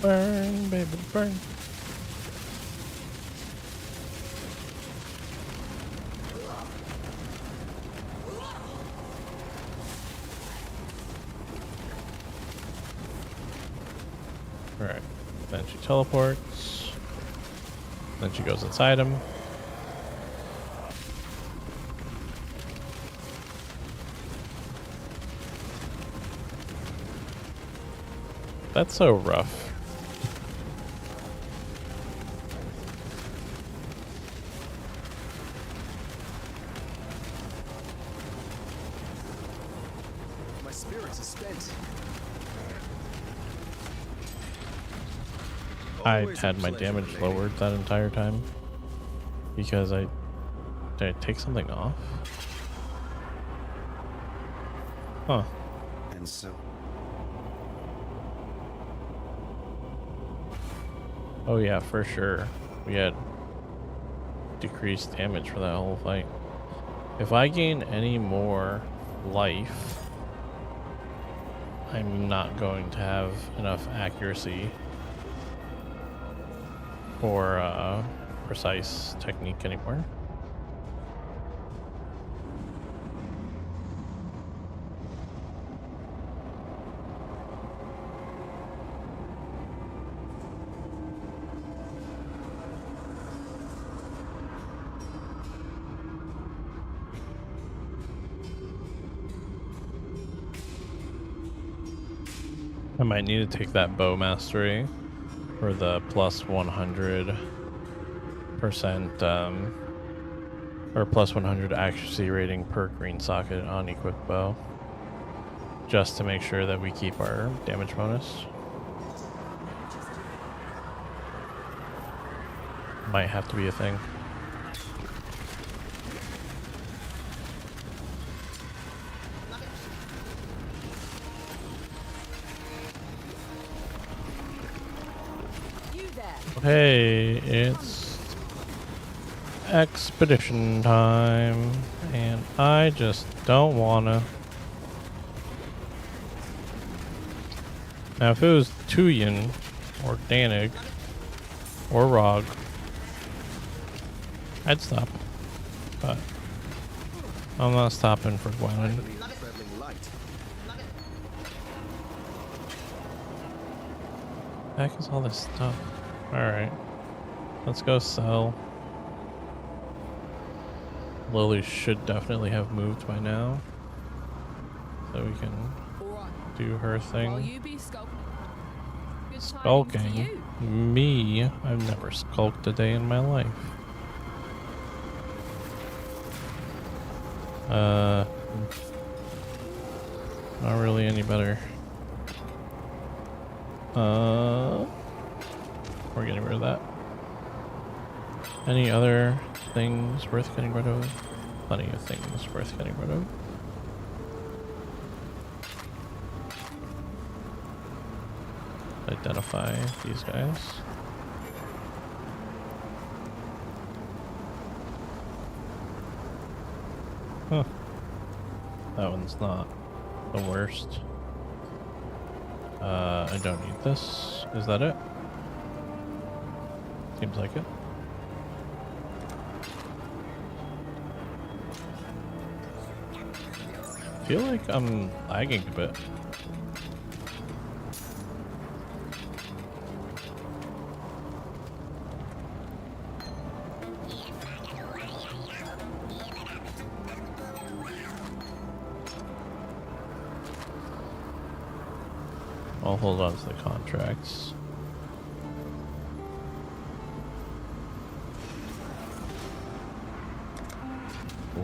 Burn, baby, burn. Alright, then she teleports. Then she goes inside him. That's so rough. My spirits are spent. I Always a had my pleasure, damage lady. lowered that entire time because did I take something off? Huh. And so, Oh yeah, for sure. We had decreased damage for that whole fight. If I gain any more life, I'm not going to have enough accuracy for precise technique anymore. I might need to take that bow mastery for the plus 100% or plus 100 accuracy rating per green socket on equipped bow, just to make sure that we keep our damage bonus. Might have to be a thing. Hey, it's expedition time, and I just don't wanna. Now, if it was Tuyen, or Danig, or Rog, I'd stop. But I'm not stopping for Gwendolyn. Traveling light. The heck is all this stuff? Alright. Let's go sell. Lily should definitely have moved by now. So we can do her thing. Skulking? Me? I've never skulked a day in my life. Not really any better. We're getting rid of that. Any other things worth getting rid of? Plenty of things worth getting rid of. Identify these guys. Huh. That one's not the worst. I don't need this. Is that it? Seems like it. I feel like I'm lagging a bit. I'll hold on to the contracts.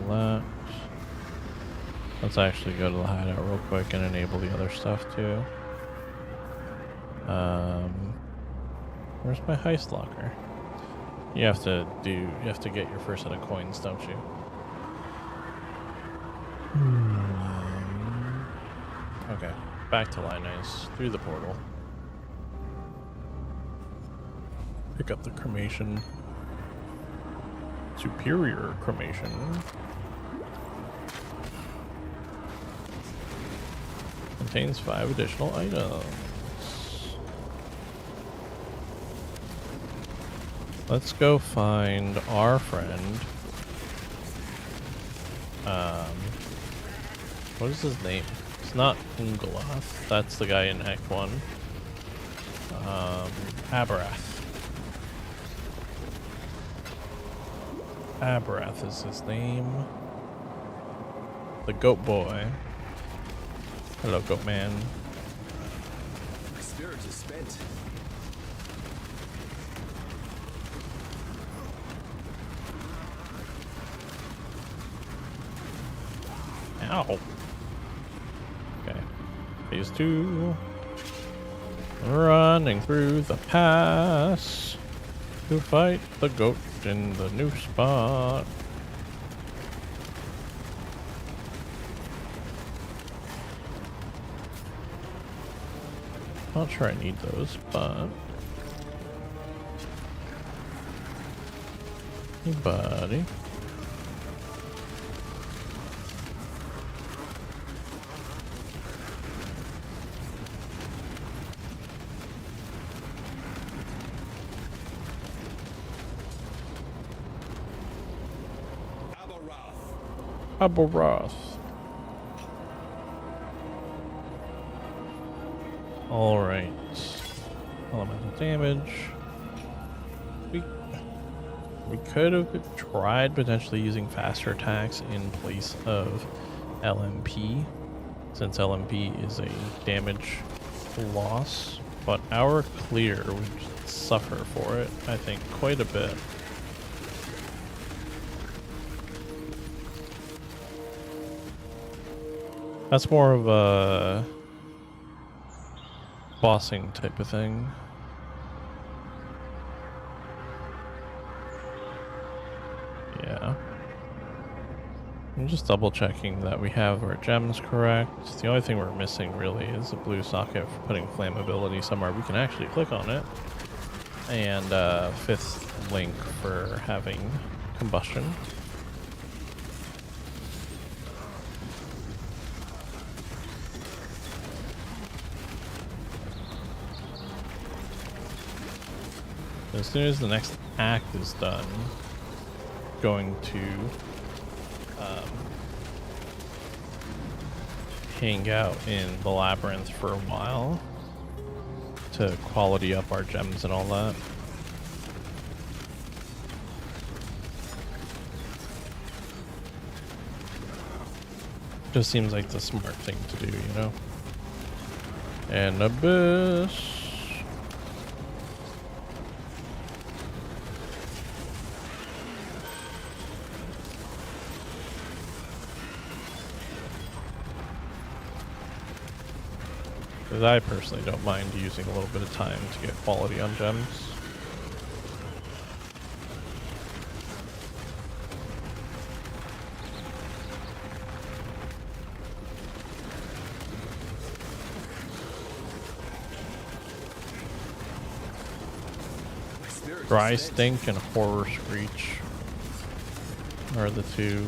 That. Let's actually go to the hideout real quick and enable the other stuff too. Where's my heist locker? You have to get your first set of coins, don't you? Okay. Back to Linus, through the portal. Pick up the cremation. Superior cremation. Contains 5 additional items. Let's go find our friend. What is his name? It's not Ungoloth. That's the guy in Act 1. Abarath. Abarath is his name. The goat boy. Hello, goat man. My spirit is spent. Ow. Okay. Phase 2. Running through the pass to fight the goat in the new spot. Not sure I need those, but hey, buddy. Abarath. Alright. Elemental damage. We could have tried potentially using faster attacks in place of LMP, since LMP is a damage loss, but our clear would suffer for it, I think, quite a bit. That's more of a bossing type of thing. Yeah. I'm just double checking that we have our gems correct. The only thing we're missing really is a blue socket for putting flammability somewhere we can actually click on it. And 5th link for having combustion. As soon as the next act is done, going to hang out in the labyrinth for a while to quality up our gems and all that. Just seems like the smart thing to do, you know? And Abyss. Because I personally don't mind using a little bit of time to get quality on gems. Dry Stink and Horror Screech are the two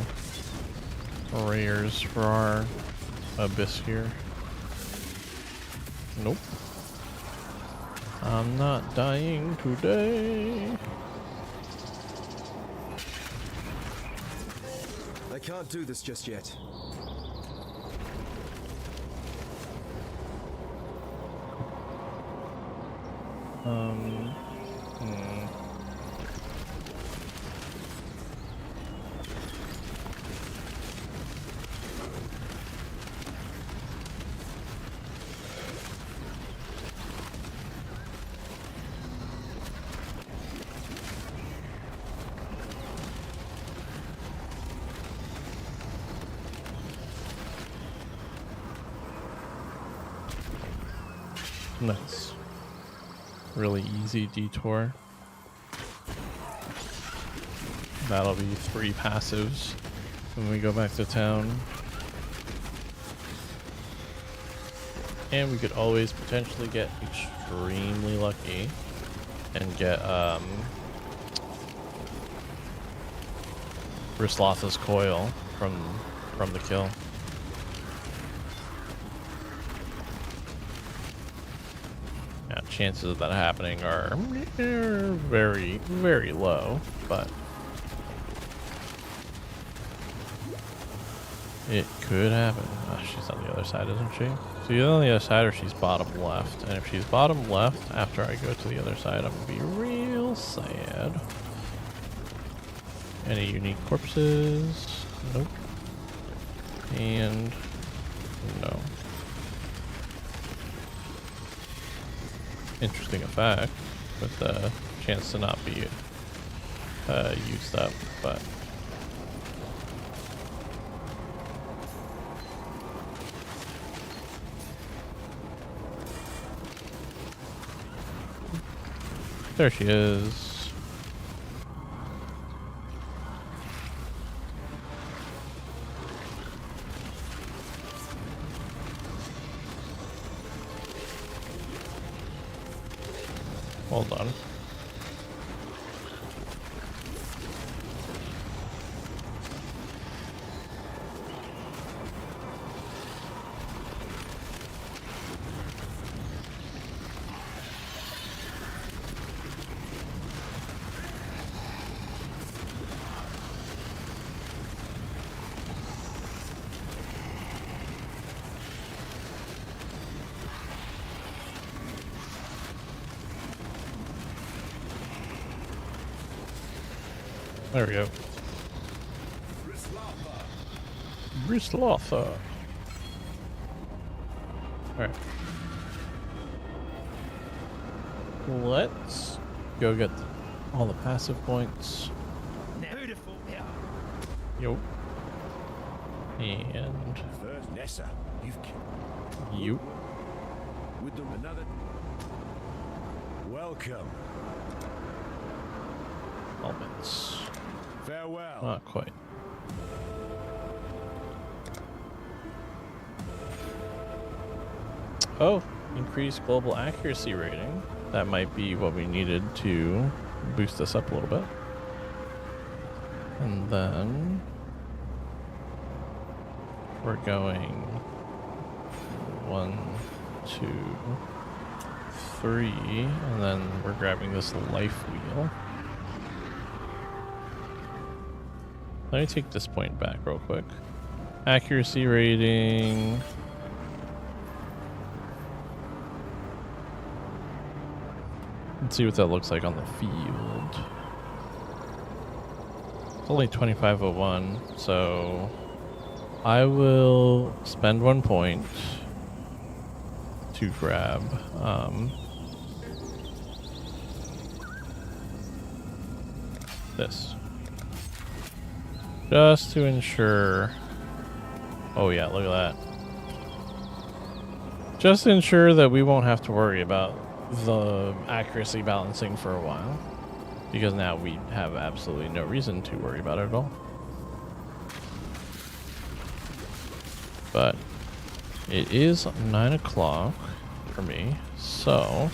rares for our Abyss here. Nope. I'm not dying today. I can't do this just yet. Nice. Really easy detour. That'll be 3 passives when we go back to town. And we could always potentially get extremely lucky and get Rislotha's coil from the kill. Yeah, chances of that happening are very, very low, but it could happen. Oh, she's on the other side, isn't she? So either on the other side or she's bottom left. And if she's bottom left, after I go to the other side, I'm gonna be real sad. Any unique corpses? Nope. And no. Interesting effect with the chance to not be used up, but there she is. Hold on. There we go. Rislotha. Alright. Let's go get all the passive points. Beautiful. Yo. And First, Nessa, you've killed. you. With them another. Welcome. Elements. Farewell. Not quite. Oh, increased global accuracy rating. That might be what we needed to boost us up a little bit. And then we're going 1, 2, 3, and then we're grabbing this life wheel. Let me take this point back real quick. Accuracy rating. Let's see what that looks like on the field. It's only 2501, so I will spend 1 point to grab this. Just to ensure. Oh yeah, look at that. Just to ensure that we won't have to worry about the accuracy balancing for a while. Because now we have absolutely no reason to worry about it at all. But it is 9 o'clock for me, so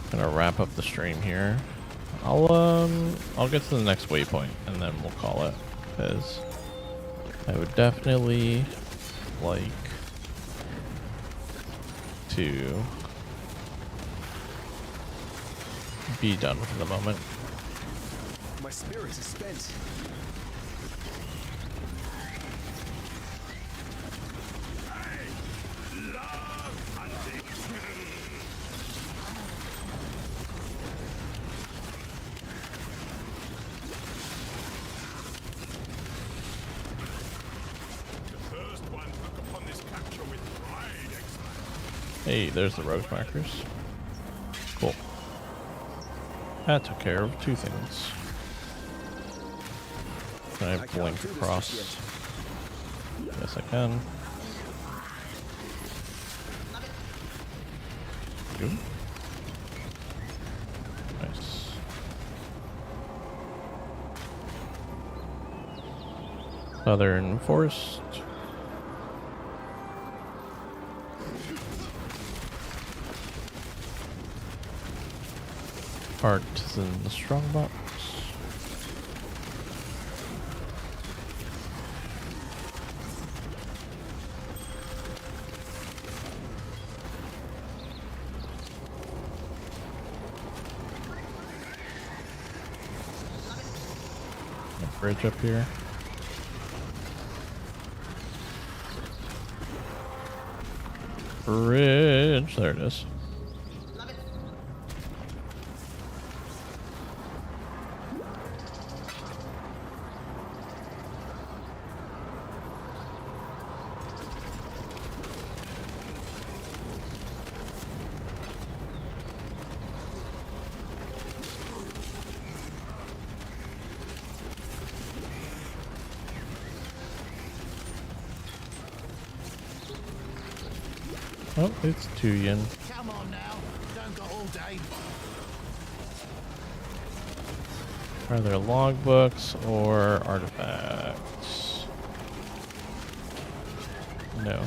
I'm gonna wrap up the stream here. I'll get to the next waypoint and then we'll call it, because I would definitely like to be done for the moment. My spirit is spent. Hey, there's the rogue markers. Cool. That took care of 2 things. Can I blink across? Yes, I can. Good. Nice. Southern Forest. Artisan Strongbox. A bridge up here. Bridge, there it is. Oh, it's 2 yen. Come on now, don't go all day. Are there logbooks or artifacts? No.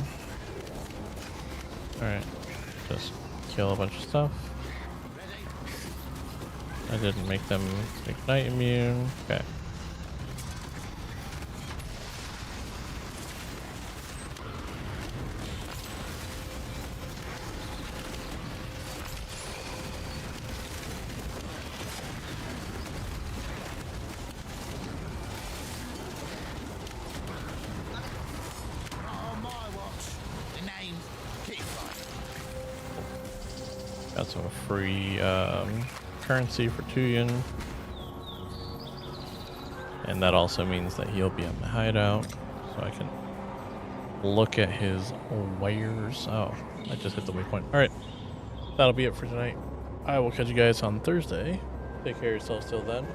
Alright. Just kill a bunch of stuff. I didn't make them ignite immune. Okay. Got some free currency for 2 yen. And that also means that he'll be on the hideout. So I can look at his wares. Oh, I just hit the waypoint. Alright. That'll be it for tonight. I will catch you guys on Thursday. Take care of yourselves till then.